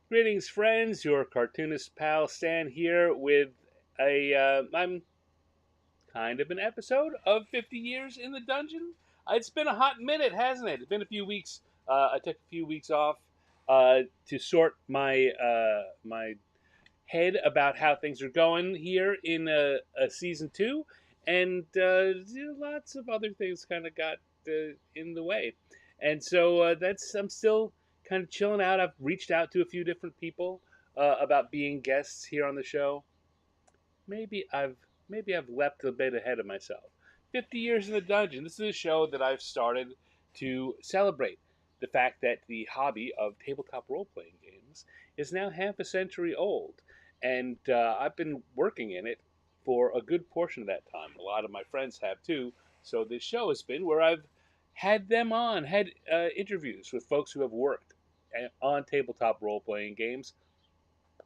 Greetings, friends. Your cartoonist pal Stan here with I'm kind of an episode of 50 Years in the Dungeon. It's been a hot minute, hasn't it? It's been a few weeks. I took a few weeks off to sort my head about how things are going here in season two, and lots of other things kind of got in the way, and so that's I'm still kind of chilling out. I've reached out to a few different people about being guests here on the show. Maybe I've leapt a bit ahead of myself. 50 years in the dungeon. This is a show that I've started to celebrate the fact that the hobby of tabletop role playing games is now half a century old, and I've been working in it for a good portion of that time. A lot of my friends have too. So this show has been where I've had them on, had interviews with folks who have worked on tabletop role playing games,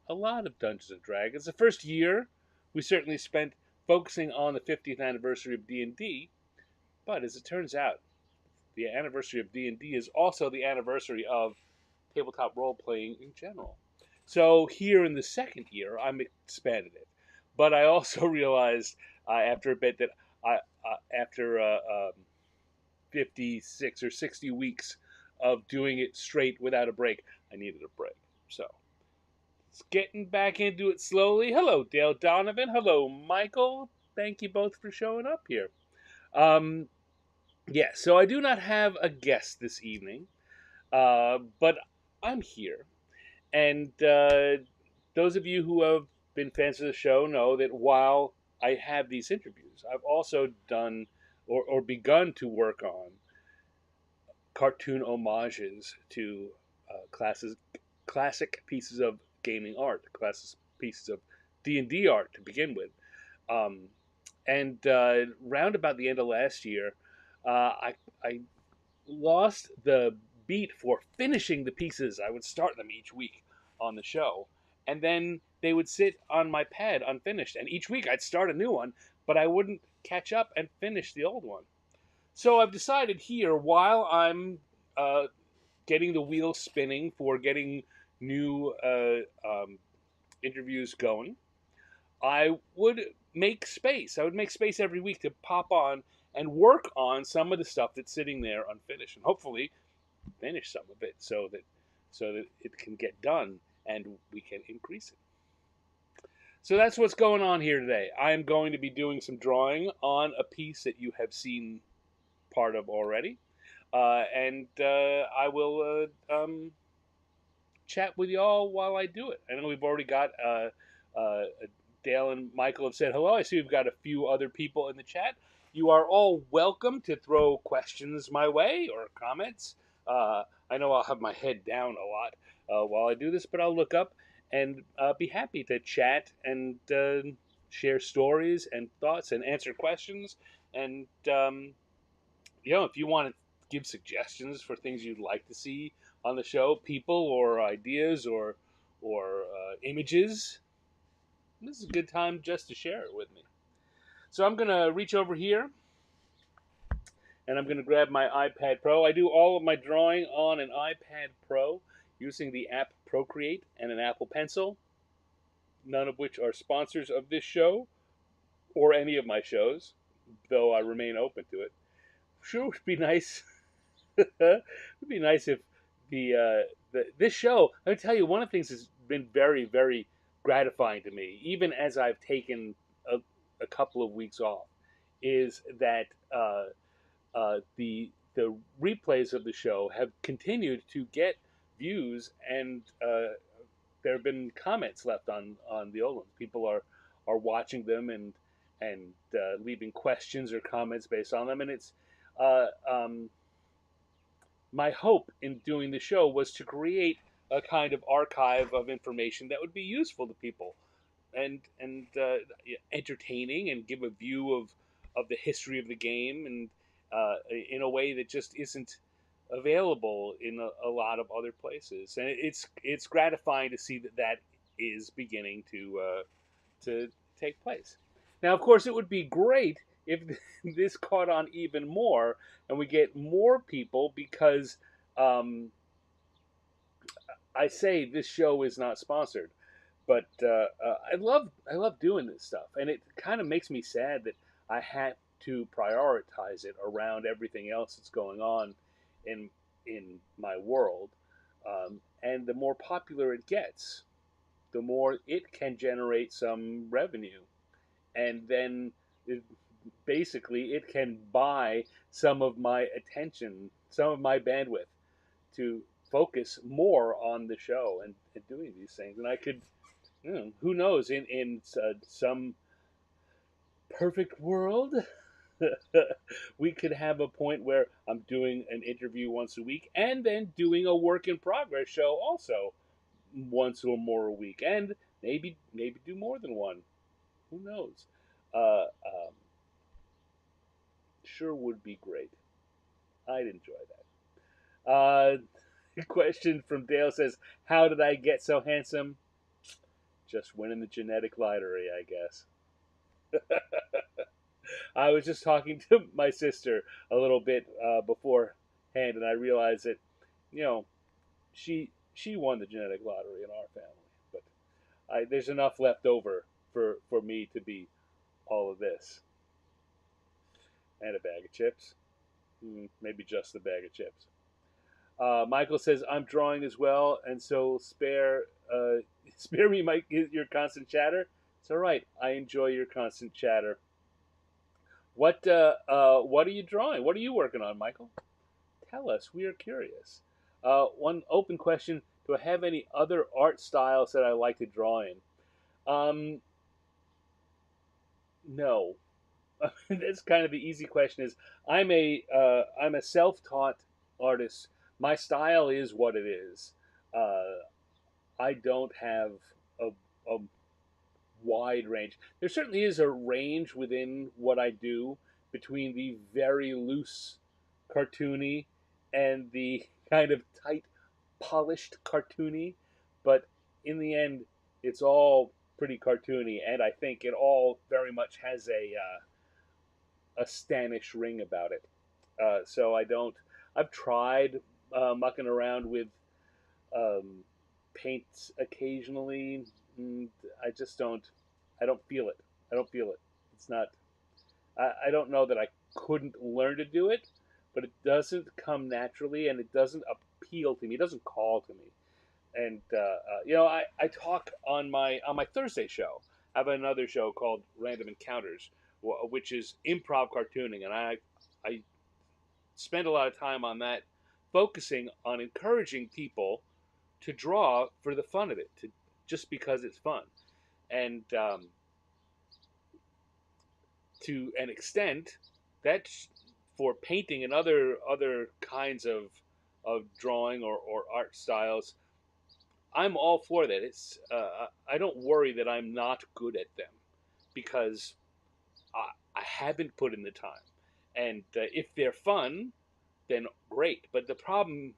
a lot of Dungeons and Dragons. The first year, we certainly spent focusing on the 50th anniversary of D&D, but as it turns out, the anniversary of D&D is also the anniversary of tabletop role playing in general. So here in the second year, I'm expanded it, but I also realized after a bit that after 56 or 60 weeks of doing it straight without a break, I needed a break. So it's getting back into it slowly. Hello, Dale Donovan. Hello, Michael. Thank you both for showing up here. Um, yeah, so I do not have a guest this evening, but I'm here. And those of you who have been fans of the show know that while I have these interviews, I've also done or begun to work on cartoon homages to classes, classic pieces of gaming art, classic pieces of D&D art to begin with. Um, and round about the end of last year, I lost the beat for finishing the pieces. I would start them each week on the show, and then they would sit on my pad unfinished. And each week I'd start a new one, but I wouldn't catch up and finish the old one. So I've decided here, while I'm uh, getting the wheels spinning for getting new interviews going, I would make space. I would make space every week to pop on and work on some of the stuff that's sitting there unfinished, and hopefully finish some of it so that it can get done and we can increase it. So that's what's going on here today. I am going to be doing some drawing on a piece that you have seen part of already, and I will chat with y'all while I do it. I know we've already got Dale and Michael have said hello. I see we've got a few other people in the chat. You are all welcome to throw questions my way or comments. I know I'll have my head down a lot while I do this, but I'll look up and be happy to chat and share stories and thoughts and answer questions. And if you want to give suggestions for things you'd like to see on the show, people or ideas or images, this is a good time just to share it with me. So I'm gonna reach over here and I'm gonna grab my iPad Pro. I do all of my drawing on an iPad Pro using the app Procreate and an Apple Pencil, none of which are sponsors of this show or any of my shows, though I remain open to it. Sure, would be nice. It would be nice if this show. Let me tell you, one of the things that's been very very gratifying to me, even as I've taken a couple of weeks off, is that the replays of the show have continued to get views, and there have been comments left on the old ones. People are watching them and leaving questions or comments based on them, and it's uh, um, my hope in doing the show was to create a kind of archive of information that would be useful to people and entertaining and give a view of the history of the game and in a way that just isn't available in a lot of other places. And it's gratifying to see that is beginning to take place. Now, of course, it would be great if this caught on even more and we get more people because um, I say this show is not sponsored, but I love doing this stuff, and it kind of makes me sad that I had to prioritize it around everything else that's going on in my world. And the more popular it gets, the more it can generate some revenue, and then it, basically it can buy some of my attention, some of my bandwidth to focus more on the show and doing these things. And I could, who knows, in some perfect world, we could have a point where I'm doing an interview once a week and then doing a work in progress show also once or more a week, and maybe do more than one. Who knows? Sure would be great. I'd enjoy that. Question from Dale says, "How did I get so handsome?" Just winning the genetic lottery, I guess. I was just talking to my sister a little bit beforehand, and I realized that, you know, she won the genetic lottery in our family, but there's enough left over for me to be all of this and a bag of chips. Maybe just the bag of chips. Michael says, "I'm drawing as well, and so spare me your constant chatter." It's all right. I enjoy your constant chatter. What are you drawing? What are you working on, Michael? Tell us. We are curious. One open question: do I have any other art styles that I like to draw in? No. That's kind of the easy question. Is I'm a self-taught artist. My style is what it is. I don't have a wide range. There certainly is a range within what I do between the very loose cartoony and the kind of tight, polished cartoony, but in the end, it's all pretty cartoony, and I think it all very much has a Stanish ring about it. So I don't. I've tried mucking around with um, paints occasionally. I just don't. I don't feel it. I don't feel it. It's not. I don't know that I couldn't learn to do it, but it doesn't come naturally, and it doesn't appeal to me. It doesn't call to me. And I talk on my Thursday show. I have another show called Random Encounters, which is improv cartooning, and I spend a lot of time on that, focusing on encouraging people to draw for the fun of it, to just because it's fun, and to an extent, that's for painting and other kinds of drawing or art styles. I'm all for that. It's I don't worry that I'm not good at them because I haven't put in the time, and if they're fun, then great. But the problem,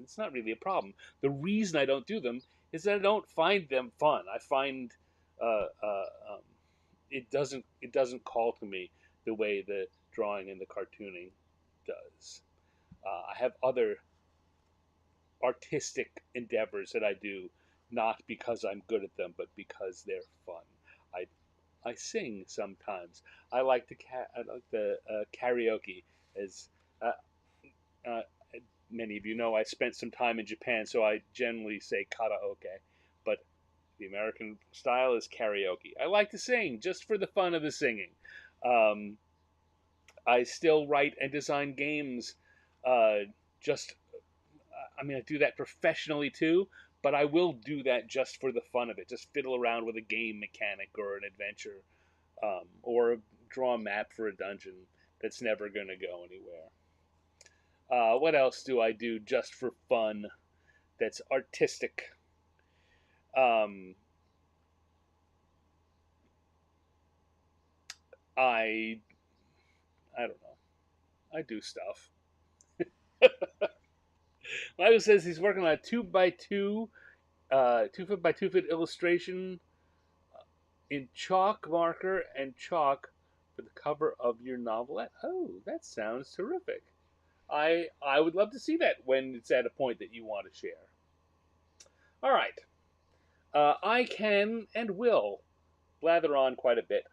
it's not really a problem. The reason I don't do them is that I don't find them fun. I find uh, uh, um, it doesn't call to me the way the drawing and the cartooning does. I have other artistic endeavors that I do, not because I'm good at them, but because they're fun. I I sing sometimes. I like the karaoke. As uh, uh, many of you know, I spent some time in Japan, so I generally say karaoke, but the American style is karaoke. I like to sing just for the fun of the singing. Um, I still write and design games. Just, I mean, I do that professionally too, but I will do that just for the fun of it. Just fiddle around with a game mechanic or an adventure, or draw a map for a dungeon that's never going to go anywhere. What else do I do just for fun that's artistic? Um, I I don't know. I do stuff. Michael says he's working on a 2 by 2, 2 foot by 2 foot illustration in chalk marker and chalk for the cover of your novelette. Oh, that sounds terrific. I would love to see that when it's at a point that you want to share. All right. I can and will blather on quite a bit,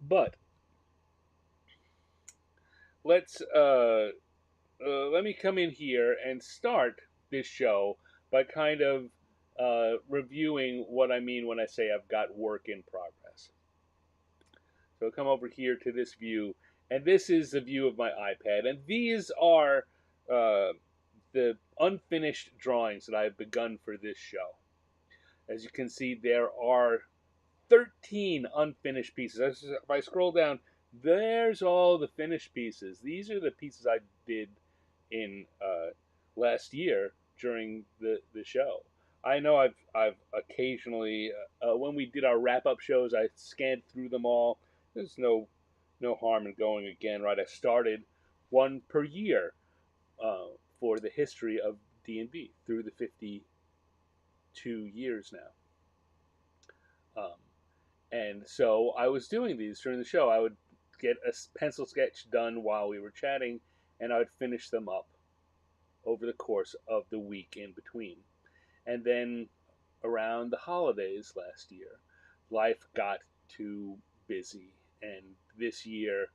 but let's let me come in here and start this show by kind of reviewing what I mean when I say I've got work in progress. So I'll come over here to this view, and this is the view of my iPad, and these are uh, the unfinished drawings that I've begun for this show. As you can see, there are 13 unfinished pieces. If I scroll down, there's all the finished pieces. These are the pieces I did in last year during the show. I know I've occasionally when we did our wrap up shows, I scanned through them all. There's no harm in going again, right? I started one per year uh, for the history of D&D through the 52 years now. And so I was doing these during the show. I would get a pencil sketch done while we were chatting, and I would finish them up over the course of the week in between. And then around the holidays last year, life got too busy, and this year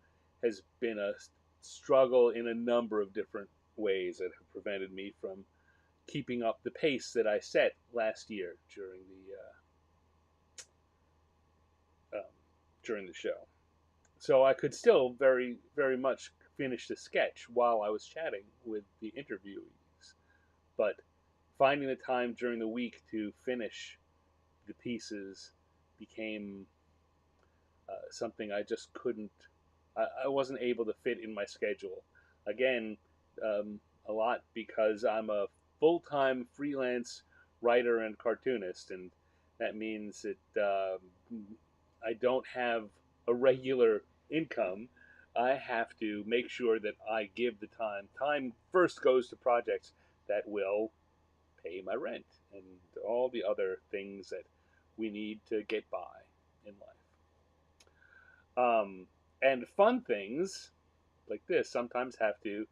has been a struggle in a number of different ways that have prevented me from keeping up the pace that I set last year um, during the show. So I could still very much finish the sketch while I was chatting with the interviewees, but finding the time during the week to finish the pieces became something I just couldn't. I wasn't able to fit in my schedule. Again, a lot because I'm a full-time freelance writer and cartoonist, and that means that I don't have a regular income. I have to make sure that I give the time. Time first goes to projects that will pay my rent and all the other things that we need to get by in life. And fun things like this sometimes have to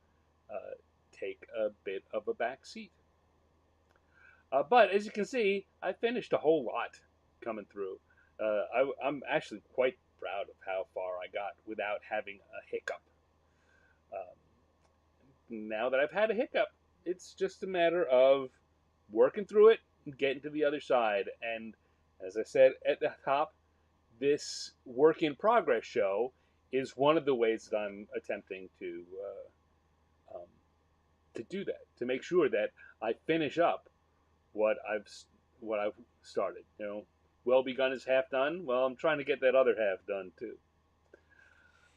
uh, take a bit of a back seat. But as you can see, I finished a whole lot coming through. I'm actually quite proud of how far I got without having a hiccup. Um, now that I've had a hiccup, it's just a matter of working through it and getting to the other side. And as I said at the top, this work in progress show is one of the ways that I'm attempting to do that, to make sure that I finish up what I've started. You know, well begun is half done. Well, I'm trying to get that other half done too.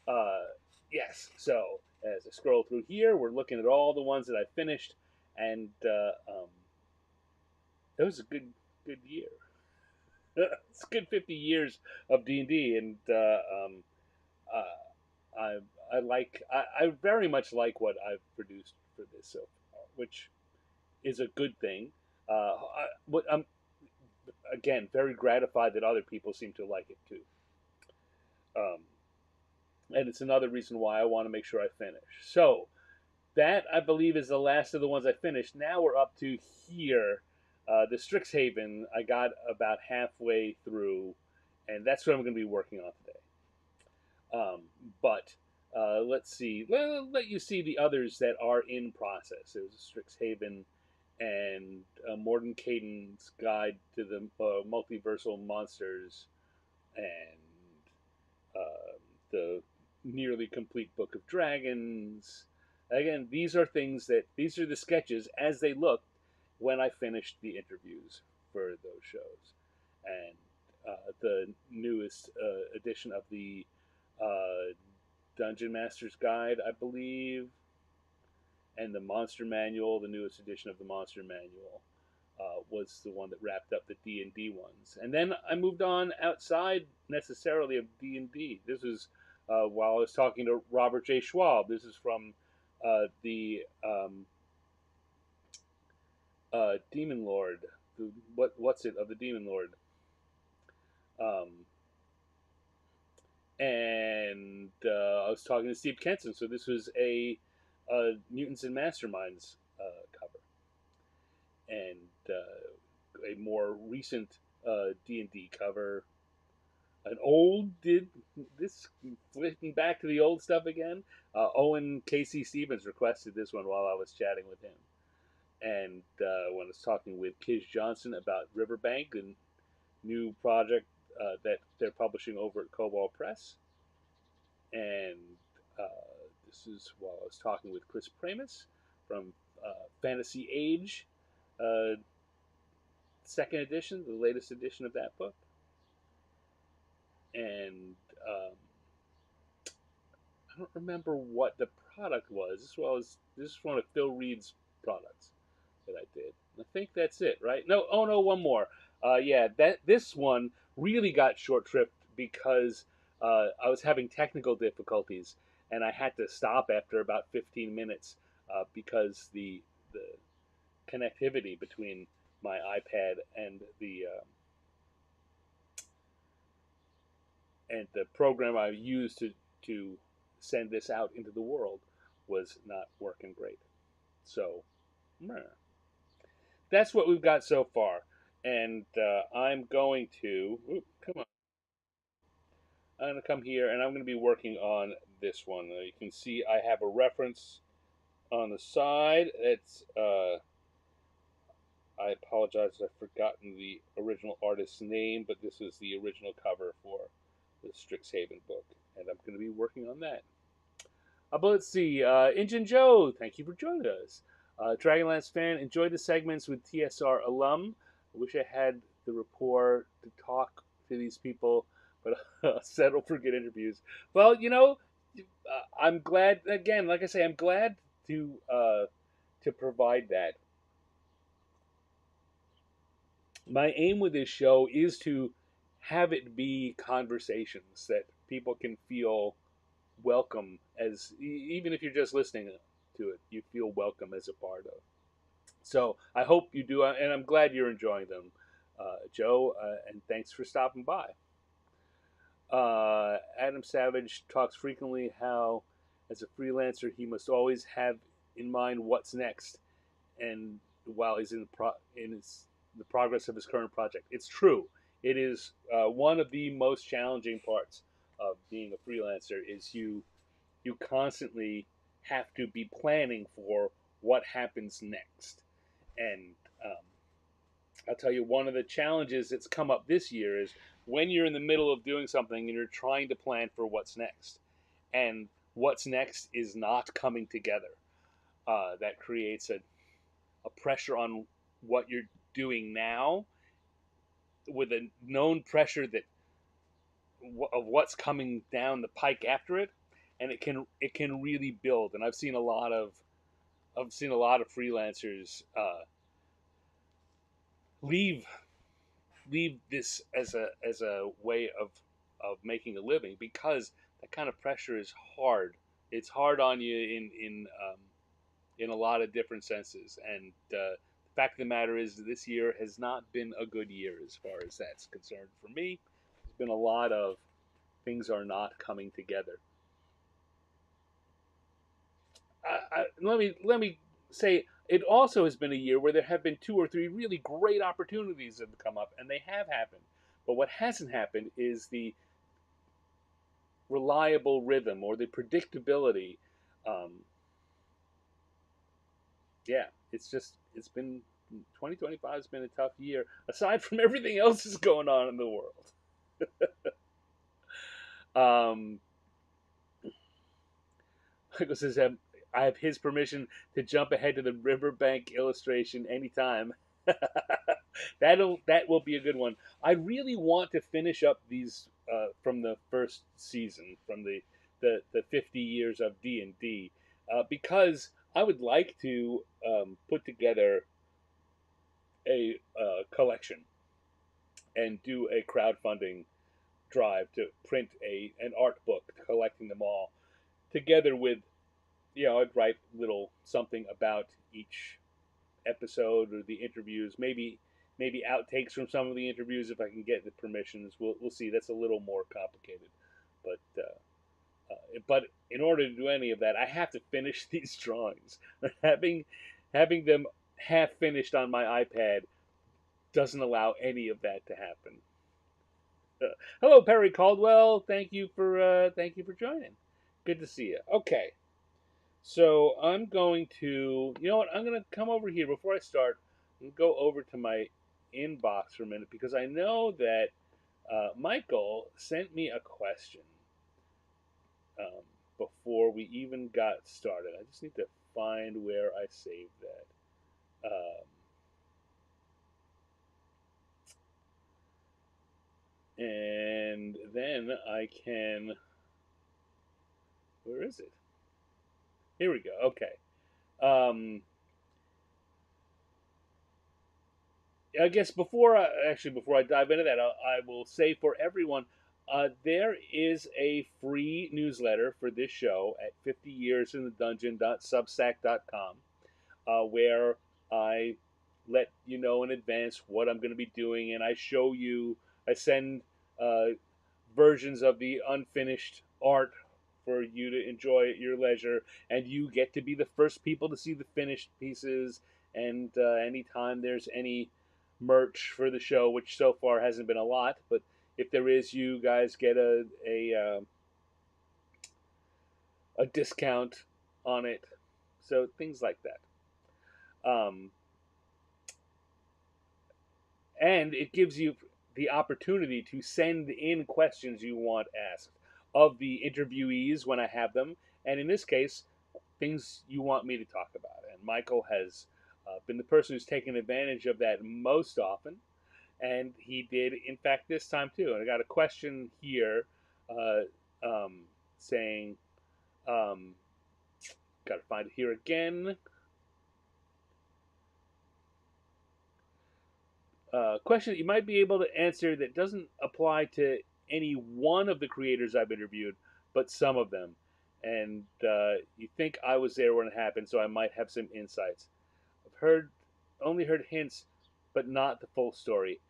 Uh, yes. So as I scroll through here, we're looking at all the ones that I finished, and it was a good year. It's a good 50 years of D&D, and I I very much like what I've produced for this so far, which is a good thing. I'm again very gratified that other people seem to like it too. Um, and it's another reason why I want to make sure I finish. So that I believe is the last of the ones I finished. Now we're up to here. The Strixhaven I got about halfway through, and that's what I'm going to be working on today. Um, but let's see. Let you see the others that are in process. There's Strixhaven and Morden Caden's Guide to the Multiversal Monsters, and the nearly complete Book of Dragons. Again, these are the sketches as they looked when I finished the interviews for those shows, and the newest edition of the uh, Dungeon Master's Guide, I believe, and the Monster Manual, the newest edition of the Monster Manual, was the one that wrapped up the D&D ones. And then I moved on outside necessarily of D&D. This was while I was talking to Robert J. Schwab. This is from the Demon Lord. What's it of the Demon Lord? Um, and I was talking to Steve Kenson. So this was a Mutants and Masterminds cover. and a more recent D&D cover. An old did this flipping back to the old stuff again. Owen Casey Stevens requested this one while I was chatting with him, and when I was talking with Kiz Johnson about Riverbank, and new project that they're publishing over at Cobalt Press, and this is while I was talking with Chris Pramus from Fantasy Age, uh, second edition, the latest edition of that book, and um, I don't remember what the product was. This is one of Phil Reed's products that I did. I think that's it, right? No, oh no, one more. Yeah, that this one really got short tripped because I was having technical difficulties and I had to stop after about 15 minutes because the connectivity between my iPad and the program I used to send this out into the world was not working great. So that's what we've got so far. And I'm going to come on. I'm going to come here and I'm going to be working on this one. You can see I have a reference on the side. It's I apologize, I've forgotten the original artist's name, but this is the original cover for the Strixhaven book, and I'm going to be working on that. But let's see. Injun Joe, thank you for joining us. Dragonlance fan, enjoyed the segments with TSR alum. I wish I had the rapport to talk to these people, but settle for good interviews. Well, I'm glad. Again, like I say, I'm glad to provide that. My aim with this show is to have it be conversations that people can feel welcome as even if you're just listening to it, you feel welcome as a part of. So I hope you do, and I'm glad you're enjoying them, Joe. And thanks for stopping by. Adam Savage talks frequently how, as a freelancer, he must always have in mind what's next, and while he's the progress of his current project, it's true. It is one of the most challenging parts of being a freelancer is you constantly have to be planning for what happens next. And um, I'll tell you, one of the challenges that's come up this year is when you're in the middle of doing something and you're trying to plan for what's next, and what's next is not coming together. That creates a pressure on what you're doing now with a known pressure that of what's coming down the pike after it, and it can really build. And I've seen a lot of freelancers leave this as a way of making a living because that kind of pressure is hard. It's hard on you in a lot of different senses. And the fact of the matter is, that this year has not been a good year as far as that's concerned for me. There's been a lot of things are not coming together. Let me say it also has been a year where there have been two or three really great opportunities that have come up, and they have happened. But what hasn't happened is the reliable rhythm or the predictability. Um, yeah, it's been 2025 has been a tough year aside from everything else that's going on in the world. um, Michael says, I have his permission to jump ahead to the riverbank illustration anytime. That will be a good one. I really want to finish up these from the first season, from the 50 years of D&D, because I would like to put together a collection and do a crowdfunding drive to print an art book collecting them all together with, I'd write little something about each episode or the interviews, maybe outtakes from some of the interviews if I can get the permissions. We'll see. That's a little more complicated, but in order to do any of that, I have to finish these drawings. having them half finished on my iPad doesn't allow any of that to happen. Hello, Perry Caldwell. Thank you for joining. Good to see you. Okay, so I'm going to, you know what? I'm going to come over here before I start and go over to my inbox for a minute because I know that Michael sent me a question um, before we even got started. I just need to find where I saved that. And then I can. Where is it? Here we go. Okay. Um, I guess before I dive into that, I will say for everyone, there is a free newsletter for this show at 50yearsinthedungeon.substack.com, where I let you know in advance what I'm going to be doing, and I send uh, versions of the unfinished art for you to enjoy at your leisure, and you get to be the first people to see the finished pieces. And anytime there's any merch for the show, which so far hasn't been a lot, but if there is, you guys get a discount on it. So things like that. Um, and it gives you the opportunity to send in questions you want asked of the interviewees when I have them, and in this case, things you want me to talk about. And Michael has been the person who's taken advantage of that most often, and he did, in fact, this time too. And I got a question here uh, saying, um, got to find it here again. Question that you might be able to answer that doesn't apply to any one of the creators I've interviewed, but some of them. And you think I was there when it happened, so I might have some insights. Only heard hints, but not the full story.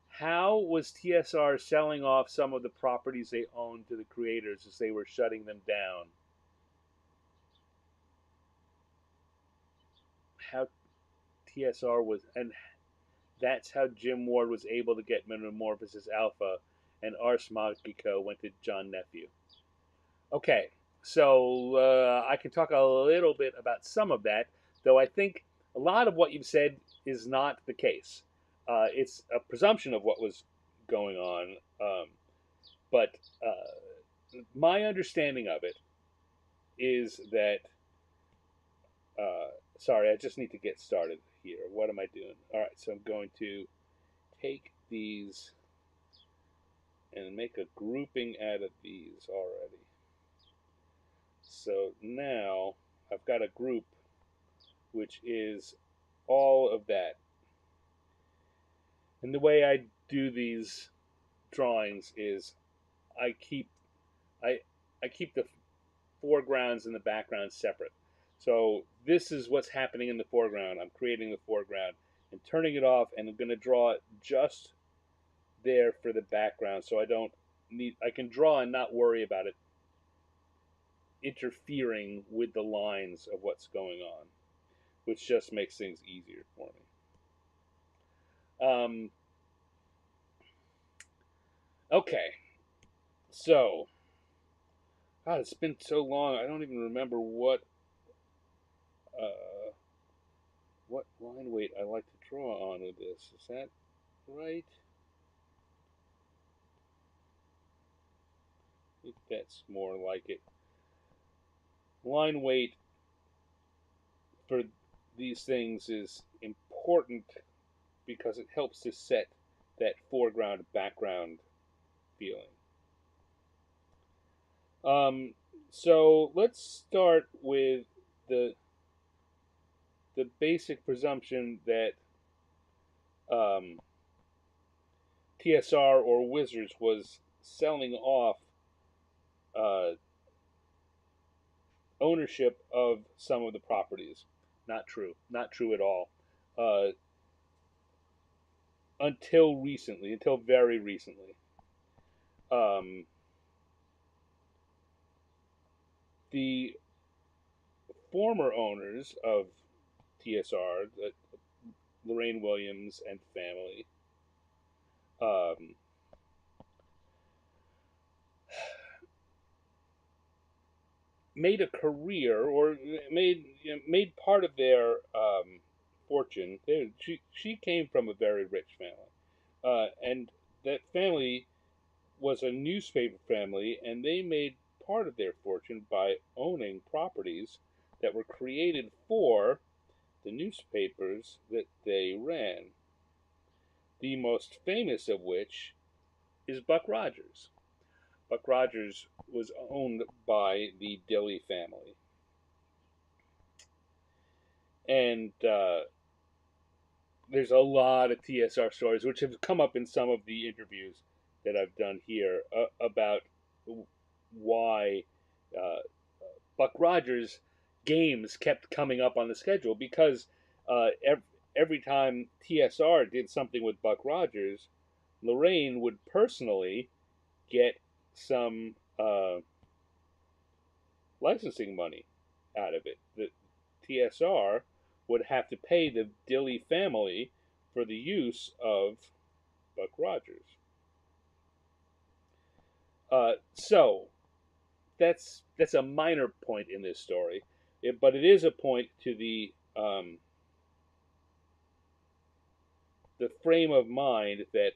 How was TSR selling off some of the properties they owned to the creators as they were shutting them down? How TSR was, and that's how Jim Ward was able to get Metamorphosis Alpha, and Ars Magica went to John Nephew. Okay, so I can talk a little bit about some of that, though I think a lot of what you've said is not the case. It's a presumption of what was going on, but my understanding of it is that. Sorry, I just need to get started here. What am I doing? All right, so I'm going to take these and make a grouping out of these already. So now I've got a group which is all of that. And the way I do these drawings is I keep I I keep the foregrounds and the backgrounds separate. So this is what's happening in the foreground. I'm creating the foreground and turning it off, and I'm going to draw it just there for the background, so I can draw and not worry about it interfering with the lines of what's going on, which just makes things easier for me. Okay, so God, it's been so long. I don't even remember uh, what line weight I like to draw on with this. Is that right? I think that's more like it. Line weight for these things is important because it helps to set that foreground background feeling. Um, so let's start with the the basic presumption that um, TSR or Wizards was selling off uh, ownership of some of the properties. Not true. Not true at all. Uh, until recently, until very recently. Um, the former owners of TSR, Lorraine Williams and family um, made a career or made part of their fortune. She came from a very rich family, and that family was a newspaper family, and they made part of their fortune by owning properties that were created for the newspapers that they ran. The most famous of which is Buck Rogers. Buck Rogers was owned by the Dilly family. And there's a lot of TSR stories, which have come up in some of the interviews that I've done here about why uh, Buck Rogers games kept coming up on the schedule because every time TSR did something with Buck Rogers, Lorraine would personally get some licensing money out of it. The TSR would have to pay the Dilly family for the use of Buck Rogers. So that's a minor point in this story, but it is a point to the frame of mind that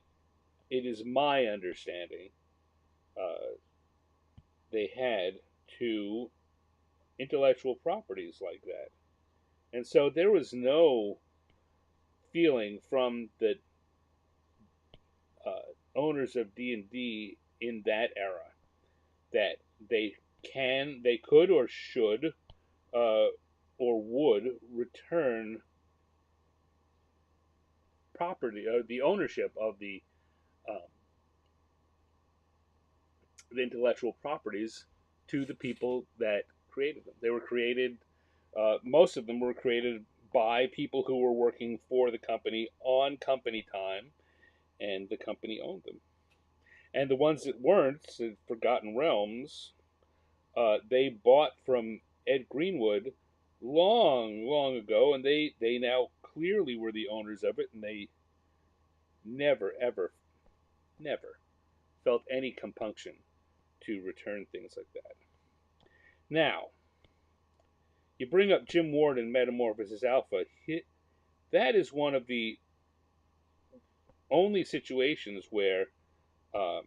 it is my understanding uh, they had to intellectual properties like that, and so there was no feeling from the owners of D&D in that era that they could or should uh, or would return property the ownership of um, the intellectual properties to the people that created them. They were created. Most of them were created by people who were working for the company on company time, and the company owned them. And the ones that weren't, the Forgotten Realms, they bought from Ed Greenwood long, long ago, and they now clearly were the owners of it, and they never, ever, never felt any compunction to return things like that. Now, you bring up Jim Ward and Metamorphosis Alpha. That is one of the only situations where um,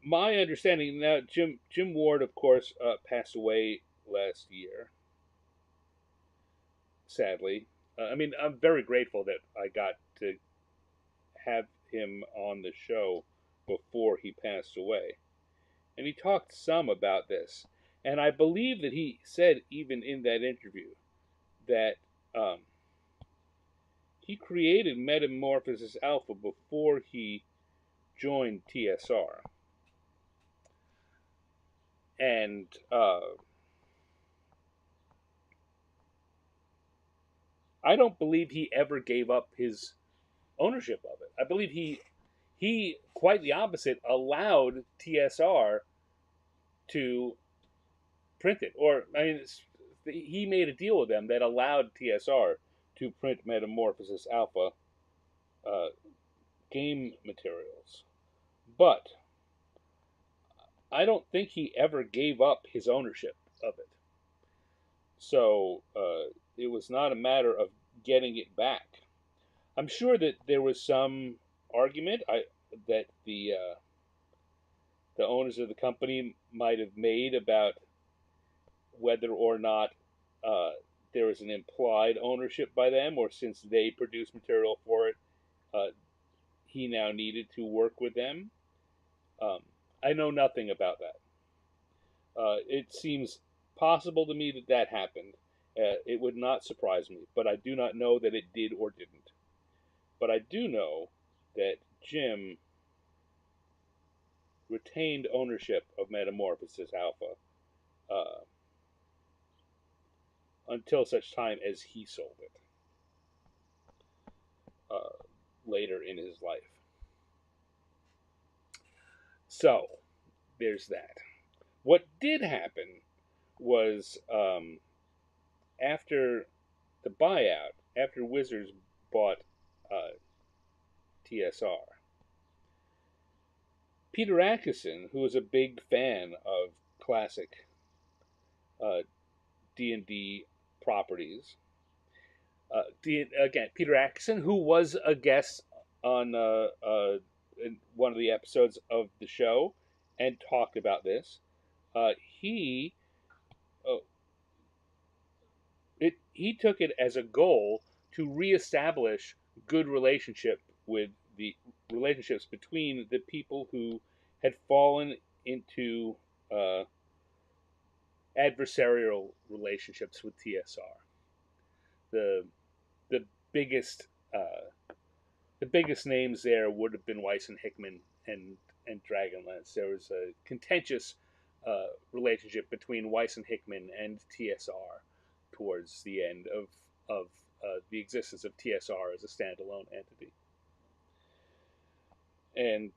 my understanding now, Jim Ward, of course, passed away last year. Sadly, I mean, I'm very grateful that I got to have him on the show before he passed away, and he talked some about this, and I believe that he said even in that interview that um, he created Metamorphosis Alpha before he joined TSR, and I don't believe he ever gave up his ownership of it. I believe he quite the opposite allowed TSR to print it, or I mean, he made a deal with them that allowed TSR to print Metamorphosis Alpha uh, game materials, but I don't think he ever gave up his ownership of it. So it was not a matter of getting it back. I'm sure that there was some argument that the owners of the company might have made about whether or not uh, there was an implied ownership by them, or since they produced material for it, uh, he now needed to work with them. Um, I know nothing about that. It seems possible to me that that happened. It would not surprise me, but I do not know that it did or didn't. But I do know that Jim retained ownership of Metamorphosis Alpha uh, until such time as he sold it uh, later in his life. So there's that. What did happen was after the buyout after Wizards bought TSR. Peter Atkinson, who was a big fan of classic uh, D&D properties, again, Peter Atkinson, who was a guest on in one of the episodes of the show and talked about this. He uh, he took it as a goal to reestablish good relationship with the relationships between the people who had fallen into uh, adversarial relationships with TSR. The the biggest uh, the biggest names there would have been Weiss and Hickman and Dragonlance. There was a contentious relationship between Weiss and Hickman and TSR towards the end of the existence of TSR as a standalone entity. And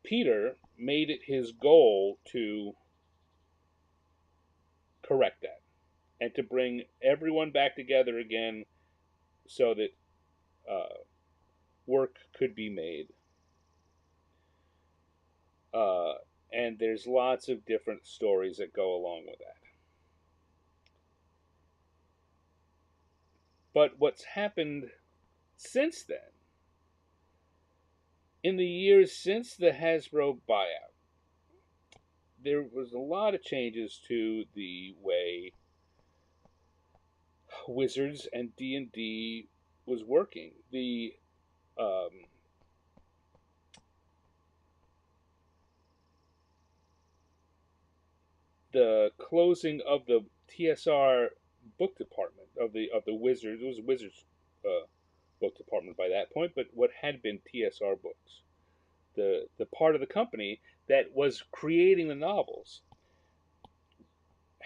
Peter made it his goal to correct that and to bring everyone back together again so that work could be made. Uh, and there's lots of different stories that go along with that. But what's happened since then, in the years since the Hasbro buyout, there was a lot of changes to the way Wizards and D&D was working. Um, the closing of the TSR book department of the Wizards. It was Wizards book department by that point, but what had been TSR books, the part of the company that was creating the novels.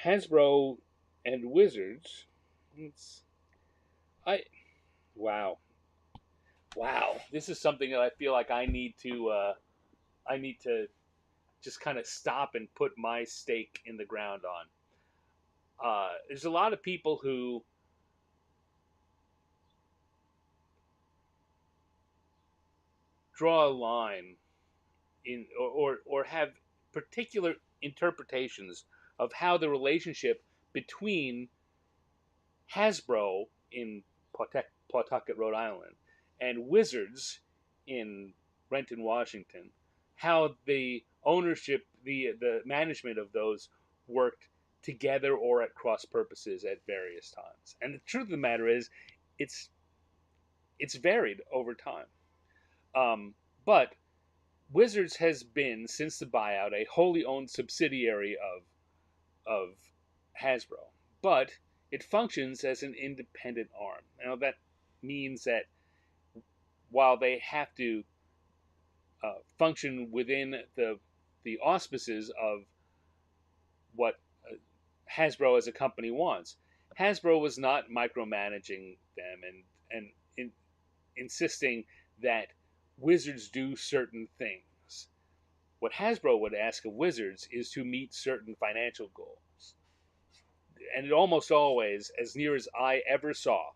Hasbro and Wizards. It's I wow wow. This is something that I feel like I need to just kind of stop and put my stake in the ground on. There's a lot of people who draw a line in or have particular interpretations of how the relationship between Hasbro in Pawtucket, Rhode Island, and Wizards in Renton, Washington, how the ownership, the management of those worked together or at cross purposes at various times. And the truth of the matter is, it's it's varied over time. Um, but Wizards has been since the buyout a wholly owned subsidiary of Hasbro, but it functions as an independent arm. Now that means that while they have to function within the auspices of what Hasbro as a company wants, Hasbro was not micromanaging them and in, insisting that Wizards do certain things. What Hasbro would ask of Wizards is to meet certain financial goals. And it almost always, as near as I ever saw,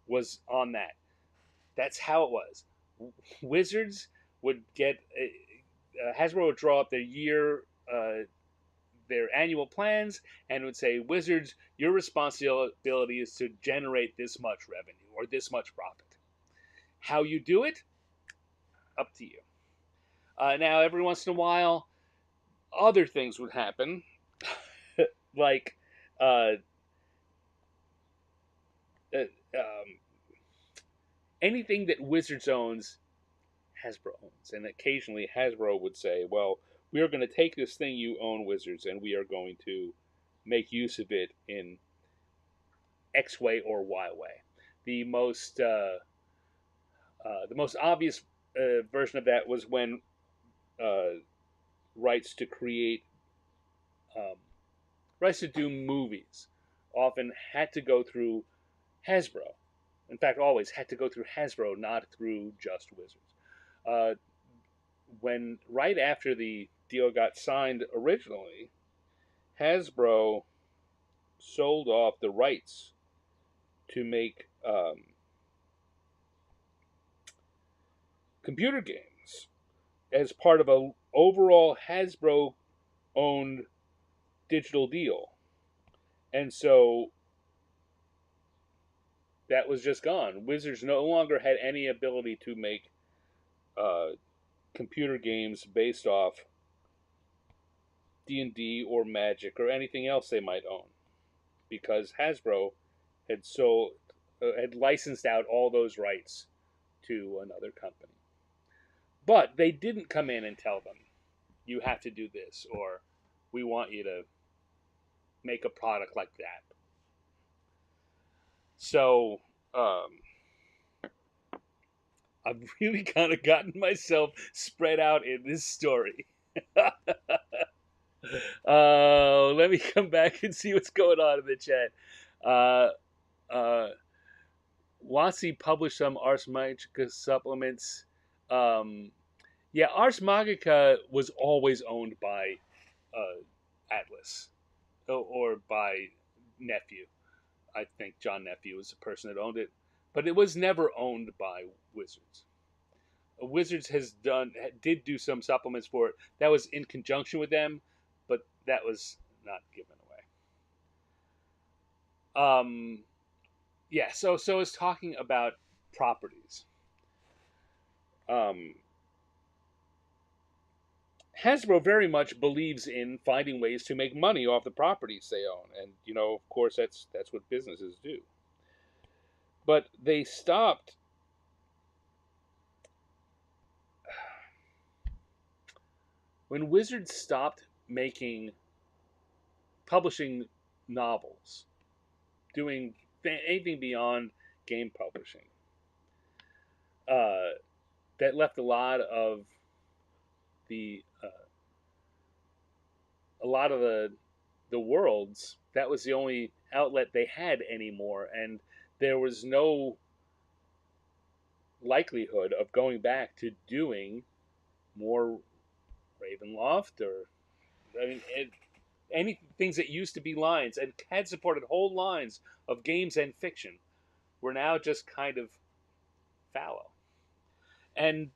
was on that. That's how it was. Wizards would get Hasbro would draw up their annual plans, and would say, "Wizards, your responsibility is to generate this much revenue or this much profit. How you do it, up to you." Now, every once in a while, other things would happen, like uh, uh, um, anything that Wizards owns, Hasbro owns. And occasionally Hasbro would say, well, we are going to take this thing you own, Wizards, and we are going to make use of it in X way or Y way. The most obvious version of that was when uh, rights to create um, rights to do movies often had to go through Hasbro. In fact, always had to go through Hasbro, not through just Wizards. Uh, when right after the deal got signed originally, Hasbro sold off the rights to make computer games as part of a overall Hasbro owned digital deal. And so that was just gone. Wizards no longer had any ability to make uh, computer games based off D&D or Magic or anything else they might own, because Hasbro had licensed out all those rights to another company. But they didn't come in and tell them, you have to do this, or we want you to make a product like that. So I've really kind of gotten myself spread out in this story. Let me come back and see what's going on in the chat. Uh, uh, Wasi published some Ars Magica supplements. Yeah, Ars Magica was always owned by Atlas or by Nephew. I think John Nephew was the person that owned it, but it was never owned by Wizards. Wizards did do some supplements for it. That was in conjunction with them, but that was not given away. Yeah, so it's talking about properties. Hasbro very much believes in finding ways to make money off the properties they own, and of course, that's what businesses do. But they stopped. When Wizards stopped publishing novels, doing anything beyond game publishing, that left the uh, a lot of the worlds. That was the only outlet they had anymore, and there was no likelihood of going back to doing more Ravenloft or I mean any things that used to be lines and had supported whole lines of games and fiction were now just kind of fallow. And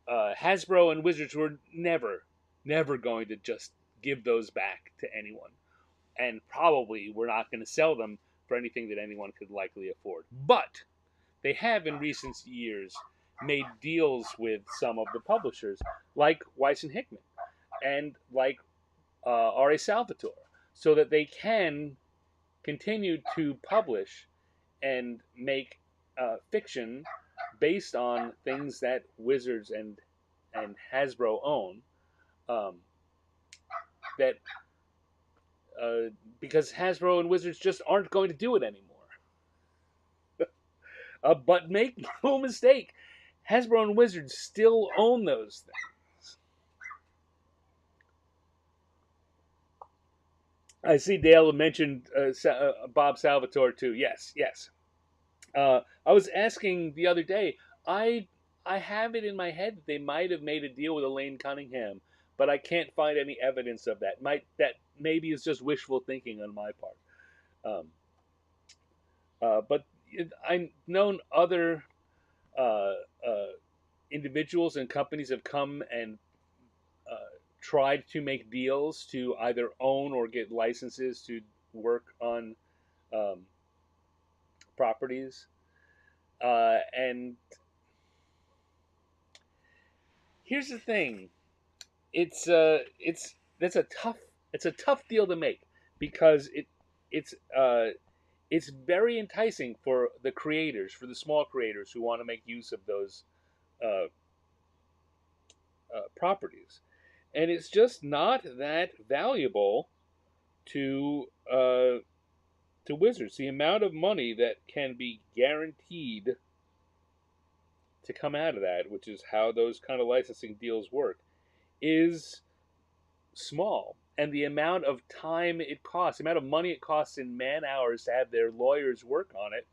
Hasbro and Wizards were never going to just give those back to anyone, and probably we're not going to sell them for anything that anyone could likely afford. But they have in recent years made deals with some of the publishers, like Weiss and Hickman, and like R.A. Salvatore, so that they can continue to publish and make fiction based on things that Wizards and Hasbro own. Um, that Because Hasbro and Wizards just aren't going to do it anymore. But make no mistake, Hasbro and Wizards still own those things. I see Dale mentioned Bob Salvatore too. Yes, yes. I was asking the other day. I I have it in my head that they might have made a deal with Elaine Cunningham, but I can't find any evidence of that. That maybe is just wishful thinking on my part. Um, but I've known other uh, uh, individuals and companies have come and tried to make deals to either own or get licenses to work on um, properties. And here's the thing: it's that's a tough deal to make because it's it's very enticing for the creators, for the small creators who want to make use of those uh, properties, and it's just not that valuable to Wizards. The amount of money that can be guaranteed to come out of that, which is how those kind of licensing deals work, is small. And the amount of time it costs, the amount of money it costs in man hours to have their lawyers work on it,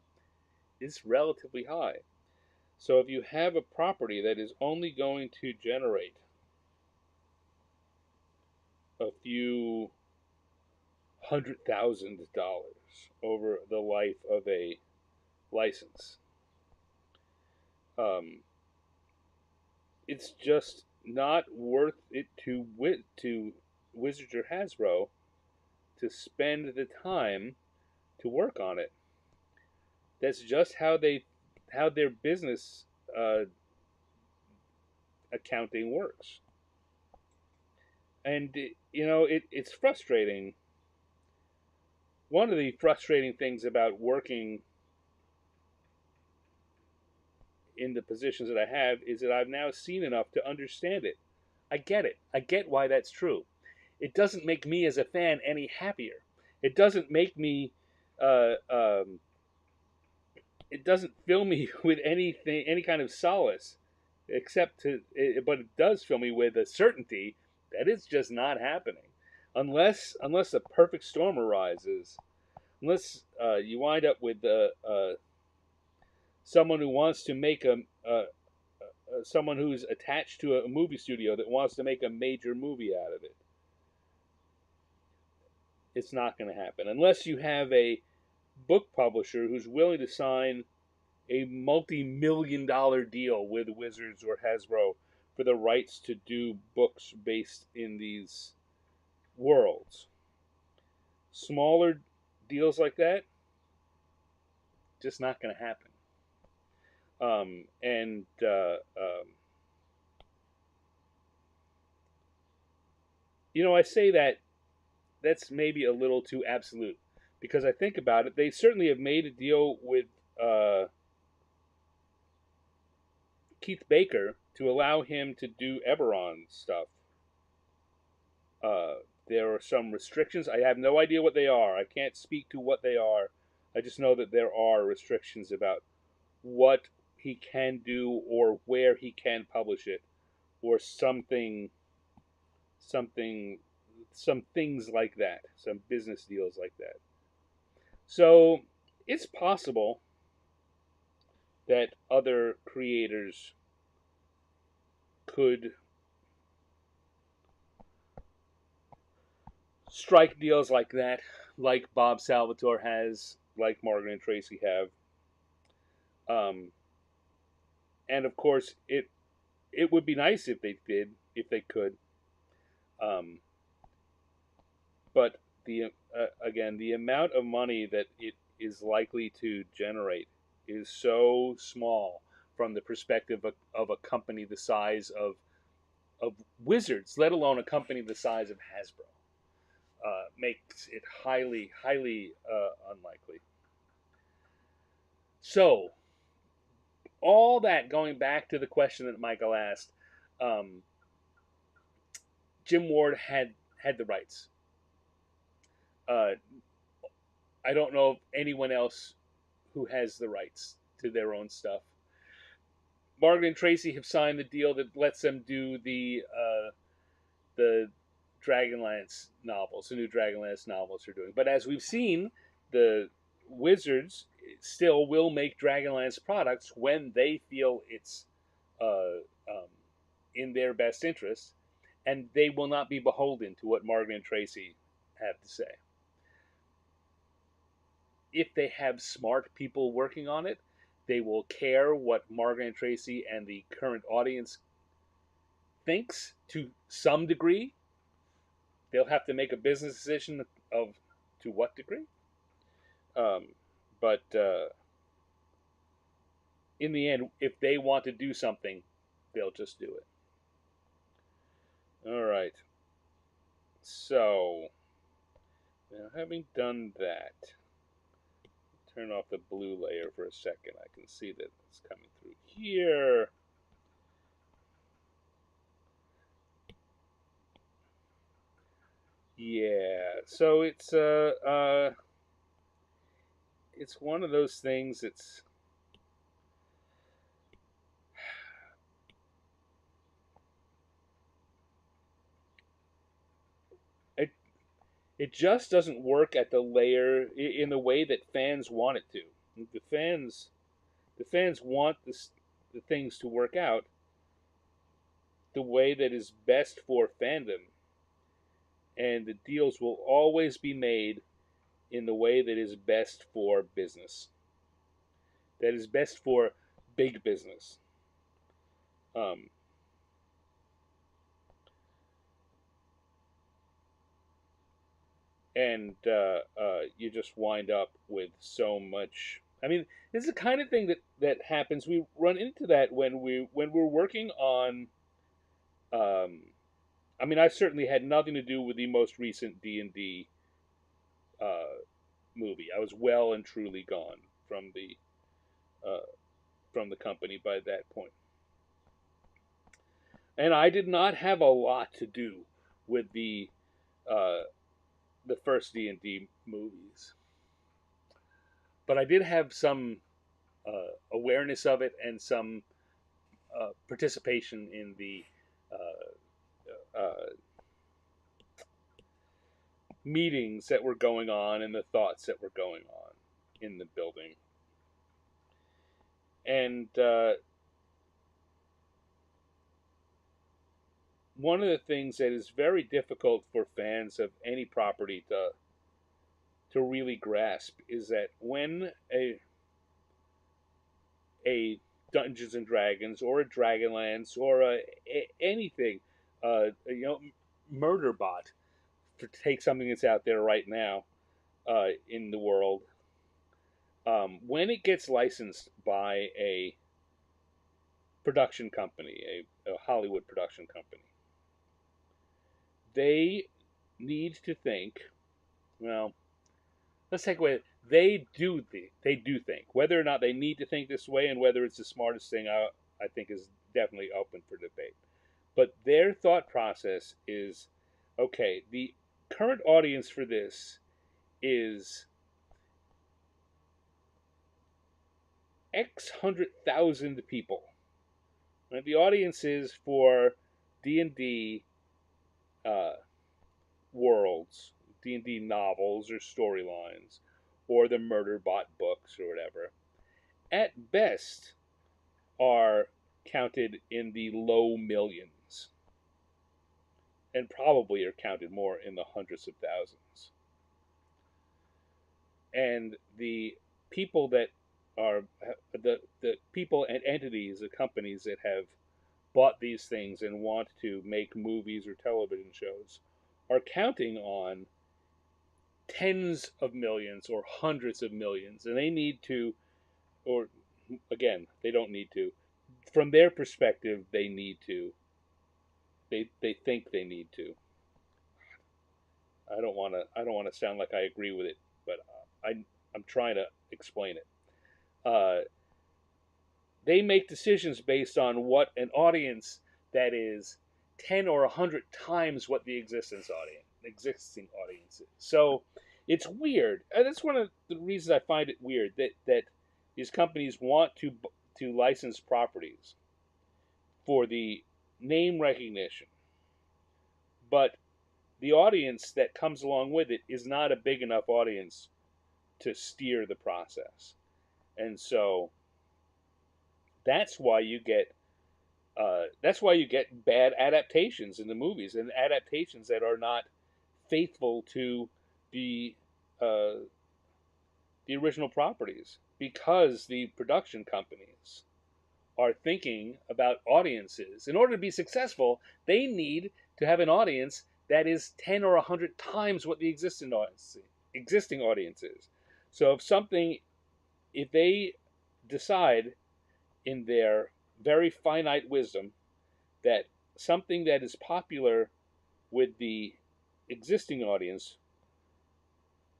is relatively high. So if you have a property that is only going to generate a few $100,000 over the life of a license. It's just not worth it to Wizards or Hasbro to spend the time to work on it. That's just how their business uh, accounting works. And it's frustrating. One of the frustrating things about working in the positions that I have is that I've now seen enough to understand it. I get it. I get why that's true. It doesn't make me as a fan any happier. It doesn't make me. Uh, um, it doesn't fill me with anything, any kind of solace, but it does fill me with a certainty that it's just not happening, unless a perfect storm arises, unless you wind up with someone who wants to make someone who's attached to a movie studio that wants to make a major movie out of it. It's not going to happen unless you have a book publisher who's willing to sign a multi-million-dollar deal with Wizards or Hasbro for the rights to do books based in these worlds. Smaller deals like that, just not going to happen. And I say that's maybe a little too absolute because I think about it. They certainly have made a deal with Keith Baker to allow him to do Eberron stuff. There are some restrictions. I have no idea what they are. I can't speak to what they are. I just know that there are restrictions about what he can do or where he can publish it, or some things like that, some business deals like that. So it's possible that other creators could strike deals like that, like Bob Salvatore has, like Morgan and Tracy have. And of course, it would be nice if they did, if they could. Um, but again, the amount of money that it is likely to generate is so small from the perspective of a company the size of Wizards, let alone a company the size of Hasbro. Makes it highly, highly unlikely. So, all that going back to the question that Michael asked, um, Jim Ward had the rights. Uh, I don't know of anyone else who has the rights to their own stuff. Margaret and Tracy have signed the deal that lets them do the Dragonlance novels, the new Dragonlance novels they're doing. But as we've seen, the Wizards still will make Dragonlance products when they feel it's uh, um, in their best interest, and they will not be beholden to what Margaret and Tracy have to say. If they have smart people working on it, they will care what Margaret and Tracy and the current audience thinks to some degree. They'll have to make a business decision of to what degree. Um, but in the end, if they want to do something, they'll just do it. All right. So, now having done that, turn off the blue layer for a second. I can see that it's coming through here. Yeah, so it's one of those things. It it just doesn't work at the layer in the way that fans want it to. The fans want the things to work out the way that is best for fandom, and the deals will always be made in the way that is best for business. that is best for big business. Um, and you just wind up with so much. I mean, this is the kind of thing that happens. We run into that when we're working on. Um, I mean, I certainly had nothing to do with the most recent D&D uh, movie. I was well and truly gone uh, from the company by that point, and I did not have a lot to do with uh, the first D&D movies, but I did have some awareness of it and some participation in the meetings that were going on and the thoughts that were going on in the building. And one of the things that is very difficult for fans of any property to really grasp is that when a Dungeons and Dragons or a Dragonlance or anything, Murderbot, to take something that's out there right now in the world, when it gets licensed by a production company, a Hollywood production company, they need to think. Well, let's take away. They do think whether or not they need to think this way, and whether it's the smartest thing. I think is definitely open for debate. But their thought process is, okay, the current audience for this is X 100,000 people. Right? The audience is for D&D uh, worlds, D&D novels or storylines, or the Murderbot books or whatever, at best are counted in the low millions, and probably are counted more in the hundreds of thousands. And the people that are the people and entities, the companies that have bought these things and want to make movies or television shows are counting on tens of millions or hundreds of millions, and they need to, or again, they don't need to. From their perspective, they need to. They think they need to. I don't want to sound like I agree with it, but I'm trying to explain it. Uh, they make decisions based on what an audience that is 10 or 100 times what the existing audience is. So it's weird. And that's one of the reasons I find it weird that these companies want to license properties for the name recognition, but the audience that comes along with it is not a big enough audience to steer the process. And so that's why you get bad adaptations in the movies, and adaptations that are not faithful to the uh, the original properties, because the production companies are thinking about audiences. In order to be successful, they need to have an audience that is 10 or 100 times what the existing audience is. So if they decide in their very finite wisdom that something that is popular with the existing audience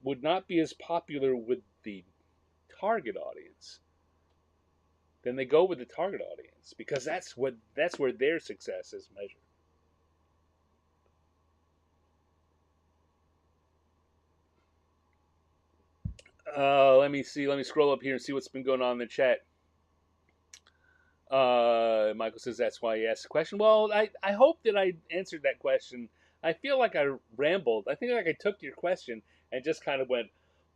would not be as popular with the target audience, then they go with the target audience, because that's where their success is measured. Let me see. Let me scroll up here and see what's been going on in the chat. Michael says that's why he asked the question. Well, I hope that I answered that question. I feel like I rambled. I think like I took your question and just kind of went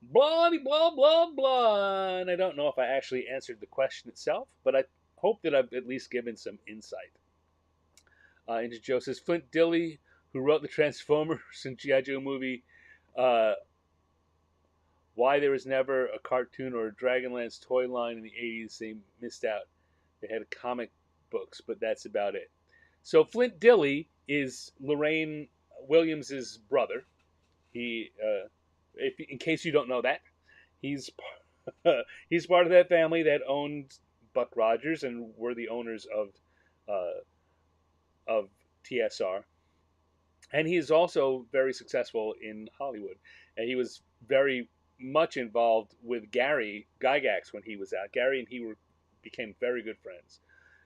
blah blah blah blah, and I don't know if I actually answered the question itself, but I hope that I've at least given some insight. Into Joe says Flint Dille, who wrote the Transformers and GI Joe movie, uh, Why there was never a cartoon or a Dragonlance toy line in the 80s, they missed out. They had comic books, but that's about it. So Flint Dille is Lorraine Williams's brother. He, in case you don't know that, he's he's part of that family that owned Buck Rogers and were the owners uh, of TSR. And he is also very successful in Hollywood. And he was very much involved with Gary Gygax when he was out. Gary and he became very good friends,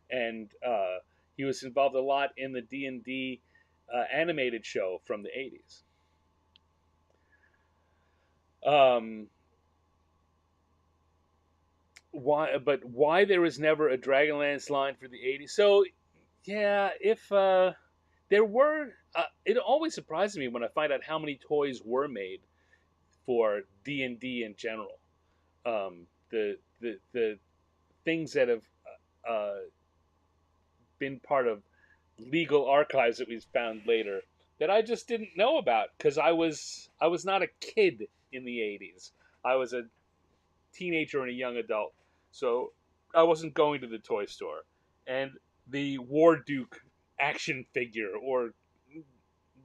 and he was involved a lot in the D&D animated show from the 80s. Um, why there was never a Dragonlance line for the 80s? So yeah, if there were, it always surprises me when I find out how many toys were made for D&D in general. The things that have uh, been part of legal archives that we've found later that I just didn't know about because I was not a kid in the 80s. I was a teenager and a young adult, so I wasn't going to the toy store. And the War Duke action figure, or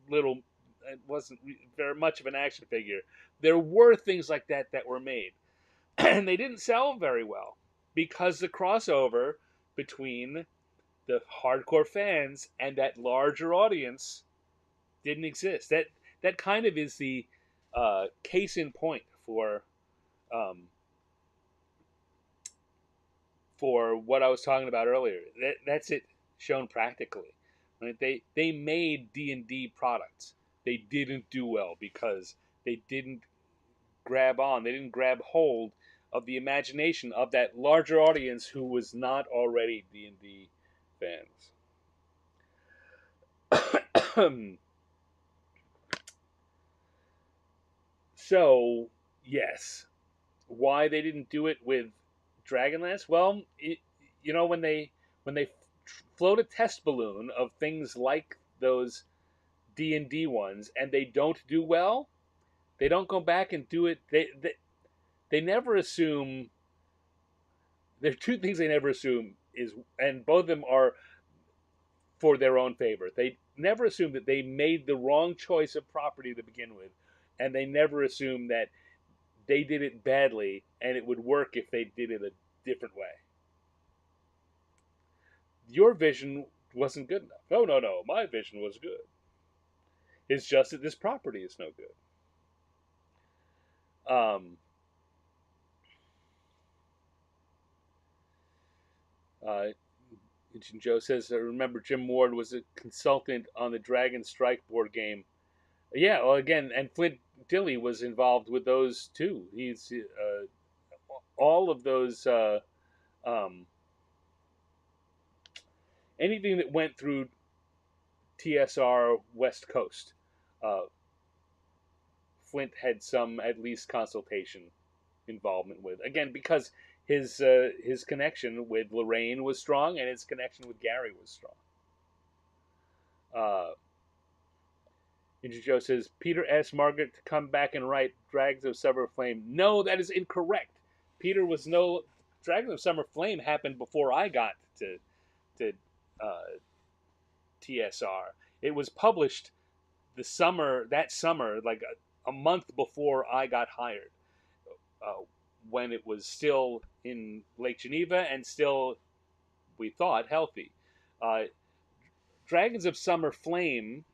little, it wasn't very much of an action figure. There were things like that that were made, and they didn't sell very well because the crossover between the hardcore fans and that larger audience didn't exist. That kind of is the case in point um, for what I was talking about earlier. That's it shown practically. Right? They made D&D products. They didn't do well because they didn't grab on. They didn't grab hold of the imagination of that larger audience who was not already D&D fans. So, yes, why they didn't do it with Dragonlance? Well, when they float a test balloon of things like those D&D ones and they don't do well, they don't go back and do it. They never assume. There are two things they never assume is, and both of them are for their own favor. They never assume that they made the wrong choice of property to begin with, and they never assume that they did it badly and it would work if they did it a different way. Your vision wasn't good enough. Oh, no, no, my vision was good. It's just that this property is no good. Um, uh, Joe says, I remember Jim Ward was a consultant on the Dragon Strike board game. Yeah, well, again, and Flint Dille was involved with those too. He's all of those, um, anything that went through TSR West Coast. Uh, Flint had some at least consultation involvement with. Again, because his connection with Lorraine was strong and his connection with Gary was strong. Uh, Ninja Joe says Peter asked Margaret to come back and write Drags of Summer Flame. No, that is incorrect. Peter was no Dragons of Summer Flame happened before I got to uh, TSR. It was published that summer, like a month before I got hired, uh, when it was still in Lake Geneva and still, we thought, healthy. Uh, Dragons of Summer Flame,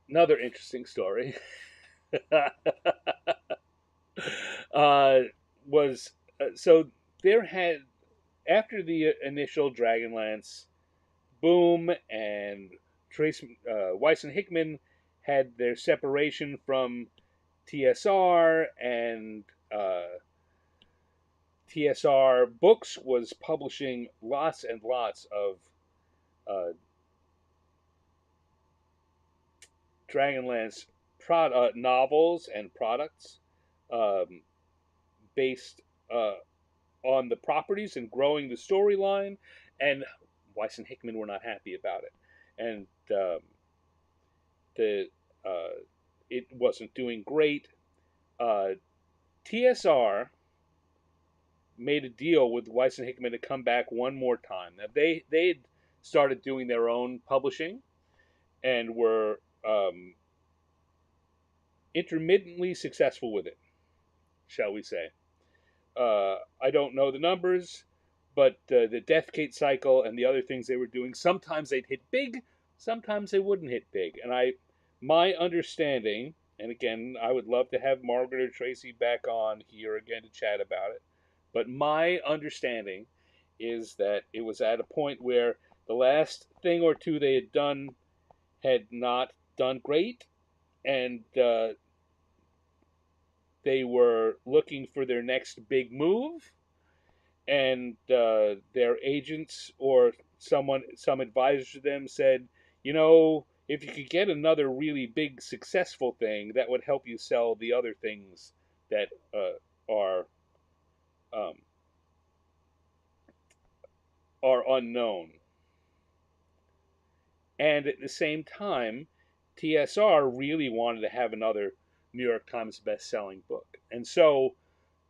another interesting story, uh, was so there had, after the initial Dragonlance boom and Trace Weiss and Hickman had their separation from TSR, and TSR Books was publishing lots and lots of uh, Dragonlance novels and products um, based on the properties and growing the storyline, and Weiss and Hickman were not happy about it, and the uh, it wasn't doing great. TSR made a deal with Weiss and Hickman to come back one more time. Now they had started doing their own publishing and were intermittently successful with it, shall we say. I don't know the numbers, but the Deathgate cycle and the other things they were doing, sometimes they'd hit big, sometimes they wouldn't hit big. And my understanding, and again, I would love to have Margaret or Tracy back on here again to chat about it, but my understanding is that it was at a point where the last thing or two they had done had not done great, and they were looking for their next big move, and their agents or some advisor to them said, if you could get another really big successful thing, that would help you sell the other things that are um, are unknown. And at the same time, TSR really wanted to have another New York Times best-selling book, and so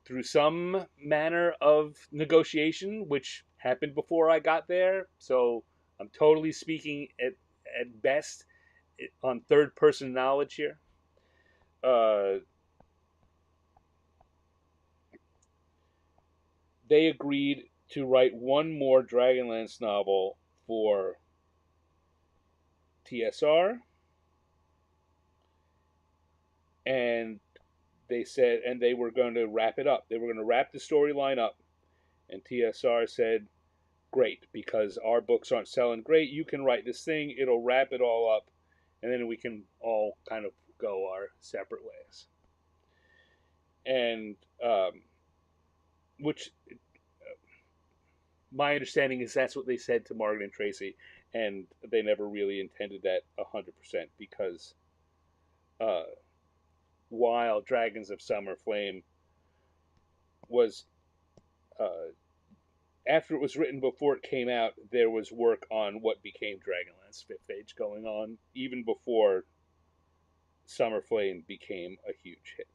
through some manner of negotiation, which happened before I got there. So I'm totally speaking at best on third person knowledge here. Uh, they agreed to write one more Dragonlance novel for TSR, and they said, and they were going to wrap it up. They were going to wrap the storyline up, and TSR said, great, because our books aren't selling great. You can write this thing, it'll wrap it all up, and then we can all kind of go our separate ways. And which my understanding is that's what they said to Margaret and Tracy, and they never really intended that 100% because uh, while Dragons of Summer Flame was after it was written, before it came out, there was work on what became Dragonlance Fifth Age going on, even before Summer Flame became a huge hit.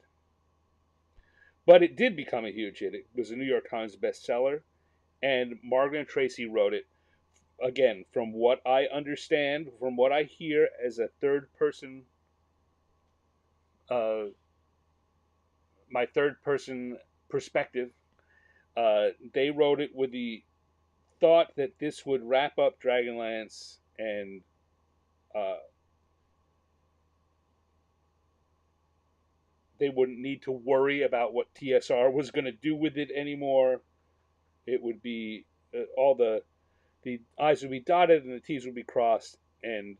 But it did become a huge hit. It was a New York Times bestseller, and Margaret and Tracy wrote it. Again, from what I understand, from what I hear as a third person, uh, my third person perspective, they wrote it with the thought that this would wrap up Dragonlance and uh, they wouldn't need to worry about what TSR was going to do with it anymore. It would be all the I's would be dotted and the T's would be crossed, and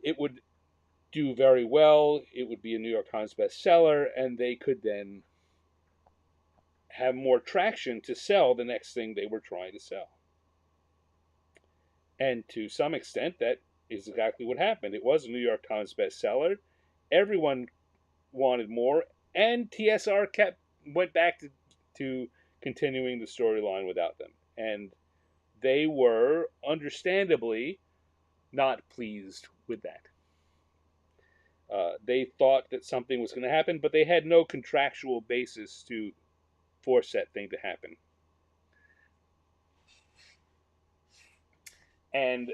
it would do very well. It would be a New York Times bestseller, and they could then have more traction to sell the next thing they were trying to sell. And to some extent, that is exactly what happened. It was a New York Times bestseller. Everyone wanted more, and TSR went back to continuing the storyline without them. And they were understandably not pleased with that. They thought that something was going to happen, but they had no contractual basis to force that thing to happen. And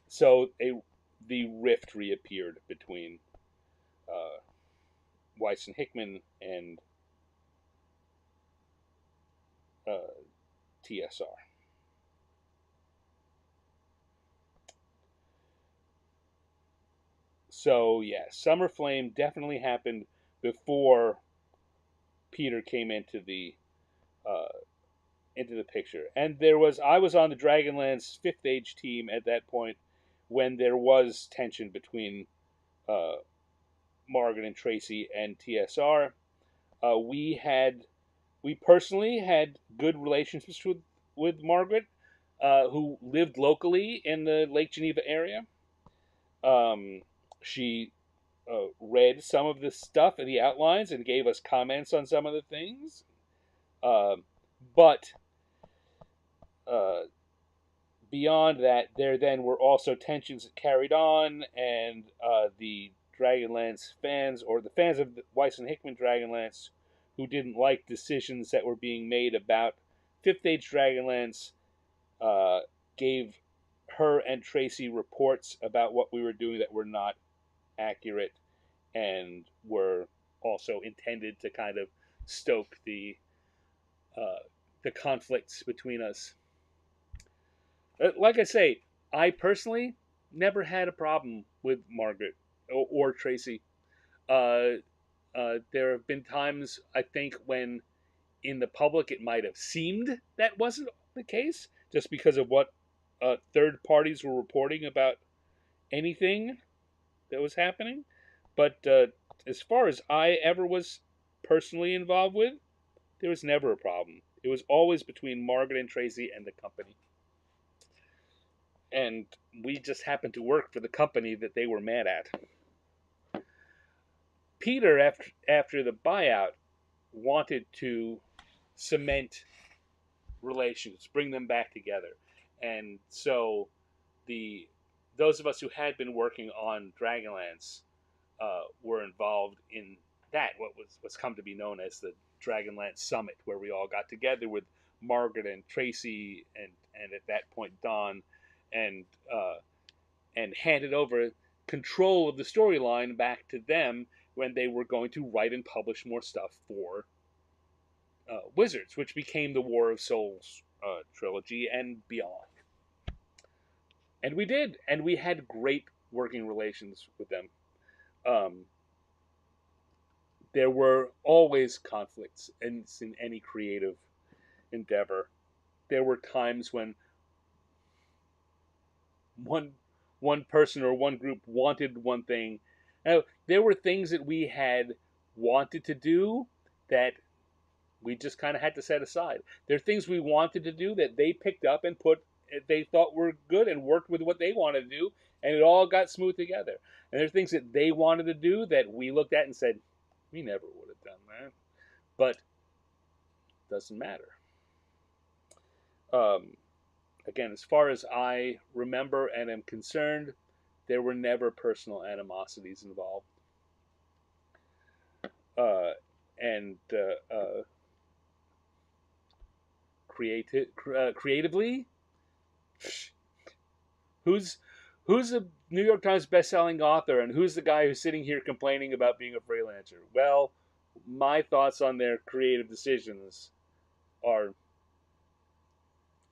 so the rift reappeared between Weiss and Hickman and TSR. So yeah, Summer Flame definitely happened before Peter came uh, into the picture. And I was on the Dragonlance Fifth Age team at that point when there was tension between uh, Margaret and Tracy and TSR. We personally had good relationships with Margaret, who lived locally in the Lake Geneva area. She read some of the stuff in the outlines and gave us comments on some of the things. But uh, beyond that, there then were also tensions that carried on, and the Dragonlance fans, or the fans of Weiss and Hickman Dragonlance, who didn't like decisions that were being made about Fifth Age Dragonlance, uh, gave her and Tracy reports about what we were doing that were not accurate and were also intended to kind of stoke uh, the conflicts between us. Like I say, I personally never had a problem with Margaret or Tracy. Uh, there have been times, I think, when in the public it might have seemed that wasn't the case, just because of what third parties were reporting about anything that was happening. But as far as I ever was personally involved with, there was never a problem. It was always between Margaret and Tracy and the company. And we just happened to work for the company that they were mad at. Peter, after the buyout, wanted to cement relations, bring them back together, and so the those of us who had been working on Dragonlance were involved in that, what's come to be known as the Dragonlance Summit, where we all got together with Margaret and Tracy and at that point Don, and uh, and handed over control of the storyline back to them when they were going to write and publish more stuff for Wizards, which became the War of Souls trilogy and beyond. And we did, and we had great working relations with them. Um, there were always conflicts in any creative endeavor. There were times when one one person or one group wanted one thing. Now, there were things that we had wanted to do that we just kind of had to set aside. There are things we wanted to do that they picked up and put they thought were good and worked with what they wanted to do, and it all got smooth together. And there's things that they wanted to do that we looked at and said, we never would have done that, but it doesn't matter. Um, Again, as far as I remember and am concerned, there were never personal animosities involved. Uh, and creatively, who's who's a New York Times best-selling author, and who's the guy who's sitting here complaining about being a freelancer? Well, my thoughts on their creative decisions are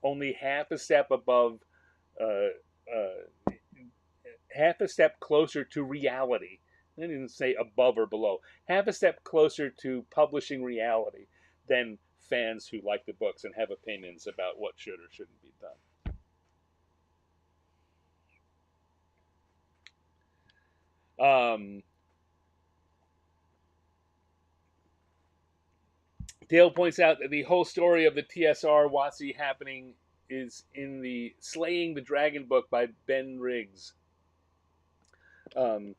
only half a step above, uh, uh, half a step closer to reality. I didn't say above or below. Half a step closer to publishing reality than fans who like the books and have opinions about what should or shouldn't be done. Dale points out that the whole story of the TSR WotC happening is in the Slaying the Dragon book by Ben Riggs. Um,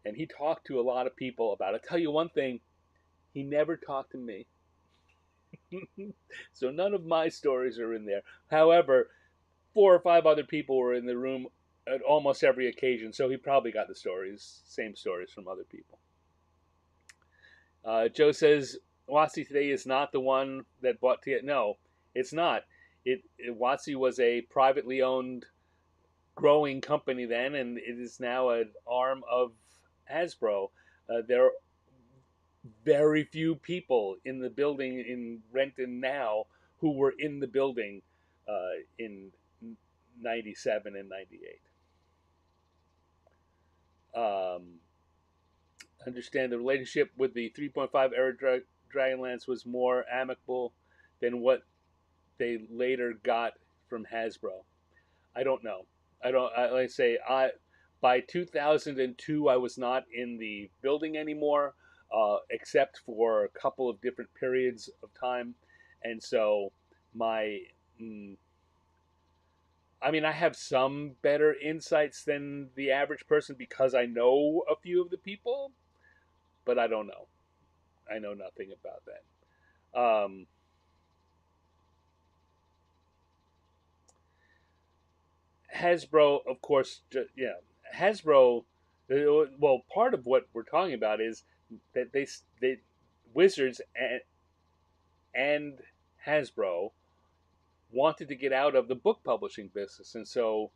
and he talked to a lot of people about it. I'll tell you one thing, he never talked to me. So none of my stories are in there. However, 4 or 5 other people were in the room at almost every occasion, so he probably got the same stories from other people. Joe says WotC today is not the one that bought T. No, it's not. WotC was a privately owned, growing company then, and it is now an arm of Hasbro. There are very few people in the building in Renton now who were in the building in '97 and '98. Understand the relationship with the 3.5 era Dragonlance was more amicable than what they later got from Hasbro. I don't know. Like I say, by 2002 I was not in the building anymore, except for a couple of different periods of time, and so my I mean, I have some better insights than the average person because I know a few of the people, but I don't know. I know nothing about that. Hasbro, of course, Hasbro Well, part of what we're talking about is that they Wizards and Hasbro wanted to get out of the book publishing business, and so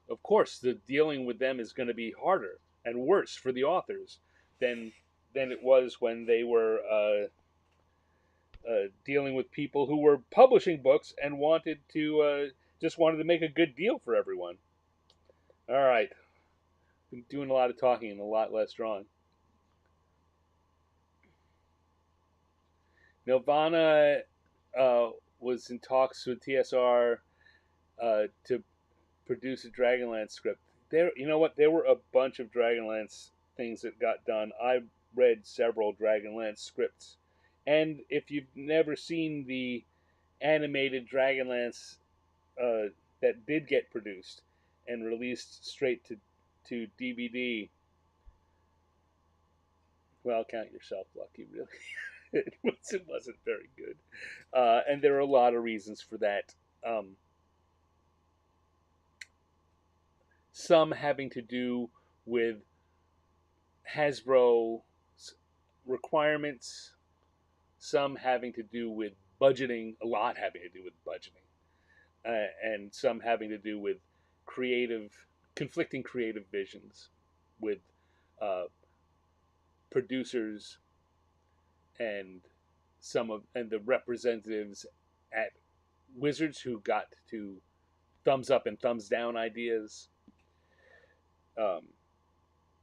of course the dealing with them is going to be harder and worse for the authors than it was when they were dealing with people who were publishing books and wanted to just wanted to make a good deal for everyone. All right, been doing a lot of talking and a lot less drawing. Nirvana was in talks with TSR to produce a Dragonlance script. There, you know what? There were a bunch of Dragonlance things that got done. I read several Dragonlance scripts, and if you've never seen the animated Dragonlance that did get produced and released straight to DVD, well, count yourself lucky, really. It wasn't very good, and there are a lot of reasons for that. Some having to do with Hasbro's requirements, some having to do with budgeting, a lot having to do with budgeting, and some having to do with conflicting creative visions with uh, producers and the representatives at Wizards who got to thumbs up and thumbs down ideas. Um,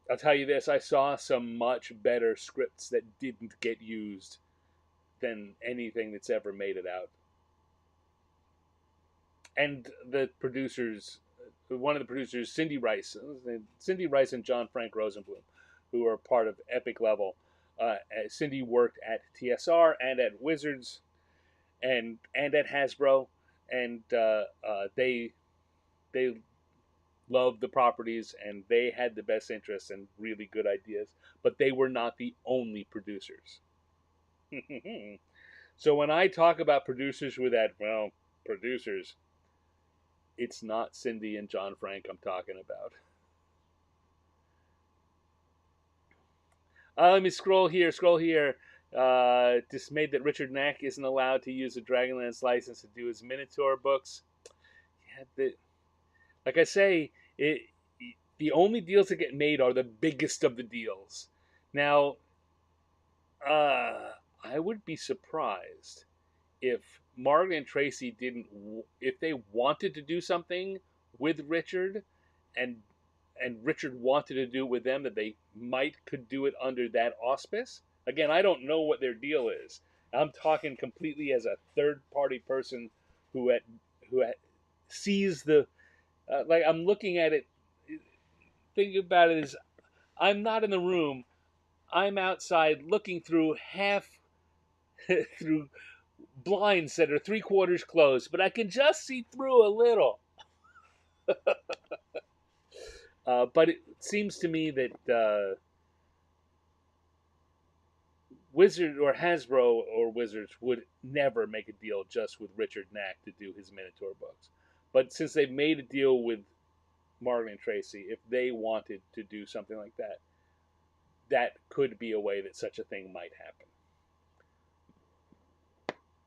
I'll tell you this: I saw some much better scripts that didn't get used than anything that's ever made it out. And the producers, one of the producers, Cindy Rice and John Frank Rosenblum, who are part of Epic Level. Cindy worked at TSR and at Wizards and at Hasbro, and they loved the properties and they had the best interests and really good ideas, but they were not the only producers. So when I talk about producers with that, well, producers, it's not Cindy and John Frank I'm talking about. Let me scroll here, scroll here. Dismayed that Richard Knack isn't allowed to use a Dragonlance license to do his Minotaur books. Yeah, like I say, the only deals that get made are the biggest of the deals. Now, I would be surprised if Margaret and Tracy didn't, if they wanted to do something with Richard, and Richard wanted to do it with them, that they could do it under that auspice. Again, I don't know what their deal is. I'm talking completely as a third party person who sees the like I'm looking at it. Think about it as I'm not in the room. I'm outside looking through through blinds that are three quarters closed, but I can just see through a little. But it seems to me that Wizard or Hasbro or Wizards would never make a deal just with Richard Knack to do his Minotaur books. But since they've made a deal with Margaret and Tracy, if they wanted to do something like that, that could be a way that such a thing might happen.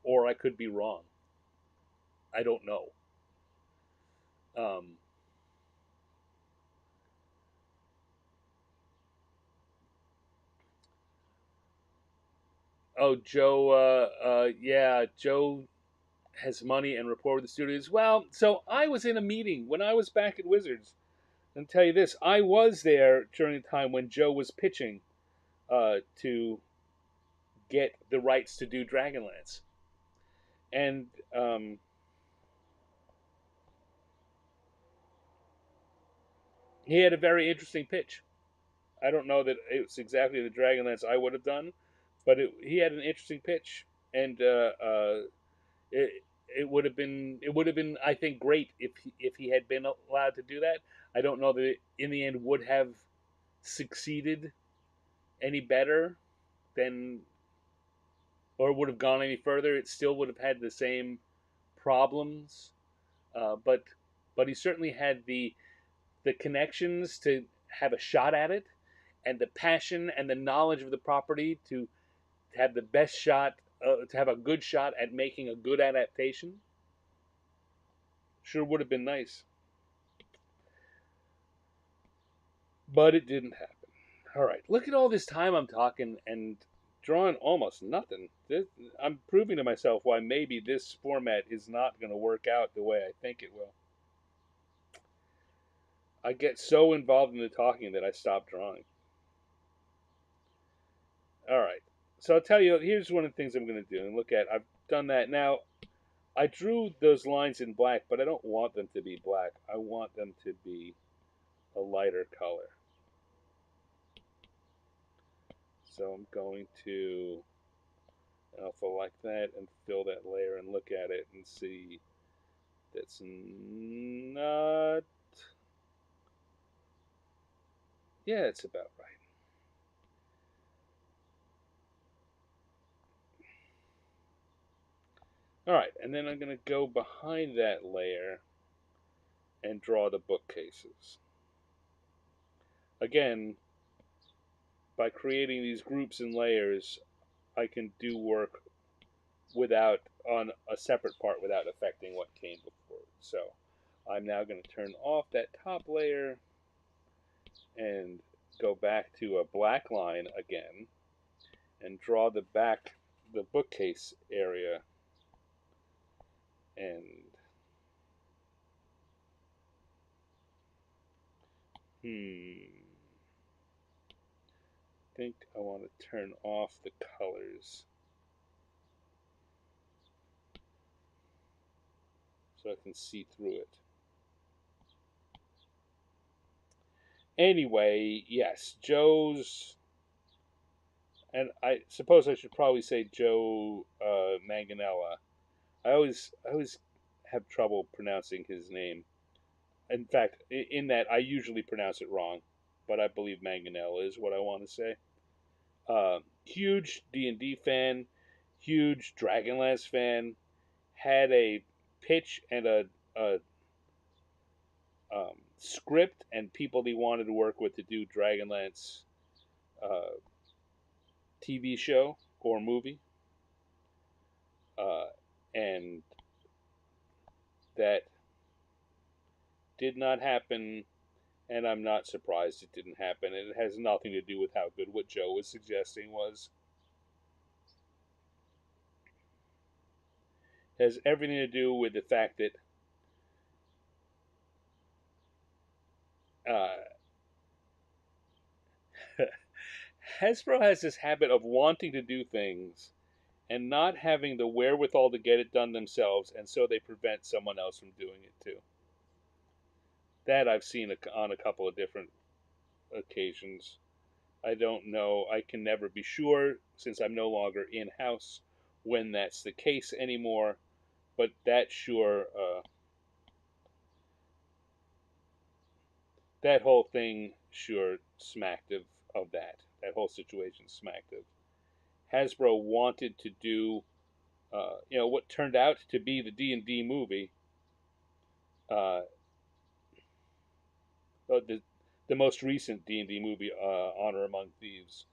Or I could be wrong. I don't know. Um, oh, Joe, yeah, Joe has money and rapport with the studios. Well, so I was in a meeting when I was back at Wizards. And tell you this, I was there during the time when Joe was pitching to get the rights to do Dragonlance. And he had a very interesting pitch. I don't know that it was exactly the Dragonlance I would have done, but he had an interesting pitch, and it would have been I think great if he had been allowed to do that. I don't know that it, in the end, would have succeeded any better than, or would have gone any further. It still would have had the same problems, but he certainly had the connections to have a shot at it, and the passion and the knowledge of the property to have the best shot, to have a good shot at making a good adaptation, sure would have been nice. But it didn't happen. All right, look at all this time I'm talking and drawing almost nothing. I'm proving to myself why maybe this format is not going to work out the way I think it will. I get so involved in the talking that I stop drawing. All right, so I'll tell you, here's one of the things I'm going to do and look at. I've done that. Now, I drew those lines in black, but I don't want them to be black. I want them to be a lighter color. So I'm going to select that and fill that layer and look at it and see that's not. Yeah, it's about right. All right, and then I'm going to go behind that layer and draw the bookcases. Again, by creating these groups and layers, I can do work without on a separate part without affecting what came before. So I'm now going to turn off that top layer and go back to a black line again and draw the bookcase area, and I think I want to turn off the colors so I can see through it. Anyway, yes, Joe's, and I suppose I should probably say Joe Manganella. I always have trouble pronouncing his name. In fact, in that I usually pronounce it wrong, but I believe Manganella is what I want to say. Huge D&D fan, huge Dragonlance fan. Had a pitch and a script and people he wanted to work with to do Dragonlance uh, TV show or movie, uh, and that did not happen. And I'm not surprised it didn't happen. And it has nothing to do with how good what Joe was suggesting was. It has everything to do with the fact that uh, Hasbro has this habit of wanting to do things and not having the wherewithal to get it done themselves, and so they prevent someone else from doing it too. That I've seen on a couple of different occasions. I don't know. I can never be sure since I'm no longer in house when that's the case anymore. But that sure, that whole thing sure smacked of that. That whole situation smacked of. Hasbro wanted to do, what turned out to be the D&D movie. Uh, the most recent D&D movie, Honor Among Thieves,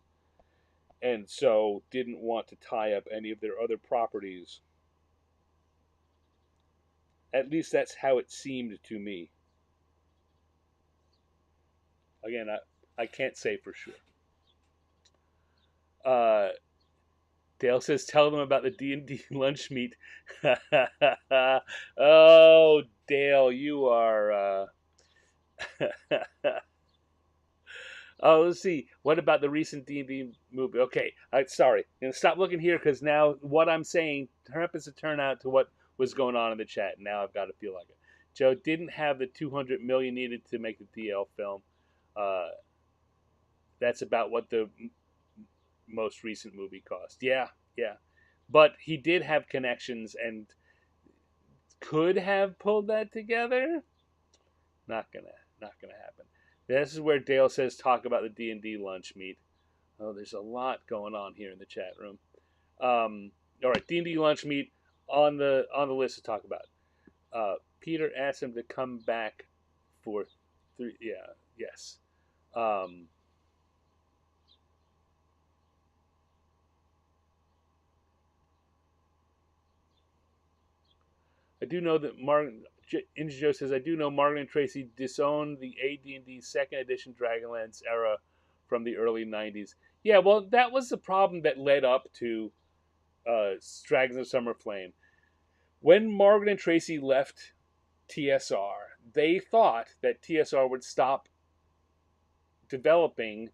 and so didn't want to tie up any of their other properties. At least that's how it seemed to me. Again, I can't say for sure. Dale says, "Tell them about the D&D lunch meet." Oh, Dale, you are. Oh, let's see. What about the recent D&D movie? Okay, sorry. I'm gonna stop looking here because now what I'm saying happens to turn out to what was going on in the chat. Now I've got to feel like it. Joe didn't have the 200 million needed to make the DL film. Uh, that's about what the most recent movie cost. Yeah, yeah, but he did have connections and could have pulled that together. Not gonna happen. This is where Dale says talk about the D&D lunch meet. Oh, there's a lot going on here in the chat room. All right, D&D lunch meet on the list to talk about. Peter asked him to come back for 3. Yeah, yes. Um, I do know that Ninja Joe says, I do know Margaret and Tracy disowned the AD&D second edition Dragonlance era from the early 90s. Yeah, well, that was the problem that led up to Dragons of Summer Flame. When Margaret and Tracy left TSR, they thought that TSR would stop developing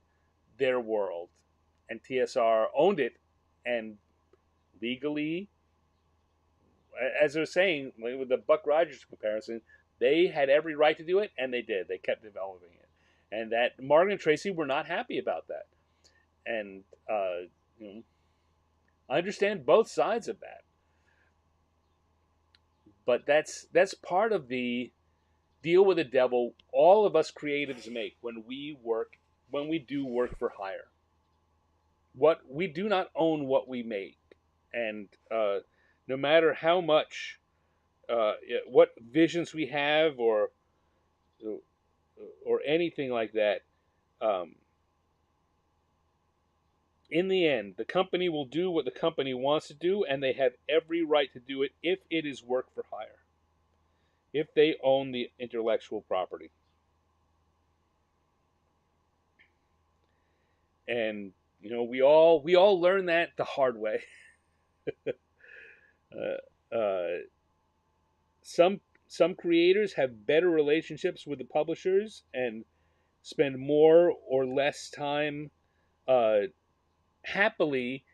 their world, and TSR owned it, and legally, as I was saying with the Buck Rogers comparison, they had every right to do it, and they did. They kept developing it, and that Margaret and Tracy were not happy about that, and you know, I understand both sides of that, but that's part of the deal with the devil all of us creatives make when we do work for hire. What we do not own what we make, and no matter how much what visions we have or anything like that, um, in the end the company will do what the company wants to do, and they have every right to do it if it is work for hire, if they own the intellectual property. And we all learn that the hard way. uh, uh, some creators have better relationships with the publishers and spend more or less time uh, happily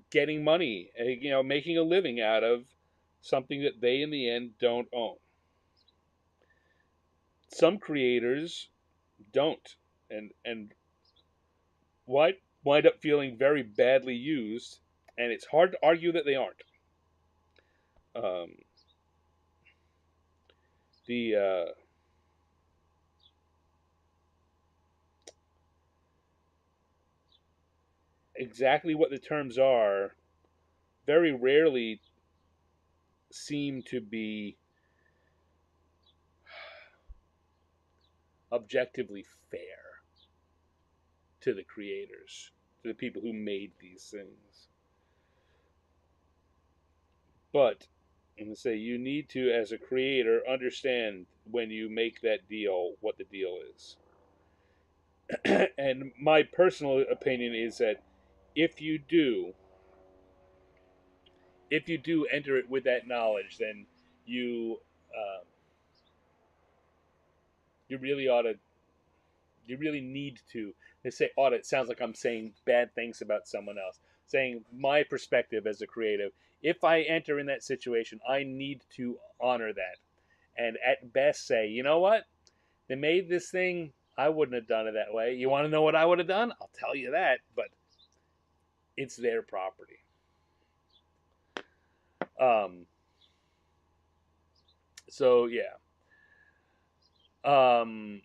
getting money, making a living out of something that they in the end don't own. Some creators don't, and wind up feeling very badly used, and it's hard to argue that they aren't. Um, the Exactly what the terms are very rarely seem to be objectively fair to the creators, to the people who made these things. But I'm going to say you need to, as a creator, understand when you make that deal what the deal is. And my personal opinion is that if you do, if you do enter it with that knowledge, then you um, you really ought to you really need to. They say ought. It sounds like I'm saying bad things about someone else. Saying my perspective as a creative. If I enter in that situation, I need to honor that, and at best say, you know what? They made this thing. I wouldn't have done it that way. You want to know what I would have done? I'll tell you that. But it's their property. Um, so yeah. Um,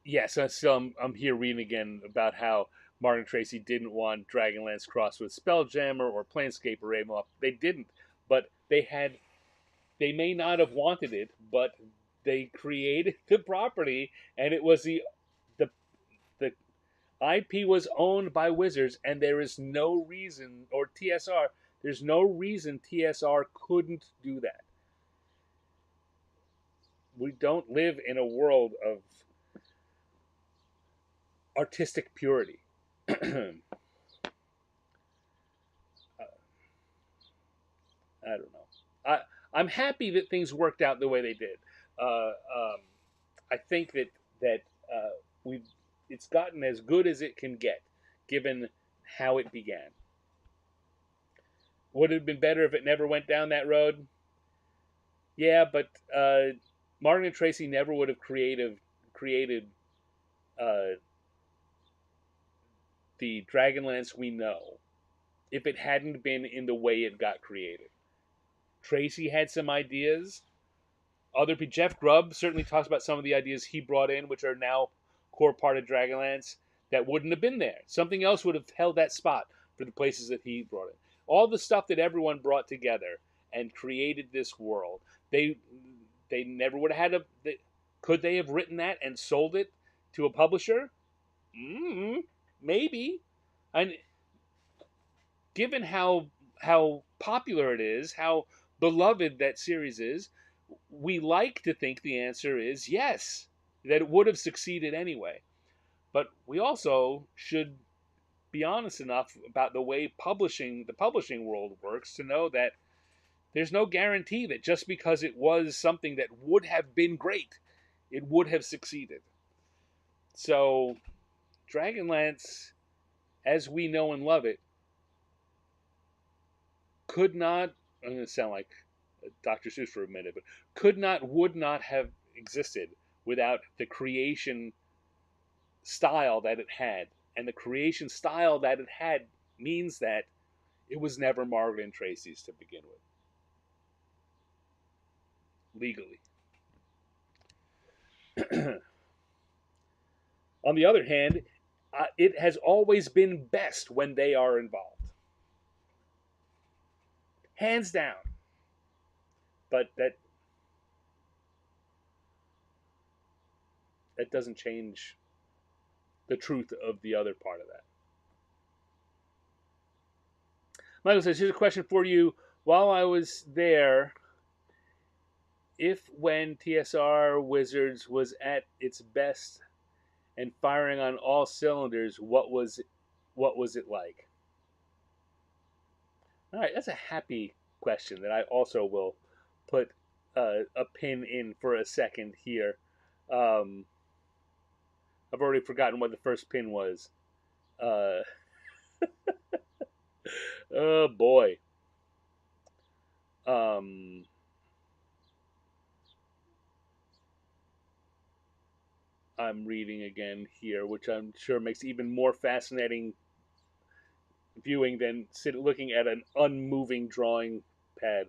yes, I'm here reading again about how Martin Tracy didn't want Dragonlance crossed with Spelljammer or Planescape or Ravenloft. They didn't, but they may not have wanted it, but they created the property, and it was the the IP was owned by Wizards, and there is no reason, or TSR, there's no reason TSR couldn't do that. We don't live in a world of artistic purity. I don't know. I'm happy that things worked out the way they did. I think that we've it's gotten as good as it can get, given how it began. Would it have been better if it never went down that road? Yeah, but Martin and Tracy never would have created uh, the Dragonlance we know if it hadn't been in the way it got created. Tracy had some ideas. Jeff Grubb certainly talks about some of the ideas he brought in, which are now core part of Dragonlance, that wouldn't have been there. Something else would have held that spot for the places that he brought in. All the stuff that everyone brought together and created this world. They they never would have had a. Could they have written that and sold it to a publisher? Maybe. And given how popular it is, how beloved that series is, we like to think the answer is yes, that it would have succeeded anyway. But we also should be honest enough about the publishing world works to know that there's no guarantee that just because it was something that would have been great, it would have succeeded. So, Dragonlance, as we know and love it, could not. I'm going to sound like Dr. Seuss for a minute, but could not, would not have existed without the creation style that it had. And the creation style that it had means that it was never Margaret and Tracy's to begin with, legally. On the other hand, it has always been best when they are involved, hands down. But that doesn't change the truth of the other part of that. Michael says, here's a question for you. While I was there, if when TSR Wizards was at its best and firing on all cylinders, what was it like? All right, that's a happy question that I also will put a pin in for a second here. I've already forgotten what the first pin was. Oh boy. I'm reading again here, which I'm sure makes even more fascinating viewing than looking at an unmoving drawing pad.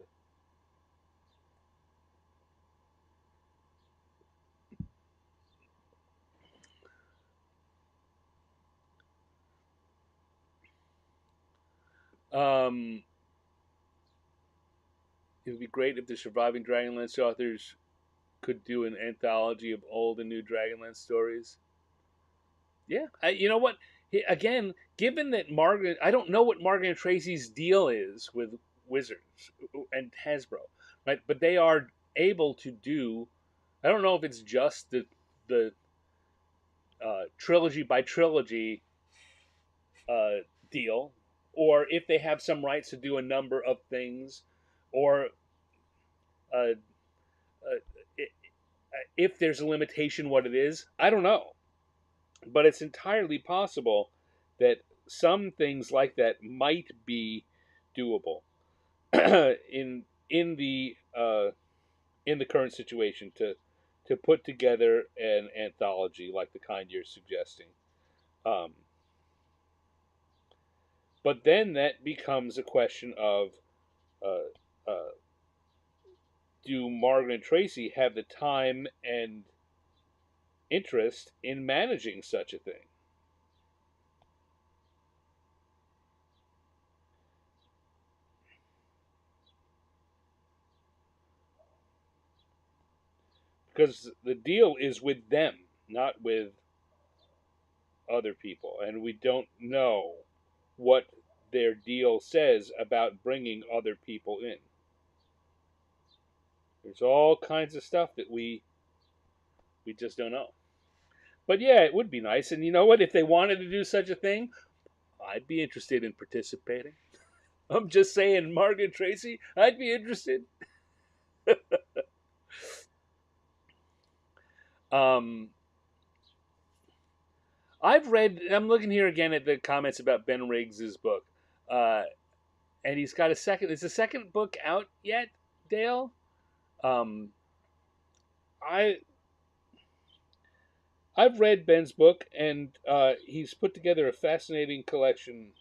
It would be great if the surviving Dragonlance authors could do an anthology of old and new Dragonlance stories. Yeah, you know what? Again, given that Margaret, I don't know what Margaret and Tracy's deal is with Wizards and Hasbro, right? But they are able to do. I don't know if it's just the trilogy by trilogy deal, or if they have some rights to do a number of things, or uh, uh, if there's a limitation, what it is. I don't know, but it's entirely possible that some things like that might be doable in the current situation to put together an anthology like the kind you're suggesting. Um, but then that becomes a question of uh, uh, do Margaret and Tracy have the time and interest in managing such a thing? Because the deal is with them, not with other people, and we don't know what their deal says about bringing other people in. There's all kinds of stuff that we just don't know. But yeah, it would be nice. And you know what? If they wanted to do such a thing, I'd be interested in participating. I'm just saying, Margaret Tracy, I'd be interested. um, I'm looking here again at the comments about Ben Riggs's book. Uh, and he's got is the second book out yet, Dale? Um, I I've read Ben's book, and he's put together a fascinating collection.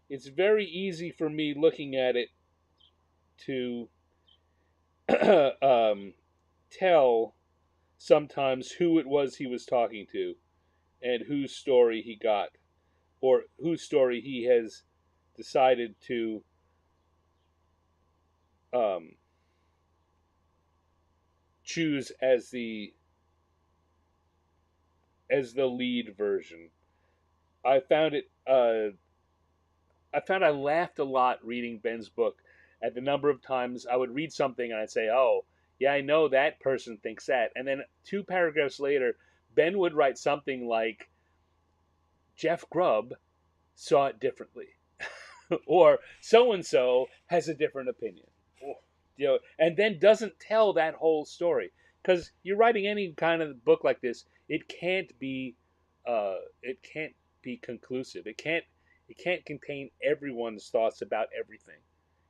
It's very easy for me looking at it to tell sometimes who it was he was talking to and whose story he got, or whose story he has decided to um, choose as the lead version. I found it. I found I laughed a lot reading Ben's book at the number of times I would read something and I'd say, "Oh, yeah, I know that person thinks that," and then two paragraphs later, Ben would write something like, "Jeff Grubb saw it differently," or "So and so has a different opinion." And then doesn't tell that whole story, because you're writing any kind of book like this, it can't be conclusive. It can't contain everyone's thoughts about everything.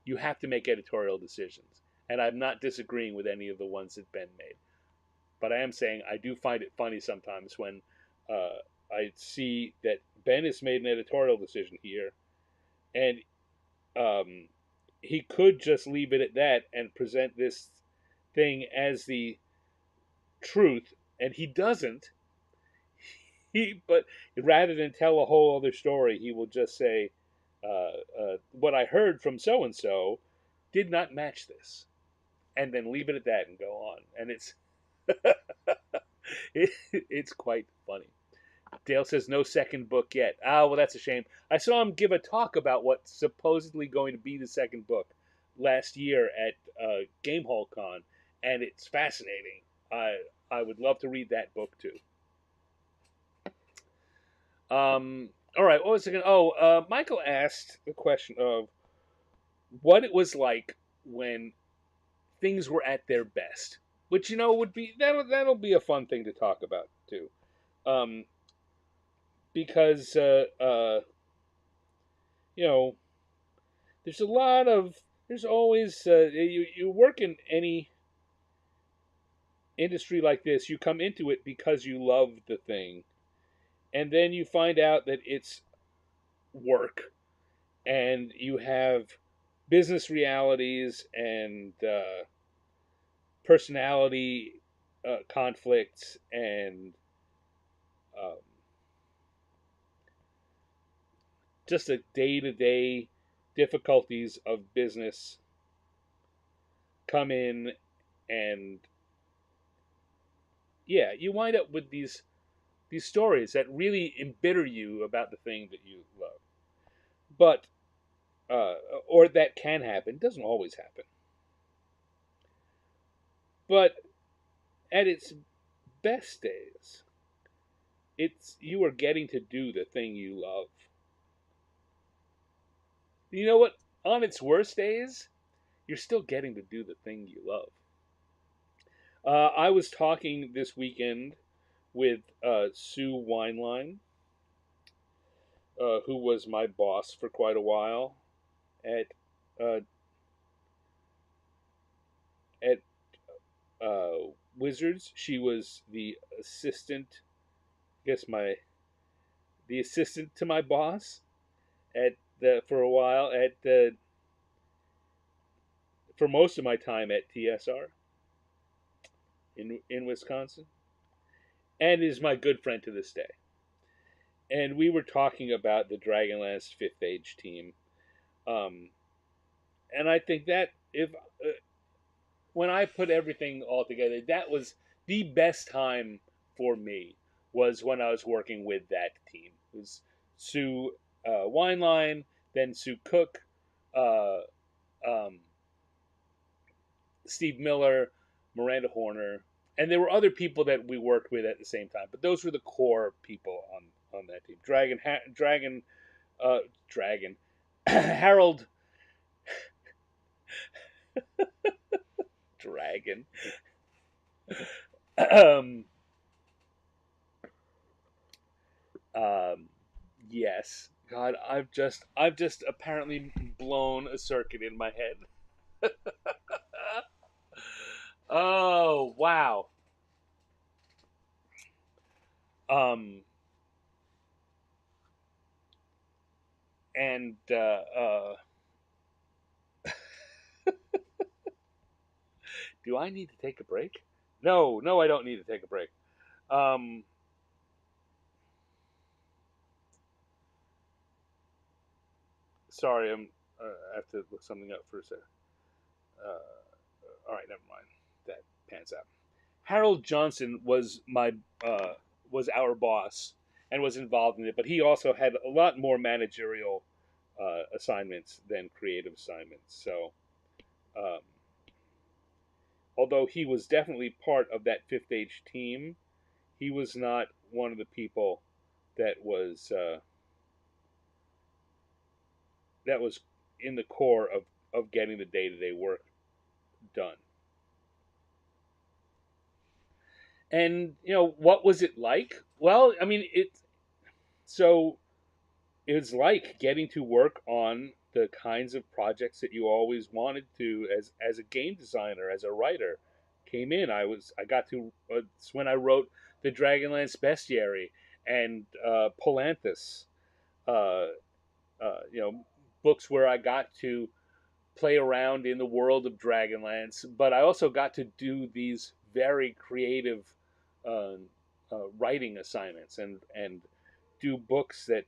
You have to make editorial decisions, and I'm not disagreeing with any of the ones that Ben made, but I am saying I do find it funny sometimes when uh, I see that Ben has made an editorial decision here, and um, he could just leave it at that and present this thing as the truth, and he doesn't. But rather than tell a whole other story, he will just say, "What I heard from so and so did not match this," and then leave it at that and go on. And it's quite funny. Dale says no second book yet. Ah, well, that's a shame. I saw him give a talk about what's supposedly going to be the second book last year at Game Hall Con, and it's fascinating. I would love to read that book too. All right, what was it? Michael asked the question of what it was like when things were at their best, which would be that'll be a fun thing to talk about too, um, because you know there's a lot of there's always you work in any industry like this, you come into it because you love the thing, and then you find out that it's work, and you have business realities and personality conflicts and um, just the day-to-day difficulties of business come in, and yeah, you wind up with these stories that really embitter you about the thing that you love. But or that can happen. It doesn't always happen. But at its best days, it's you are getting to do the thing you love. You know what? On its worst days, you're still getting to do the thing you love. I was talking this weekend with Sue Wineline, who was my boss for quite a while at uh, at Wizards. She was the assistant, I guess the assistant to my boss at for a while at for most of my time at TSR in Wisconsin, and is my good friend to this day. And we were talking about the Dragonlance Fifth Age team, um, and I think that if when I put everything all together, that was the best time for me was when I was working with that team. It was Sue Wineline, then Sue Cook, uh, um, Steve Miller, Miranda Horner, and there were other people that we worked with at the same time. But those were the core people on that team. Uh, Dragon, Harold Dragon. um, um, yes, God, I've just apparently blown a circuit in my head. Oh wow. Um, and do I need to take a break? No, no, I don't need to take a break. Um, sorry, I have to look something up for a second. All right, never mind. That pans out. Harold Johnson uh, was our boss and was involved in it, but he also had a lot more managerial assignments than creative assignments. So, um, although he was definitely part of that Fifth Age team, he was not one of the people that was in the core of getting the day to day work done. And what was it like? Well, I mean, so it was like getting to work on the kinds of projects that you always wanted to as a game designer, as a writer. Came in, I got to it's when I wrote the Dragonlance Bestiary and Polanthus, uh, books where I got to play around in the world of Dragonlance, but I also got to do these very creative uh, writing assignments and do books that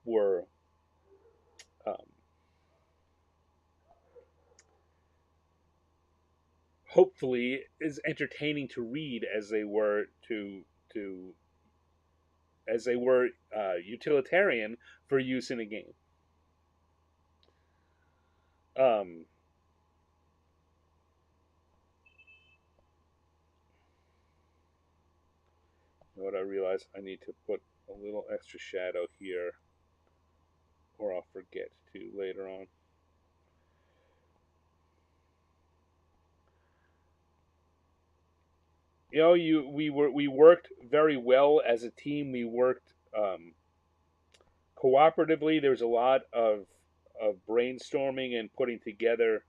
were um, hopefully as entertaining to read as they were to as they were utilitarian for use in a game. Um, you know what I realize? I need to put a little extra shadow here, or I'll forget to later on. We worked very well as a team. We worked cooperatively. There was a lot of brainstorming and putting together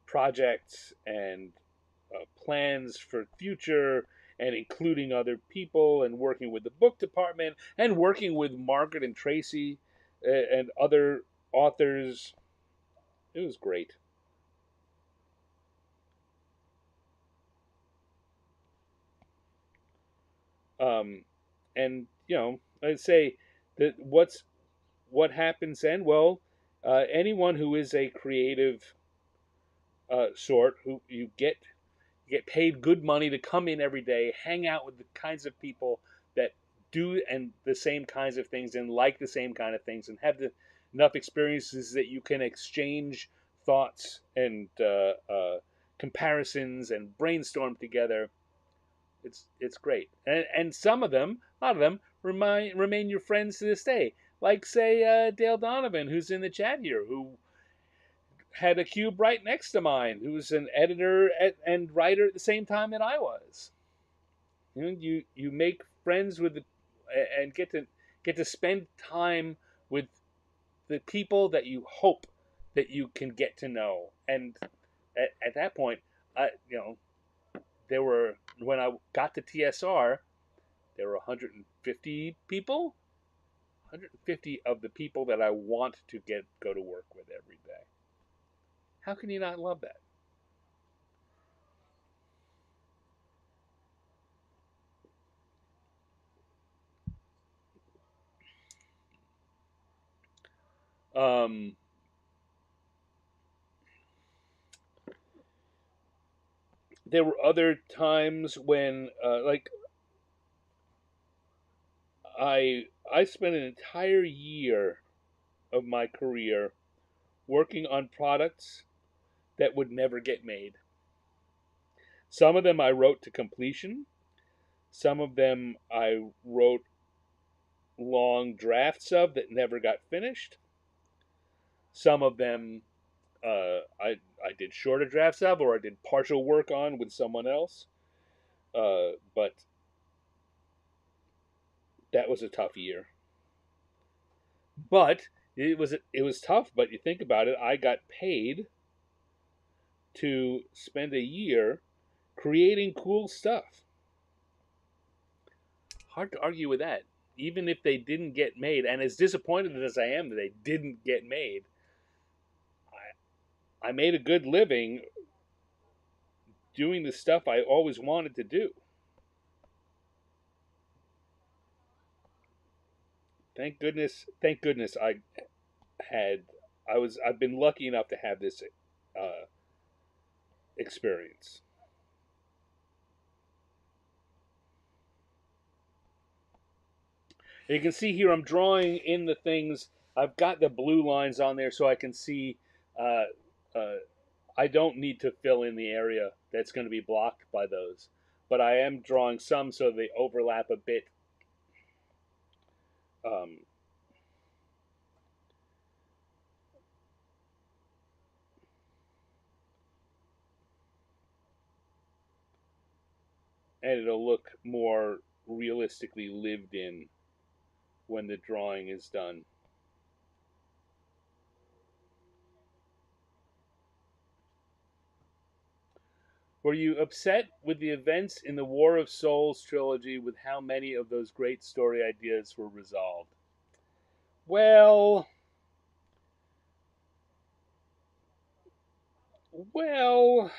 projects and plans for future, and including other people and working with the book department and working with Margaret and Tracy and other authors. It was great. Um, and I'd say that what happens then? Well, anyone who is a creative sort, who you get paid good money to come in every day, hang out with the kinds of people that do and the same kinds of things and like the same kind of things and have enough experiences that you can exchange thoughts and comparisons and brainstorm together. It's great, and some of them, a lot of them, remain your friends to this day. Like say Dale Donovan, who's in the chat here, who had a cube right next to mine, who's an editor and writer at the same time that I was. You make friends with and get to spend time with the people that you hope that you can get to know. And at that point, there were when I got to TSR, there were 150 people, 150 of the people that I want to go to work with every day. How can you not love that? Um, there were other times when, like, I spent an entire year of my career working on products that would never get made. Some of them I wrote to completion. Some of them I wrote long drafts of that never got finished. Some of them I did shorter drafts of, or I did partial work on with someone else. But that was a tough year. But it was tough. But you think about it, I got paid to spend a year creating cool stuff. Hard to argue with that. Even if they didn't get made, and as disappointed as I am that they didn't get made, I made a good living doing the stuff I always wanted to do. Thank goodness had I've been lucky enough to have this experience. And you can see here I'm drawing in the things. I've got the blue lines on there so I can see. Uh, uh, I don't need to fill in the area that's going to be blocked by those, but I am drawing some so they overlap a bit. Um, and it'll look more realistically lived in when the drawing is done. Were you upset with the events in the War of Souls trilogy with how many of those great story ideas were resolved? Well, well,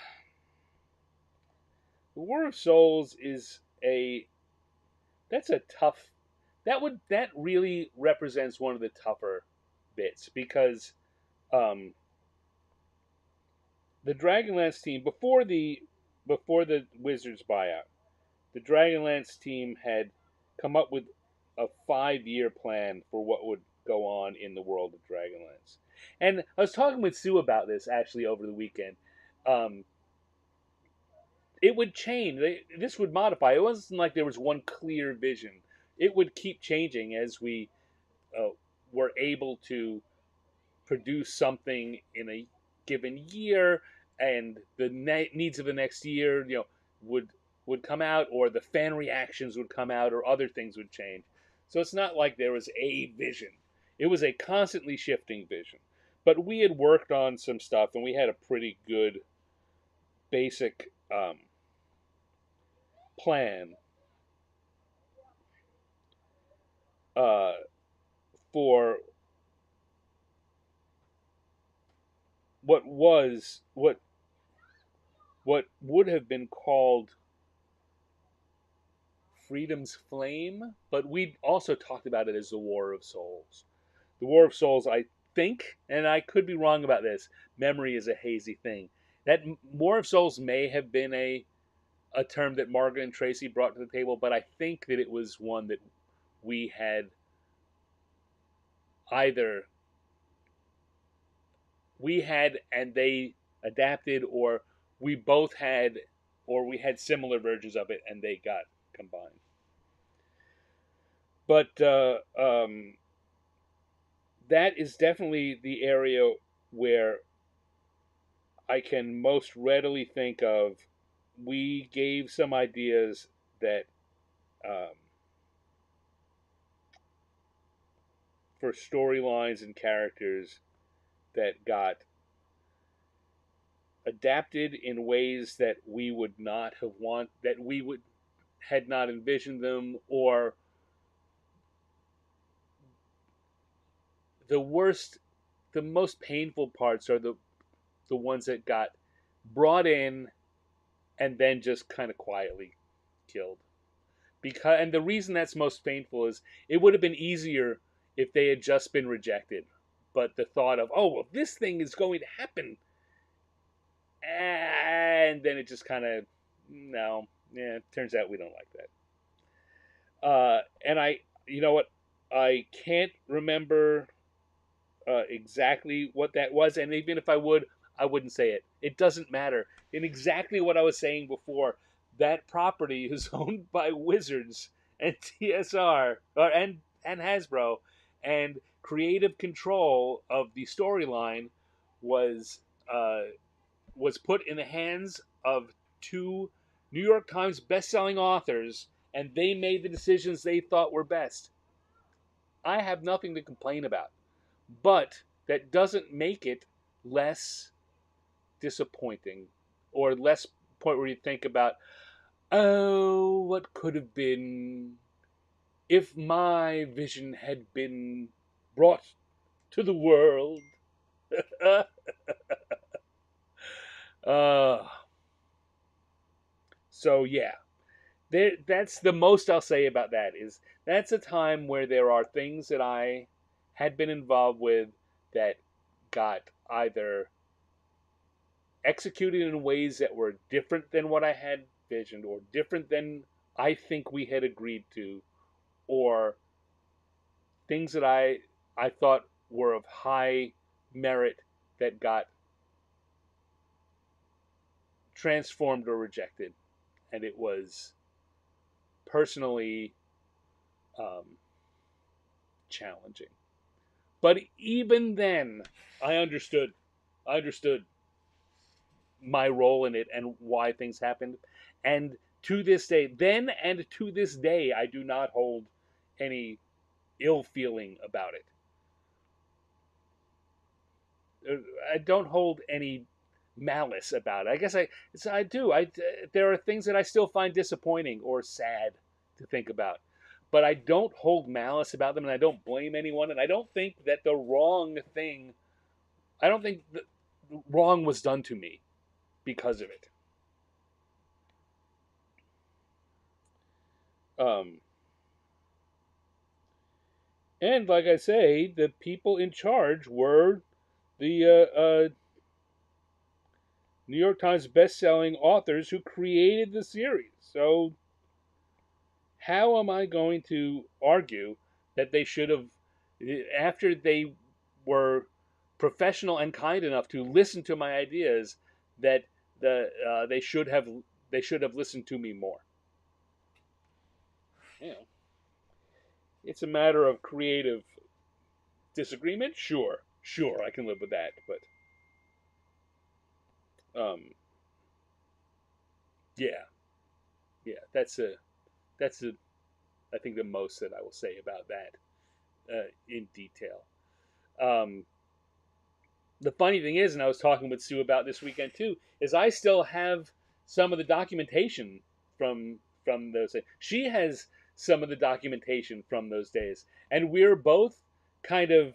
the War of Souls is a that's a tough that really represents one of the tougher bits because um, the Dragonlance team before the Wizards buyout, the Dragonlance team had come up with a 5-year plan for what would go on in the world of Dragonlance. And I was talking with Sue about this actually over the weekend. Um, it would change. This would modify. It wasn't like there was one clear vision. It would keep changing as we uh, were able to produce something in a given year, and the needs of the next year, would would come out, or the fan reactions would come out, or other things would change. So it's not like there was a vision. It was a constantly shifting vision. But we had worked on some stuff, and we had a pretty good basic plan uh, for what would have been called Freedom's Flame, but we also talked about it as the War of Souls. The War of Souls, I think, and I could be wrong about this. Memory is a hazy thing. That War of Souls may have been a term that Margaret and Tracy brought to the table, but I think that it was one that we had either we had and they adapted, or we both had, or we had similar versions of it and they got combined. But that is definitely the area where I can most readily think of. We gave some ideas that um, for storylines and characters that got adapted in ways that we would not have that we would had not envisioned them, or the worst, the most painful parts are the ones that got brought in and then just kind of quietly killed. Because, and the reason that's most painful is it would have been easier if they had just been rejected, but the thought of, oh well, this thing is going to happen, and then it just kind of, no, yeah, it turns out we don't like that. And I, you know what, I can't remember exactly what that was, and even if I would, I wouldn't say it. It doesn't matter. In exactly what I was saying before, that property is owned by Wizards and TSR, and Hasbro, and creative control of the storyline was uh, was put in the hands of two New York Times best-selling authors, and they made the decisions they thought were best. I have nothing to complain about. But that doesn't make it less disappointing, or less point where you think about, oh, what could have been if my vision had been brought to the world. uh, so yeah, that's the most I'll say about that. Is that's a time where there are things that I had been involved with that got either executed in ways that were different than what I had visioned, or different than I think we had agreed to, or things that I thought were of high merit that got transformed or rejected, and it was personally um, challenging. But even then, I understood. I understood my role in it and why things happened. And to this day, then and to this day, I do not hold any ill feeling about it. I don't hold any malice about it. I guess I do. There are things that I still find disappointing or sad to think about, but I don't hold malice about them, and I don't blame anyone, and I don't think that the wrong thing. I don't think the wrong was done to me because of it. Um, and like I say, the people in charge were the New York Times best-selling authors who created the series. So how am I going to argue that they should have, after they were professional and kind enough to listen to my ideas, that they should have listened to me more? You know, it's a matter of creative disagreement. Sure, sure, I can live with that. But yeah, yeah, that's a I think the most that I will say about that in detail. Um, the funny thing is, and I was talking with Sue about this weekend too, is I still have some of the documentation from those days. She has some of the documentation from those days, and we're both kind of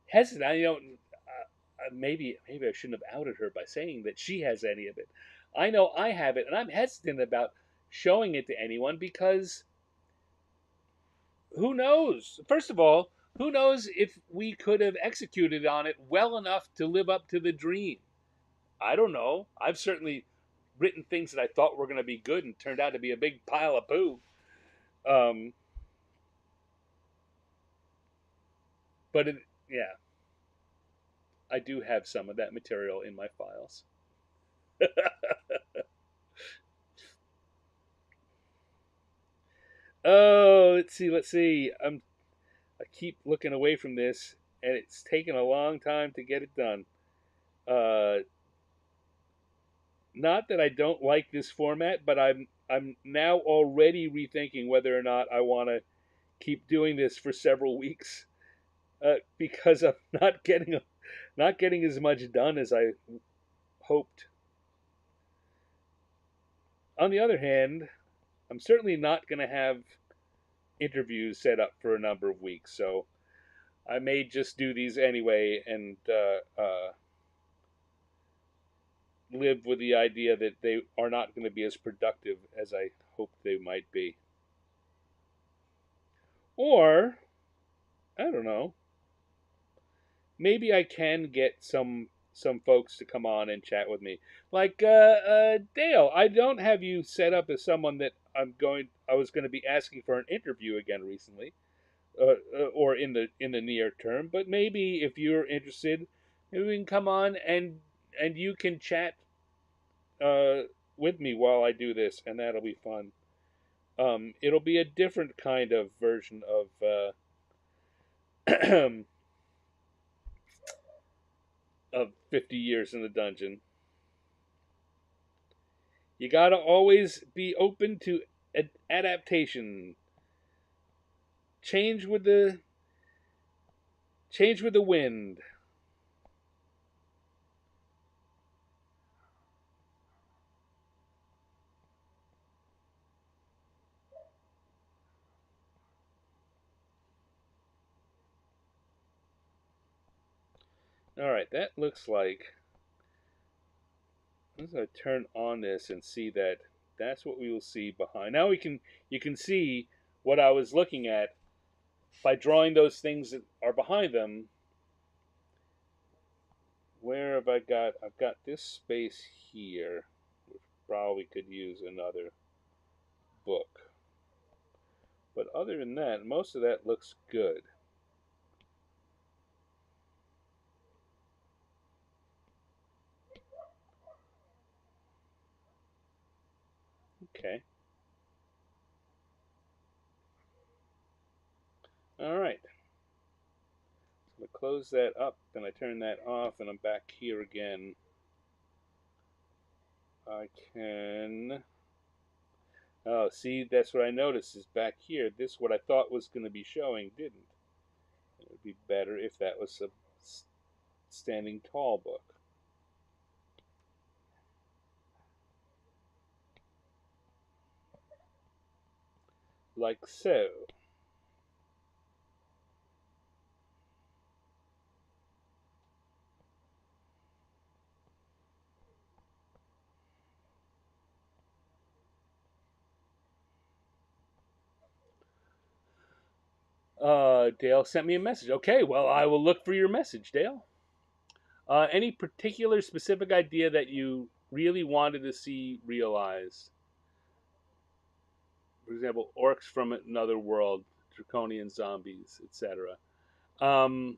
hesitant. Maybe I shouldn't have outed her by saying that she has any of it. I know I have it, and I'm hesitant about showing it to anyone because who knows? First of all, who knows if we could have executed on it well enough to live up to the dream? I don't know. I've certainly written things that I thought were going to be good and turned out to be a big pile of poo. Um, but yeah, I do have some of that material in my files. Oh, let's see, let's see. I keep looking away from this, and it's taken a long time to get it done. Uh, Not that I don't like this format, but I'm now already rethinking whether or not I want to keep doing this for several weeks because I'm not getting as much done as I hoped. On the other hand, I'm certainly not going to have interviews set up for a number of weeks, so I may just do these anyway and live with the idea that they are not going to be as productive as I hoped they might be. Or, I don't know, maybe I can get some folks to come on and chat with me. Like Dale, I don't have you set up as someone that I was going to be asking for an interview again recently, or in the near term. But maybe if you're interested, maybe we can come on and you can chat uh, with me while I do this, and that'll be fun. It'll be a different kind of version of 50 years in the dungeon. You gotta always be open to adaptation. Change with the change with the wind. All right, that looks like. I'm gonna turn on this and see that that's what we will see behind. Now you can see what I was looking at by drawing those things that are behind them. Where have I got? I've got this space here, which probably could use another book. But other than that, most of that looks good. Okay. All right. So I close that up, then I turn that off, and I'm back here again. I can. Oh, see, that's what I noticed is back here. This, what I thought was going to be showing, didn't. It would be better if that was a standing tall book. Like so. Dale sent me a message. Okay, well, I will look for your message, Dale. Any particular specific idea that you really wanted to see realized? For example, orcs from another world, draconian zombies, etc. Um,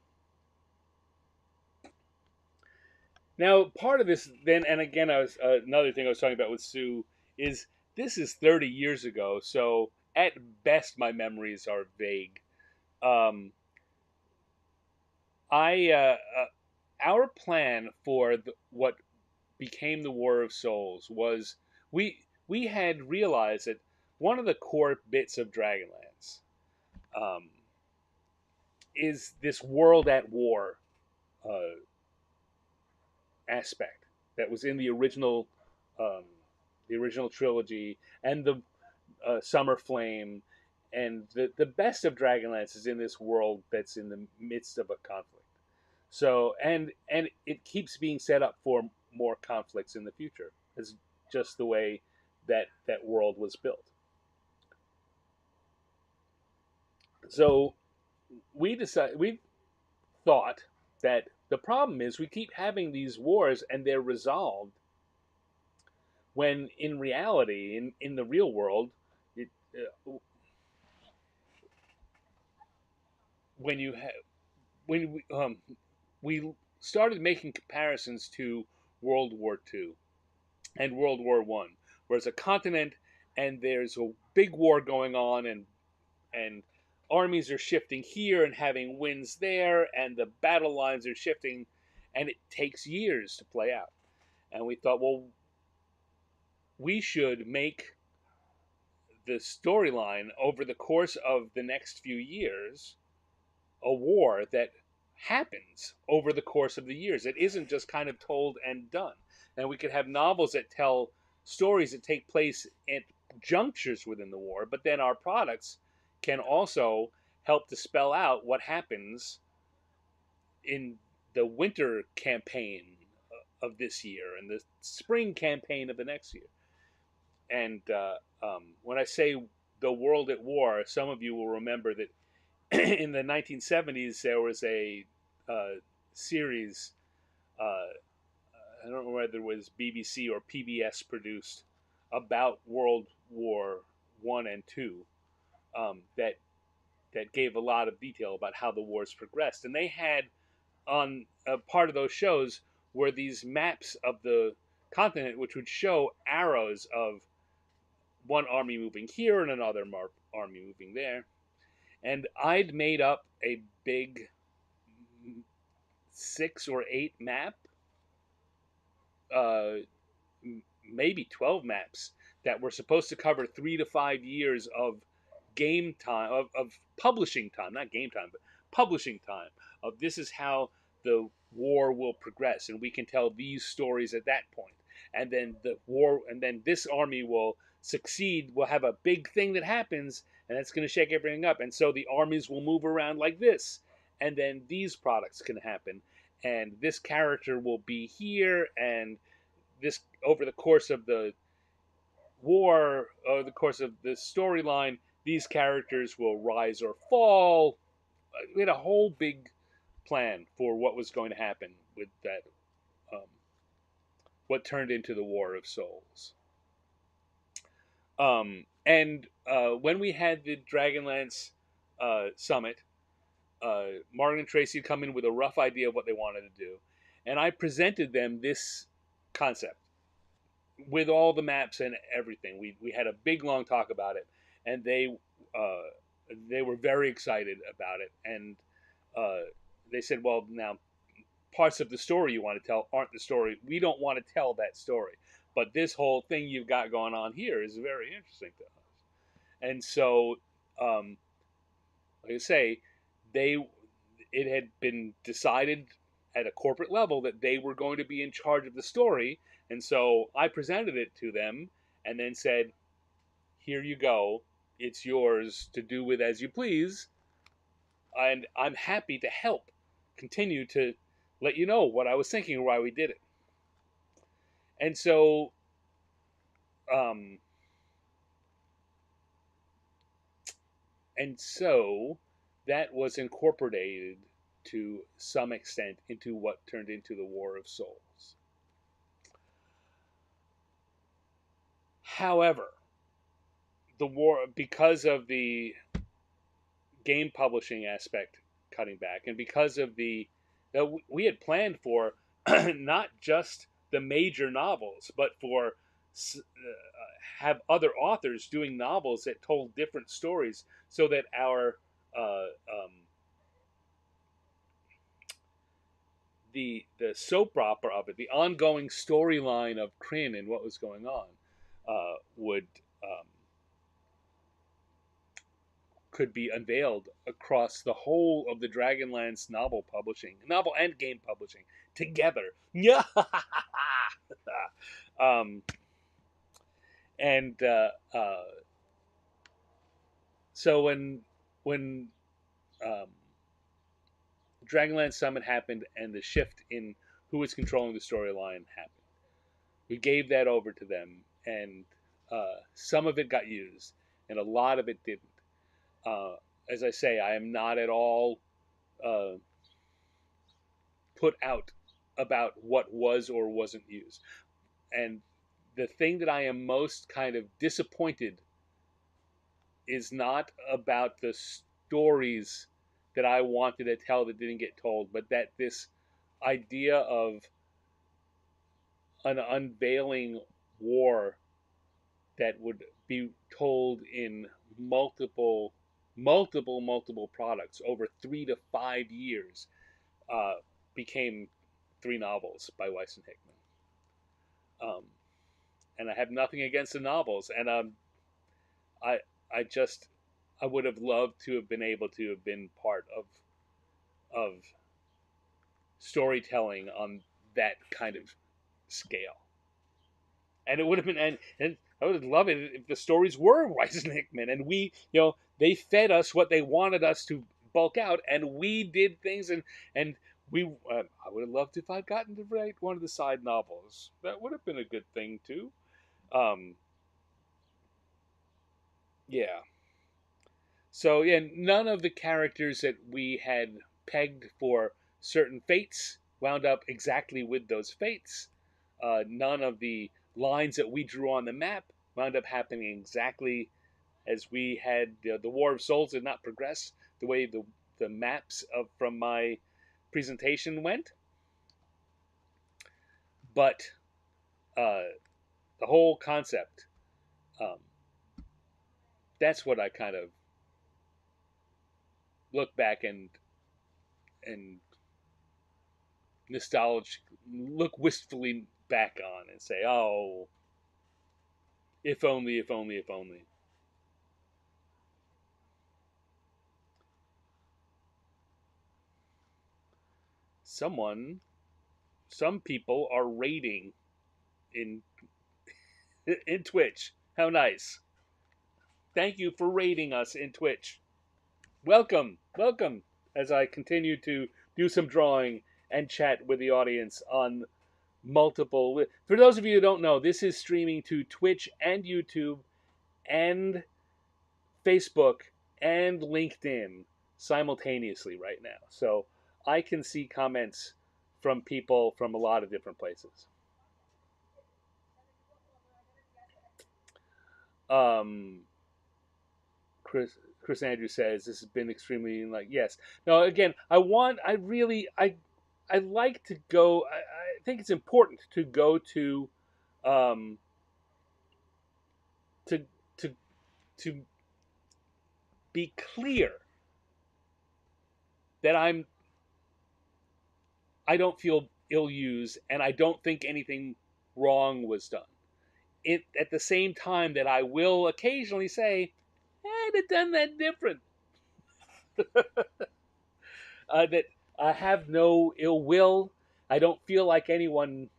Now, part of this, then, and again, I was another thing I was talking about with Sue is this is 30 years ago, so at best my memories are vague. Um, I Our plan for what became the War of Souls was we had realized that one of the core bits of Dragonlance um, is this world at war uh, aspect that was in um, the original trilogy, and the Summer Flame, and the best of Dragonlance is in this world that's in the midst of a conflict. So and it keeps being set up for more conflicts in the future. It's just the way that world was built. So we thought that the problem is we keep having these wars and they're resolved when in reality in the real world it, when you have when we started making comparisons to World War II and World War One, where it's a continent and there's a big war going on, and armies are shifting here and having wins there, and the battle lines are shifting, and it takes years to play out. And we thought, well, we should make the storyline over the course of the next few years a war that happens over the course of the years. It isn't just kind of told and done. And we could have novels that tell stories that take place at junctures within the war, but then our products can also help to spell out what happens in the winter campaign of this year and the spring campaign of the next year. And when I say the world at war, some of you will remember that in the 1970s there was a uh, series. I don't know whether it was BBC or PBS produced about World War One and Two. That gave a lot of detail about how the wars progressed, and they had on a part of those shows were these maps of the continent, which would show arrows of one army moving here and another army moving there. And I'd made up a big 6 or 8 map, uh, maybe 12 maps that were supposed to cover 3 to 5 years of game time, of publishing time, not game time, but publishing time. Of this is how the war will progress, and we can tell these stories at that point. And then the war, and then this army will succeed. We'll have a big thing that happens, and that's going to shake everything up. And so the armies will move around like this, and then these products can happen, and this character will be here, and this over the course of the war, over the course of the storyline, these characters will rise or fall. We had a whole big plan for what was going to happen with that. um, what turned into the War of Souls. And when we had the Dragonlance summit, Martin and Tracy had come in with a rough idea of what they wanted to do, and I presented them this concept with all the maps and everything. We had a big long talk about it, and they were very excited about it, and uh, they said, "Well, now parts of the story you want to tell aren't the story. We don't want to tell that story, but this whole thing you've got going on here is very interesting to us." And so, um, like I say, they it had been decided at a corporate level that they were going to be in charge of the story, and so I presented it to them and then said, "Here you go. It's yours to do with as you please, and I'm happy to help continue to let you know what I was thinking or why we did it." And so, um, and so that was incorporated to some extent into what turned into the War of Souls. However, the war, because of the game publishing aspect cutting back, and because of the that we had planned for not just the major novels, but for have other authors doing novels that told different stories, so that our uh, um, the soap opera of it, the ongoing storyline of Kryn and what was going on, would could be unveiled across the whole of the Dragonlance novel and game publishing together. Yeah. um, and so when um, Dragonlance Summit happened and the shift in who was controlling the storyline happened, we gave that over to them, and some of it got used, and a lot of it didn't. Uh, as I say, I am not at all uh, put out about what was or wasn't used. And the thing that I am most kind of disappointed is not about the stories that I wanted to tell that didn't get told, but that this idea of an unveiling war that would be told in multiple products over 3 to 5 years uh, became 3 novels by Weiss and Hickman. Um, and I have nothing against the novels, and I I just I would have loved to have been able to have been part of storytelling on that kind of scale. And it would have been, and I would love it if the stories were Weiss and Hickman, and we, they fed us what they wanted us to bulk out, and we did things, and we, I would have loved if I'd gotten to write one of the side novels. That would have been a good thing too. Um, yeah. So yeah, none of the characters that we had pegged for certain fates wound up exactly with those fates. None of the lines that we drew on the map wound up happening exactly as we had. The War of Souls did not progress the way the maps from my presentation went, but uh, the whole concept. Um, that's what I kind of look back and nostalgic, look wistfully back on and say, "Oh, if only, if only, if only." Someone, some people are raiding in in Twitch. How nice! Thank you for raiding us in Twitch. Welcome, welcome. As I continue to do some drawing and chat with the audience on multiple. For those of you who don't know, this is streaming to Twitch and YouTube and Facebook and LinkedIn simultaneously right now. So I can see comments from people from a lot of different places. Um, Chris Chris Andrews says this has been extremely like yes. No, again, I like to go. I think it's important to go um, to to to be clear that I don't feel ill used and I don't think anything wrong was done. It at the same time that I will occasionally say, I'd have done that different. That I have no ill will. I don't feel like anyone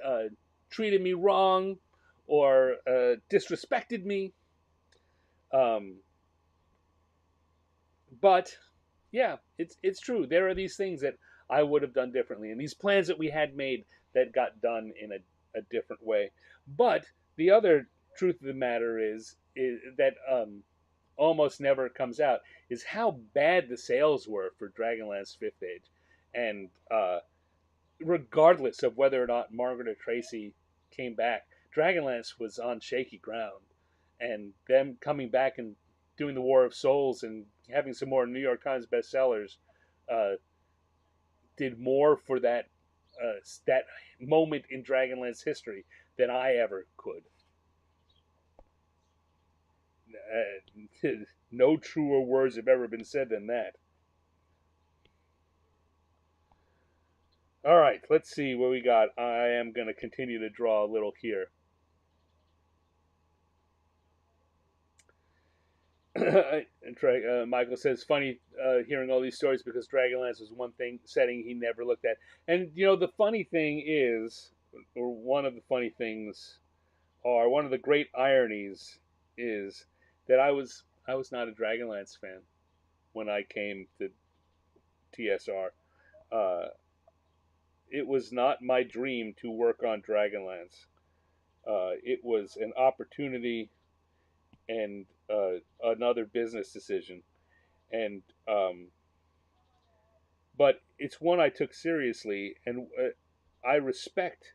uh, treated me wrong or disrespected me. Um, but yeah, it's true. There are these things that I would have done differently, and these plans that we had made that got done in a different way. But the other truth of the matter is that almost never comes out is how bad the sales were for Dragonlance Fifth Age, and regardless of whether or not Margaret or Tracy came back, Dragonlance was on shaky ground, and them coming back and doing the War of Souls and having some more New York Times bestsellers uh, did more for that moment in Dragonlance history than I ever could. No truer words have ever been said than that. All right, let's see what we got. I am going to continue to draw a little here. Michael says, funny hearing all these stories because Dragonlance was one thing setting he never looked at. And, the funny thing is, or one of the funny things, or one of the great ironies is that I was not a Dragonlance fan when I came to TSR. Uh, it was not my dream to work on Dragonlance. It was an opportunity and another business decision, and but it's one I took seriously, and I respect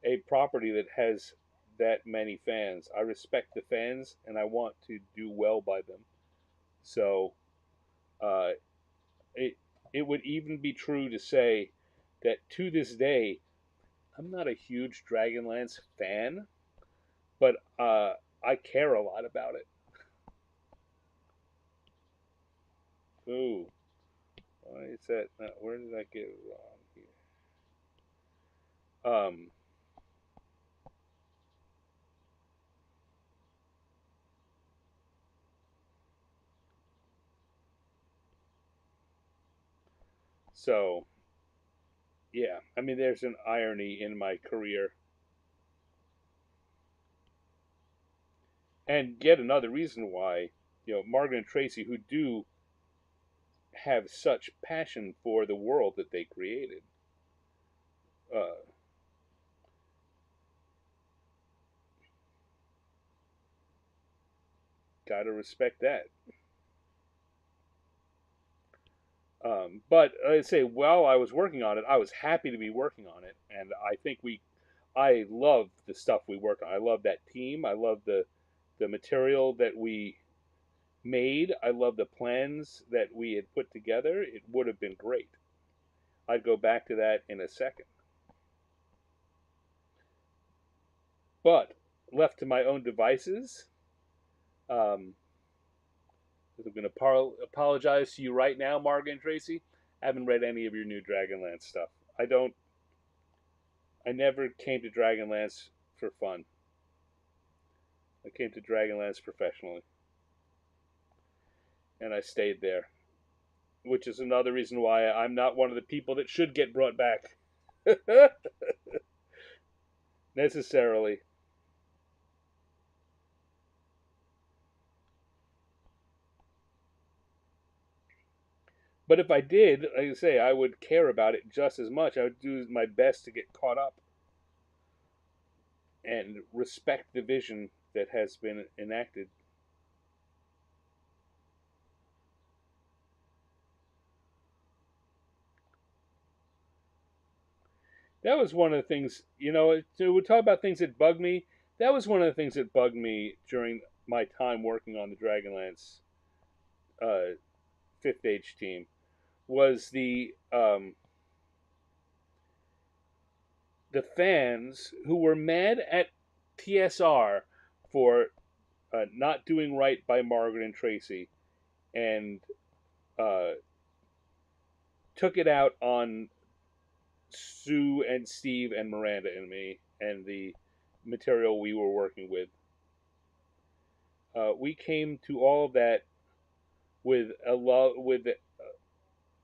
a property that has that many fans. I respect the fans, and I want to do well by them. So uh, it it would even be true to say that to this day, I'm not a huge Dragonlance fan, but I care a lot about it. Ooh, why is that? Where did I get it wrong here? So yeah, I mean, there's an irony in my career, and yet another reason why Margaret and Tracy, who do have such passion for the world that they created, uh, gotta respect that. But I say, while I was working on it, I was happy to be working on it, and I love the stuff we worked on. I love that team. I love the material that we made. I love the plans that we had put together. It would have been great. I'd go back to that in a second. But left to my own devices, um, I'm going to apologize to you right now, Margaret and Tracy. I haven't read any of your new Dragonlance stuff. I don't. I never came to Dragonlance for fun. I came to Dragonlance professionally, and I stayed there, which is another reason why I'm not one of the people that should get brought back necessarily. But if I did, like I say, I would care about it just as much. I would do my best to get caught up and respect the vision that has been enacted. That was one of the things, so we talk about things that bug me. That was one of the things that bugged me during my time working on the Dragonlance uh, Fifth Age team was the fans who were mad at TSR for not doing right by Margaret and Tracy, and uh, took it out on Sue and Steve and Miranda and me and the material we were working with. We came to all of that with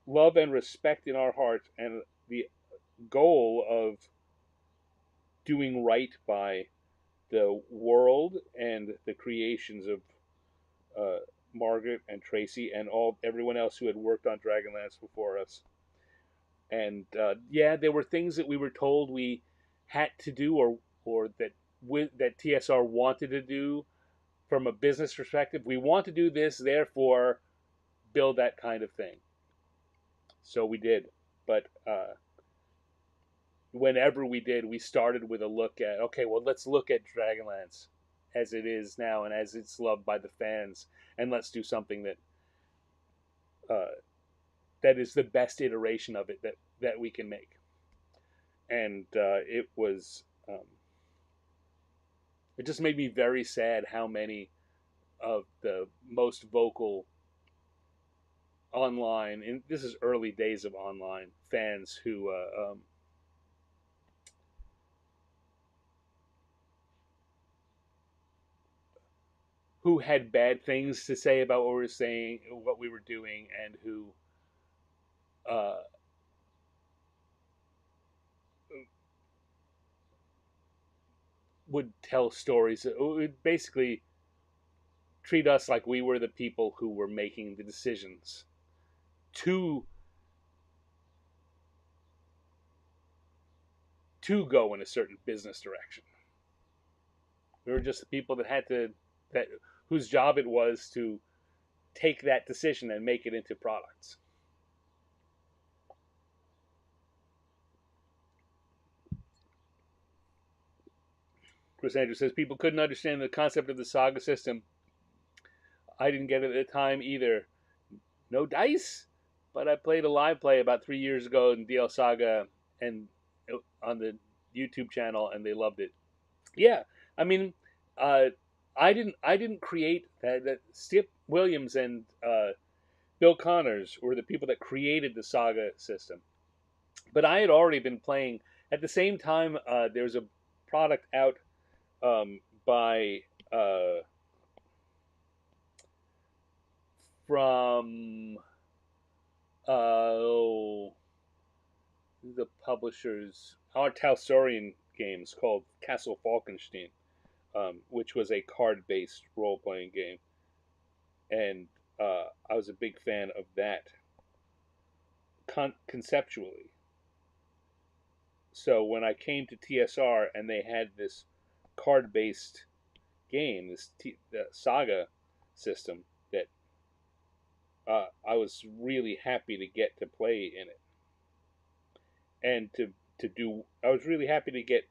love and respect in our hearts, and the goal of doing right by the world and the creations of uh, Margaret and Tracy and everyone else who had worked on Dragonlance before us. And yeah, there were things that we were told we had to do, or that TSR wanted to do from a business perspective. We want to do this, therefore build that kind of thing. So we did, but whenever we did, we started with a look at, okay, well, let's look at Dragonlance as it is now and as it's loved by the fans, and let's do something uh, that is the best iteration of it that we can make. And it just made me very sad how many of the most vocal online, and this is early days of online fans who had bad things to say about what we were saying, what we were doing, and who uh, would tell stories that would basically treat us like we were the people who were making the decisions to go in a certain business direction. We were just the people that whose job it was to take that decision and make it into products. Chris Andrews says people couldn't understand the concept of the saga system. I didn't get it at the time either. No dice, but I played a live play about 3 years ago in DL Saga and on the YouTube channel, and they loved it. Yeah, I mean, uh, I didn't create that. That Skip Williams and Bill Connors were the people that created the Saga system, but I had already been playing at the same time. There's a product out by from oh, the publishers, our Talsorian games called Castle Falkenstein, which was a card-based role-playing game, and I was a big fan of that conceptually. So when I came to TSR and they had this card-based game, the Saga system, that I was really happy to get to play in it, and to do. I was really happy to get.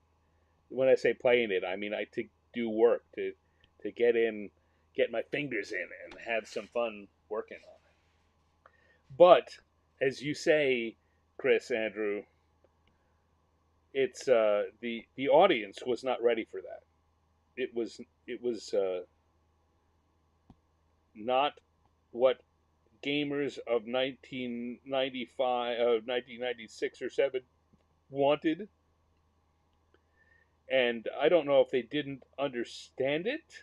When I say playing it, I mean to do work, to get my fingers in and have some fun working on it. But as you say, Chris Andrew, it's the audience was not ready for that. It was not what gamers of 1995, 1996 or 7 wanted, and I don't know if they didn't understand it.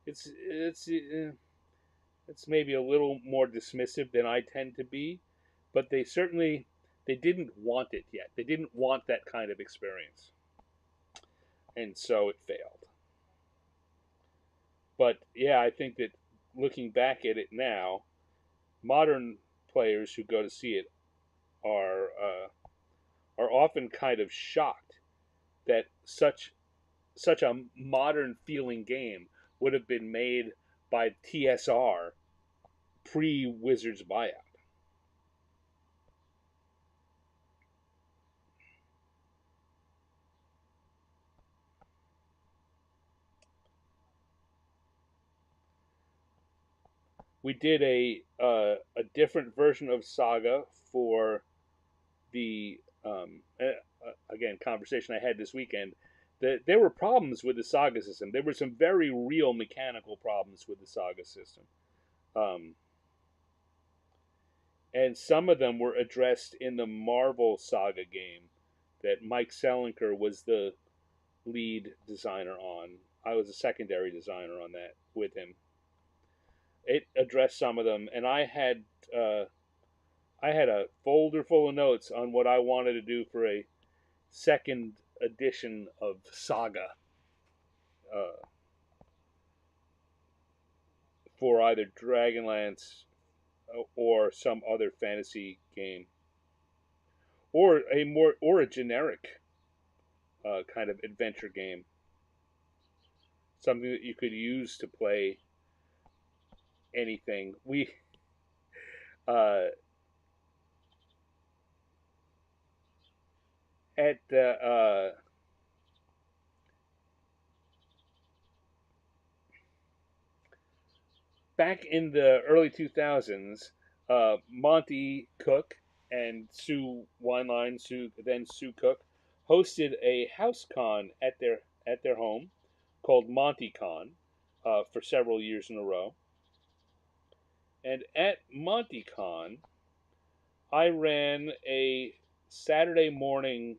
It's maybe a little more dismissive than I tend to be, but they didn't want it yet. They didn't want that kind of experience, and so it failed. But yeah, I think that looking back at it now, modern players who go to see it are are often kind of shocked that such a modern feeling game would have been made by TSR pre Wizards buyout. we did a different version of Saga for the again conversation I had this weekend. That there were problems with the Saga system. There were some very real mechanical problems with the Saga system, um, and some of them were addressed in the Marvel Saga game that Mike Selinker was the lead designer on. I was a secondary designer on that with him. It addressed some of them, and uh, I had a folder full of notes on what I wanted to do for a second edition of Saga, uh, for either Dragonlance or some other fantasy game, or a generic kind of adventure game, something that you could use to play anything. We uh, at back in the early 2000s, Monty Cook and Sue Wineline, Sue Cook, hosted a house con at their home called MontyCon for several years in a row. And at MontyCon, I ran a Saturday morning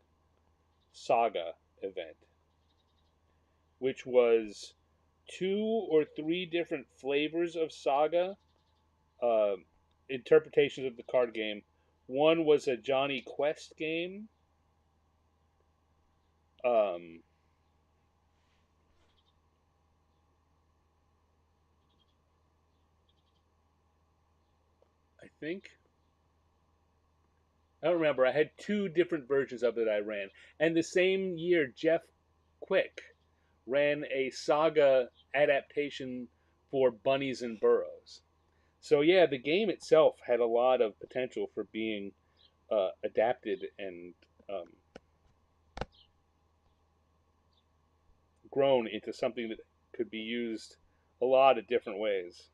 saga event, which was two or three different flavors of saga, uh, interpretations of the card game. One was a Johnny Quest game. Um, I think I don't remember. I had two different versions of it I ran, and the same year Jeff Quick ran a saga adaptation for Bunnies and Burrows. So yeah, the game itself had a lot of potential for being adapted and um, grown into something that could be used a lot of different ways.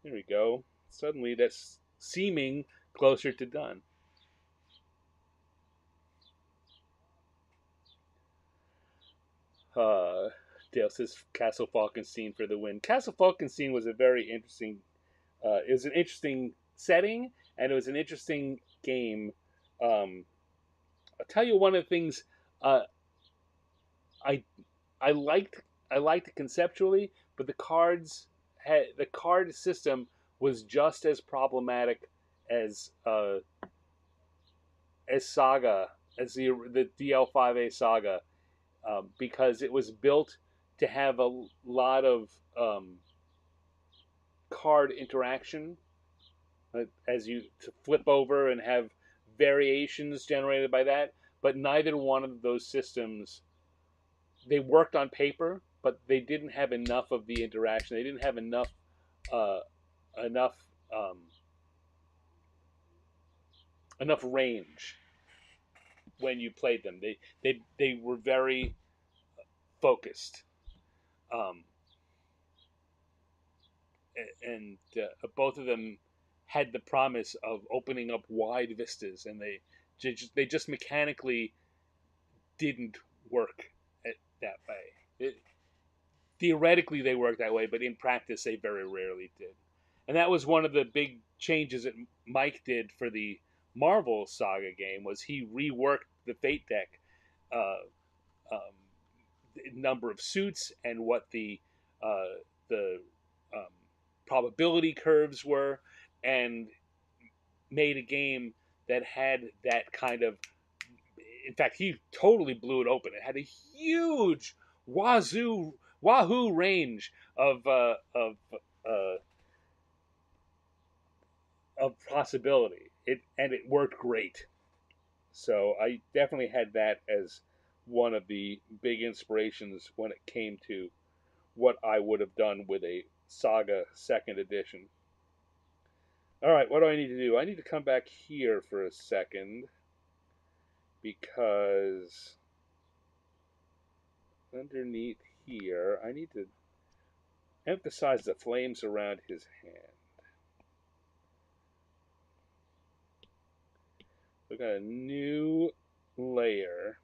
There we go. Suddenly that's seeming closer to done. Uh, Dale says Castle Falkenstein for the win. Castle Falkenstein was a very interesting. It was an interesting setting, and it was an interesting game. Um, I'll tell you one of the things uh, I I liked I liked it conceptually, but the card system was just as problematic as Saga, as the DL5A Saga, because it was built to have a lot of card interaction, as you to flip over and have variations generated by that. But neither one of those systems, they worked on paper, but they didn't have enough of the interaction. They didn't have uh, enough um, enough range when you played them. They were very focused, um, and both of them had the promise of opening up wide vistas, and they just mechanically didn't work that way. Theoretically, they worked that way, but in practice, they very rarely did. And that was one of the big changes that Mike did for the Marvel Saga game, was he reworked the Fate deck, uh, um, number of suits and what the um, probability curves were, and made a game that had that kind of. In fact, he totally blew it open. It had a huge wahoo range uh, of possibility. It worked great. So I definitely had that as one of the big inspirations when it came to what I would have done with a Saga second edition. All right, what do I need to do? I need to come back here for a second, because underneath here, I need to emphasize the flames around his hand. We got a new layer.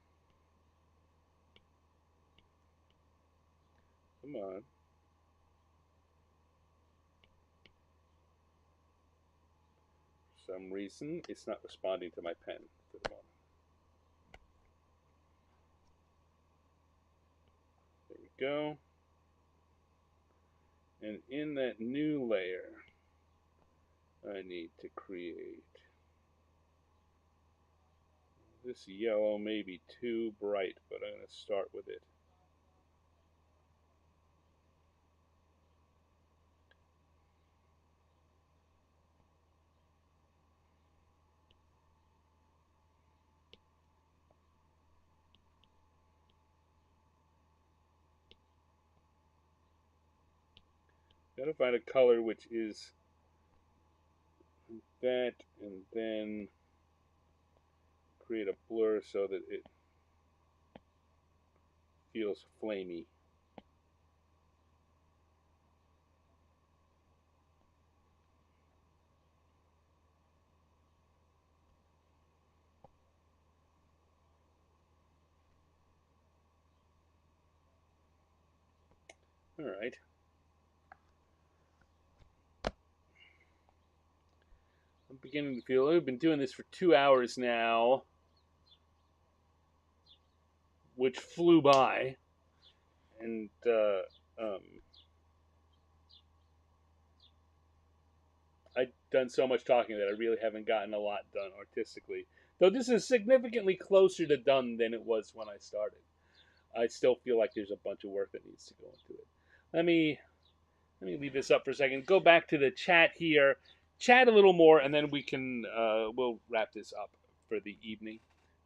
Come on. For some reason, it's not responding to my pen for the moment. There we go. And in that new layer, I need to create. This yellow may be too bright, but I'm going to start with it. Got to find a color which is that, and then create a blur so that it feels flamey. All right. I'm beginning to feel, we've been doing this for 2 hours now, which flew by. And I've done so much talking that I really haven't gotten a lot done artistically. Though this is significantly closer to done than it was when I started. I still feel like there's a bunch of work that needs to go into it. Let me leave this up for a second. Go back to the chat here, chat a little more, and then we'll wrap this up for the evening.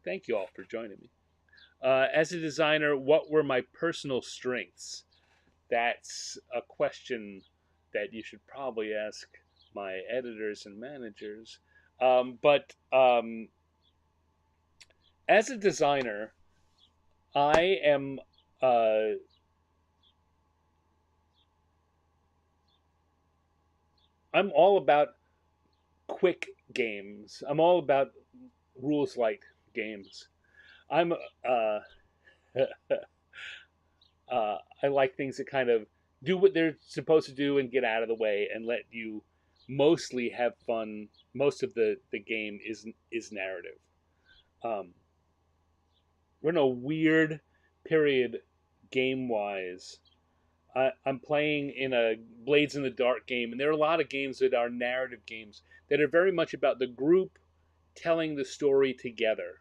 Thank you all for joining me. As a designer, what were my personal strengths? That's a question that you should probably ask my editors and managers. But as a designer, I am I'm all about quick games. I'm all about rules light games. I'm I like things that kind of do what they're supposed to do and get out of the way and let you mostly have fun. Most of the game is narrative. Um, we're in a weird period game wise. I'm playing in a Blades in the Dark game, and there are a lot of games that are narrative games that are very much about the group telling the story together,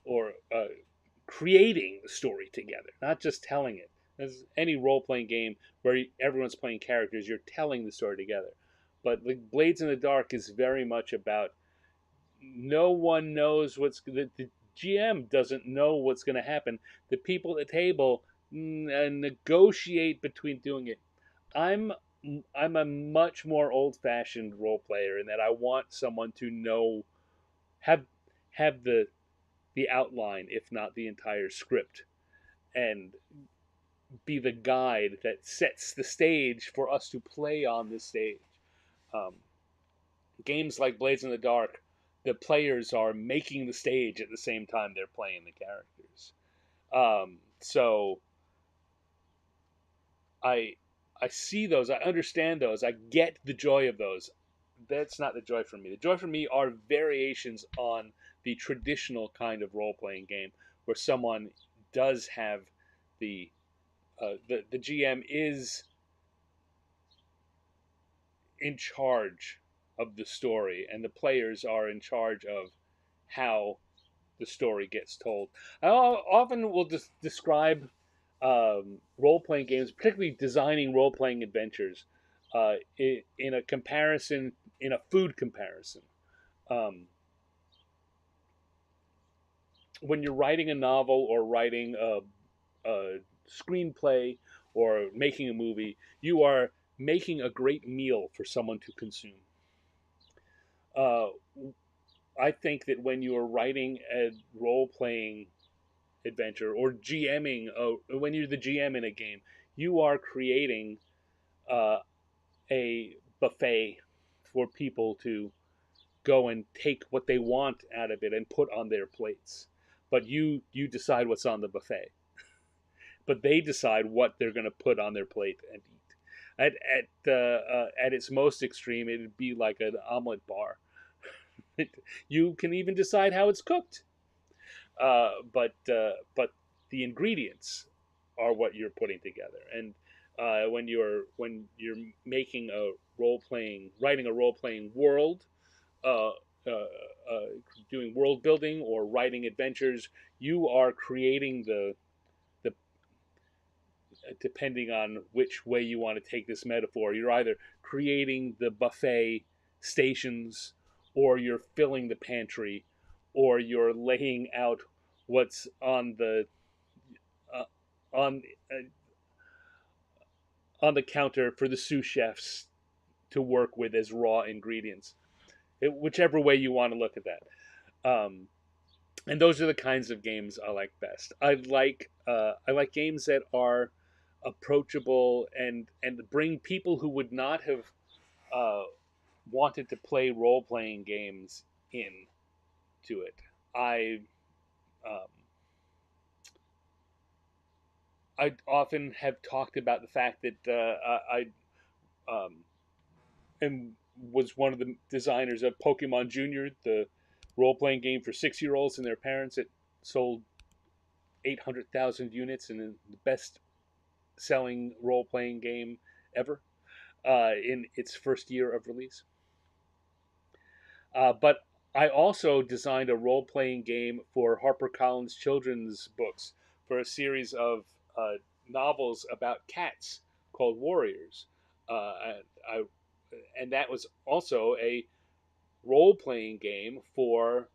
or creating the story together, not just telling it. As any role playing game where everyone's playing characters, you're telling the story together. But the Blades in the Dark is very much about no one knows the GM doesn't know what's going to happen. The people at the table negotiate between doing it. I'm I'm a much more old fashioned role player in that I want someone to know have have the outline, if not the entire script, and be the guide that sets the stage for us to play on the stage. Um, Games like Blades in the Dark, the players are making the stage at the same time they're playing the characters. So I I see those, I understand those, I get the joy of those. That's not the joy for me. The joy for me are variations on the traditional kind of role playing game where someone does have the the GM is in charge of the story, and the players are in charge of how the story gets told. I often will just describe role playing games, particularly designing role playing adventures, in a comparison, in a food comparison. Um, when you're writing a novel or writing a screenplay or making a movie, you are making a great meal for someone to consume. Uh, I think that when you are writing a role playing adventure or GMing, when you're the GM in a game, you are creating uh, a buffet for people to go and take what they want out of it and put on their plates. But you decide what's on the buffet. But they decide what they're going to put on their plate and eat. At its most extreme, it'd be like an omelet bar. You can even decide how it's cooked. But the ingredients are what you're putting together. And when you're making a writing a role playing world, uh, uh, uh, doing world building or writing adventures, you are creating the depending on which way you want to take this metaphor. You're either creating the buffet stations, or you're filling the pantry, or you're laying out what's uh, on on the counter for the sous chefs to work with as raw ingredients. Whichever way you want to look at that. And those are the kinds of games I like best. I like games that are approachable and bring people who would not have uh, wanted to play role playing games in to it. I um, I often have talked about the fact that I and was one of the designers of Pokemon Junior, the role playing game for 6-year-olds and their parents. It sold 800,000 units and the best selling role playing game ever in its first year of release. But I also designed a role playing game for HarperCollins children's books for a series of novels about cats called Warriors. I, and that was also a role playing game for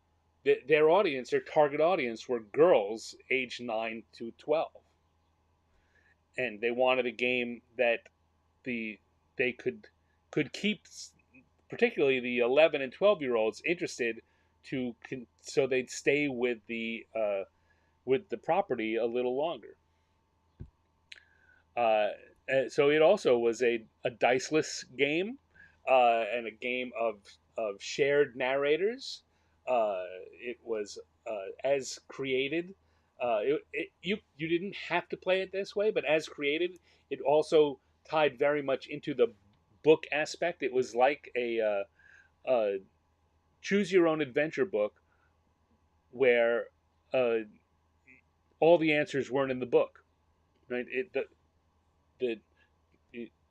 their audience. Their target audience were girls aged 9 to 12, and they wanted a game that the they could keep particularly the 11 and 12-year-olds interested so they'd stay with the property a little longer. Uh, so it also was a diceless game and a game of shared narrators. It was as created. You didn't have to play it this way, but as created, it also tied very much into the book aspect. It was like a choose your own adventure book where uh, all the answers weren't in the book. Right? The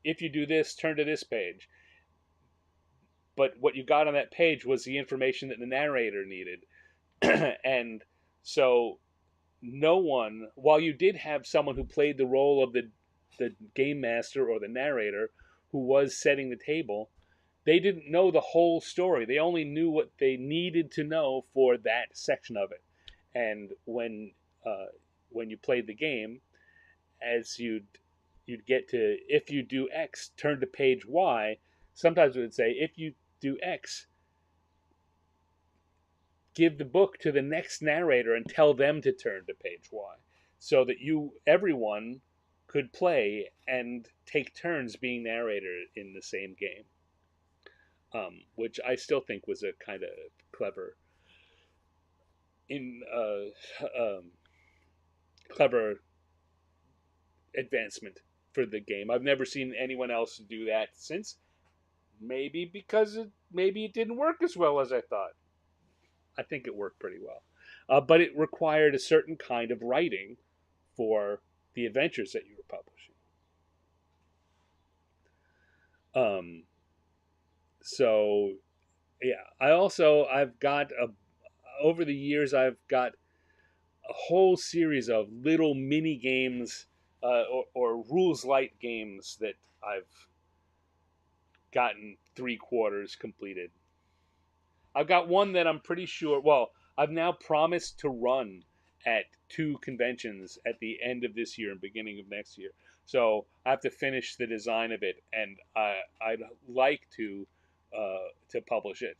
if you do this, turn to this page. But what you got on that page was the information that the narrator needed. And so no one, while you did have someone who played the role of the game master or the narrator who was setting the table, they didn't know the whole story. They only knew what they needed to know for that section of it. And when you played the game, as you'd get to, if you do X, turn to page Y. Sometimes it would say, if you do X, give the book to the next narrator and tell them to turn to page Y, so that everyone could play and take turns being narrator in the same game. Which I still think was a kind of clever in clever advancement for the game. I've never seen anyone else do that since. Maybe because maybe it didn't work as well as I thought. I think it worked pretty well, but it required a certain kind of writing for the adventures that you were publishing. Um, so yeah, I've got a over the years I've got a whole series of little mini games or rules light games that I've gotten 3/4 completed. I've got one that I'm pretty sure. Well, I've now promised to run at 2 conventions at the end of this year and beginning of next year. So I have to finish the design of it, and I'd like to publish it,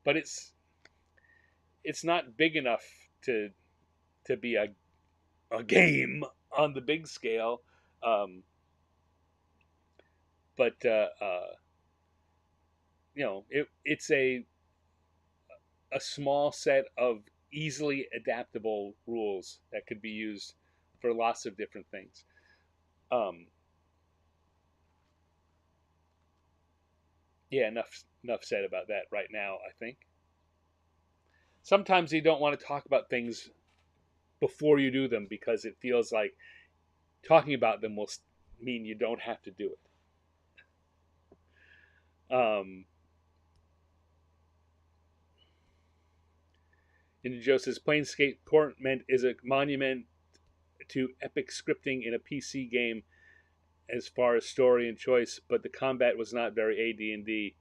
but it's not big enough to be a game on the big scale. Um, but it's a small set of easily adaptable rules that could be used for lots of different things. Um, yeah, enough said about that right now. I think sometimes you don't want to talk about things before you do them because it feels like talking about them will mean you don't have to do it. And Joe says Planescape Torment is a monument to epic scripting in a PC game as far as story and choice, but the combat was not very AD&D.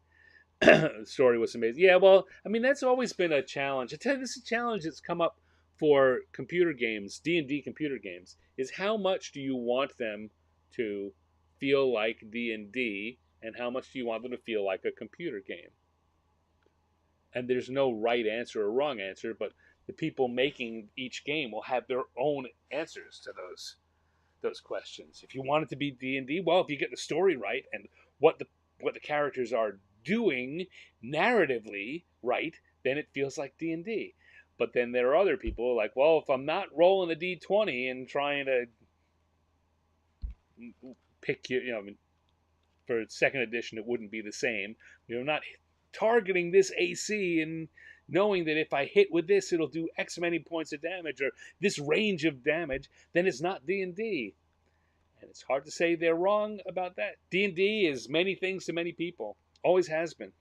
The story was amazing. Yeah, well, I mean that's always been a challenge. I tell you, this is a challenge that's come up for computer games, D&D computer games, is how much do you want them to feel like D&D and how much do you want them to feel like a computer game? And there's no right answer or wrong answer, but the people making each game will have their own answers to those questions. If you want it to be D&D, well, if you get the story right and what the characters are doing narratively right, then it feels like D&D. But then there are other people like, well, if I'm not rolling a D20 and trying to pick I mean, for second edition it wouldn't be the same. I'm not targeting this AC and knowing that if I hit with this it'll do X many points of damage or this range of damage, then it's not D&D. And it's hard to say they're wrong about that. D&D is many things to many people. Always has been.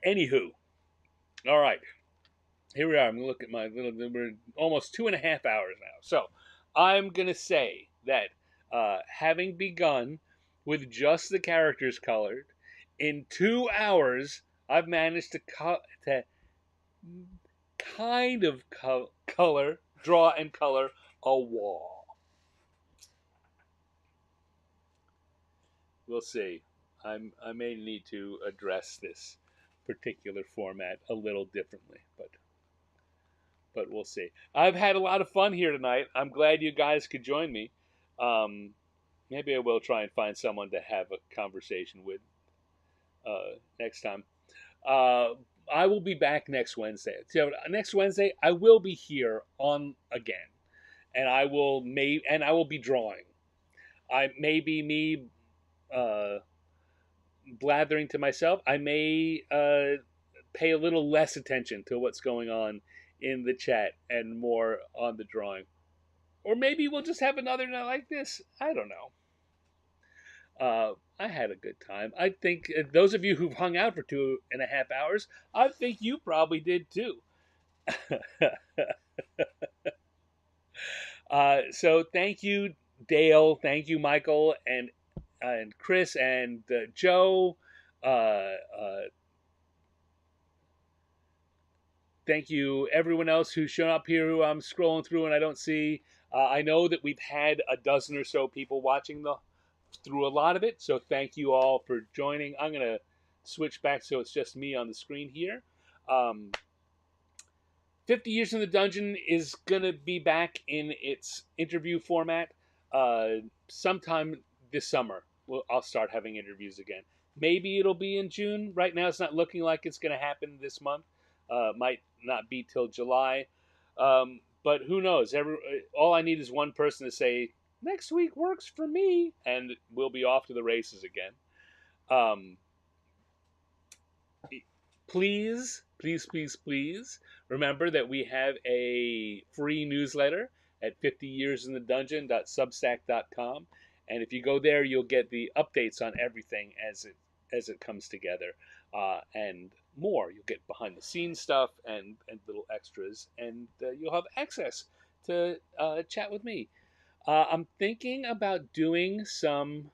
Anywho, all right. Here we are. I'm going to look at my little. We're almost 2.5 hours now. So I'm going to say that having begun with just the characters colored, in 2 hours, I've managed to kind of draw and color a wall. We'll see. I may need to address this particular format a little differently, but we'll see. I've had a lot of fun here tonight. I'm glad you guys could join me. Um, Maybe I will try and find someone to have a conversation with next time. Uh, I will be back next Wednesday. So next Wednesday, I will be here on again, and I will be drawing. I may be me uh, blathering to myself. I may pay a little less attention to what's going on in the chat and more on the drawing. Or maybe we'll just have another night like this. I don't know. I had a good time. I think those of you who've hung out for 2.5 hours, I think you probably did too. So thank you, Dale. Thank you, Michael, and Chris and Joe. Thank you, everyone else who's shown up here who I'm scrolling through and I don't see. I know that we've had a dozen or so people watching through a lot of it, so thank you all for joining. I'm going to switch back so it's just me on the screen here. 50 Years in the Dungeon is going to be back in its interview format sometime this summer. I'll start having interviews again. Maybe it'll be in June. Right now, it's not looking like it's going to happen this month. Might not be till July. But who knows? All I need is one person to say, next week works for me, and we'll be off to the races again. Please, please, please, please remember that we have a free newsletter at 50yearsinthedungeon.substack.com. And if you go there, you'll get the updates on everything as it comes together and more. You'll get behind the scenes stuff and little extras, and you'll have access to chat with me. I'm thinking about doing some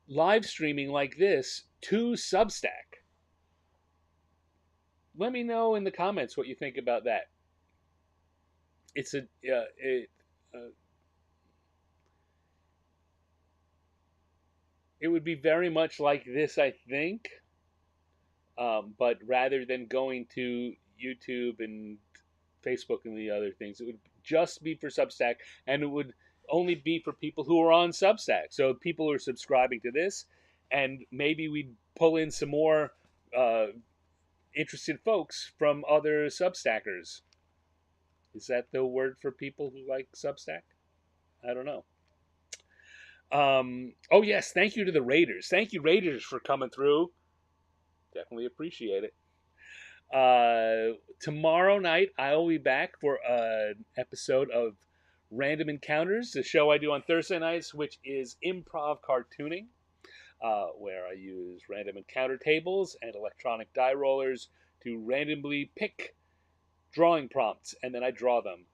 live streaming like this to Substack. Let me know in the comments what you think about that. It's it would be very much like this, I think, but rather than going to YouTube and Facebook and the other things. It would just be for Substack, and it would only be for people who are on Substack. So people who are subscribing to this, and maybe we'd pull in some more interested folks from other Substackers. Is that the word for people who like Substack? I don't know. Oh yes, thank you to the Raiders. Thank you, Raiders, for coming through. Definitely appreciate it. Tomorrow night I will be back for an episode of Random Encounters, the show I do on Thursday nights, which is improv cartooning, where I use random encounter tables and electronic die rollers to randomly pick drawing prompts, and then I draw them.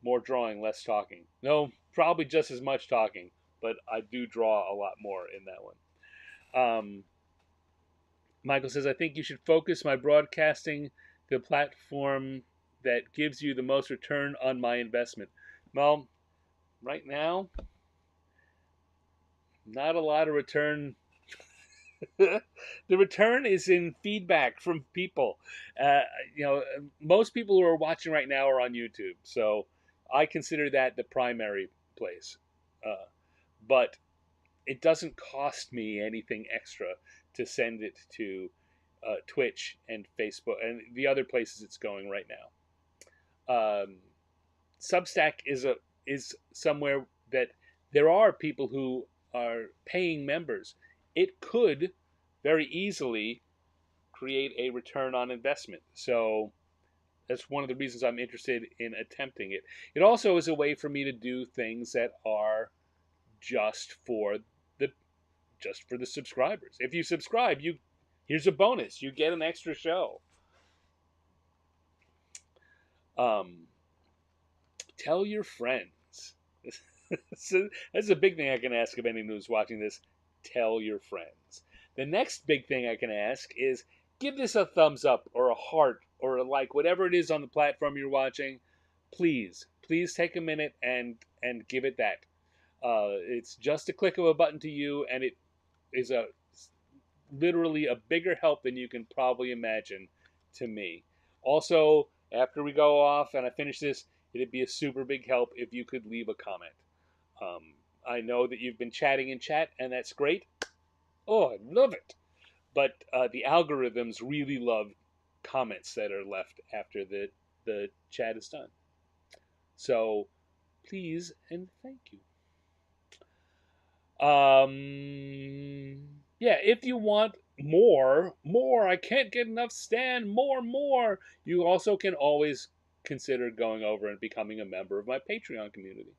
More drawing, less talking. No, probably just as much talking, but I do draw a lot more in that one. Michael says, I think you should focus my broadcasting to the platform that gives you the most return on my investment. Well, right now, not a lot of return. The return is in feedback from people. Uh, most people who are watching right now are on YouTube, so I consider that the primary place. Uh, but it doesn't cost me anything extra to send it to Twitch and Facebook and the other places it's going right now. Substack is somewhere that there are people who are paying members. It could very easily create a return on investment. So that's one of the reasons I'm interested in attempting it. It also is a way for me to do things that are just for the just for the subscribers. If you subscribe, here's a bonus. You get an extra show. Um, Tell your friends. So that's a big thing I can ask of anyone who's watching this. Tell your friends. The next big thing I can ask is give this a thumbs up or a heart or a like, whatever it is on the platform you're watching. Please, please take a minute and give it that. It's just a click of a button to you, and it is a literally a bigger help than you can probably imagine to me. Also, after we go off and I finish this, it'd be a super big help if you could leave a comment. I know that you've been chatting in chat, and that's great. Oh, I love it. But the algorithms really love comments that are left after the chat is done. So please and thank you. Yeah, if you want more, I can't get enough Stan, more. You also can always consider going over and becoming a member of my Patreon community,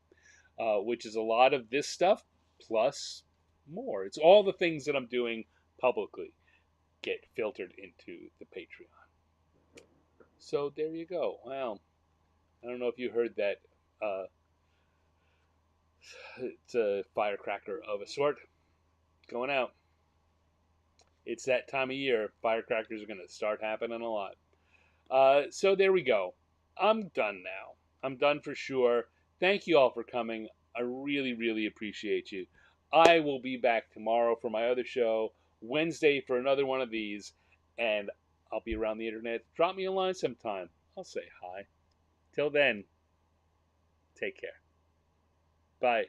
which is a lot of this stuff plus more. It's all the things that I'm doing publicly get filtered into the Patreon. So there you go. Wow. I don't know if you heard that. It's a firecracker of a sort going out. It's that time of year. Firecrackers are going to start happening a lot. So there we go. I'm done now. I'm done for sure. Thank you all for coming. I really, really appreciate you. I will be back tomorrow for my other show, Wednesday for another one of these, and I'll be around the internet. Drop me a line sometime. I'll say hi. Till then, take care. Bye.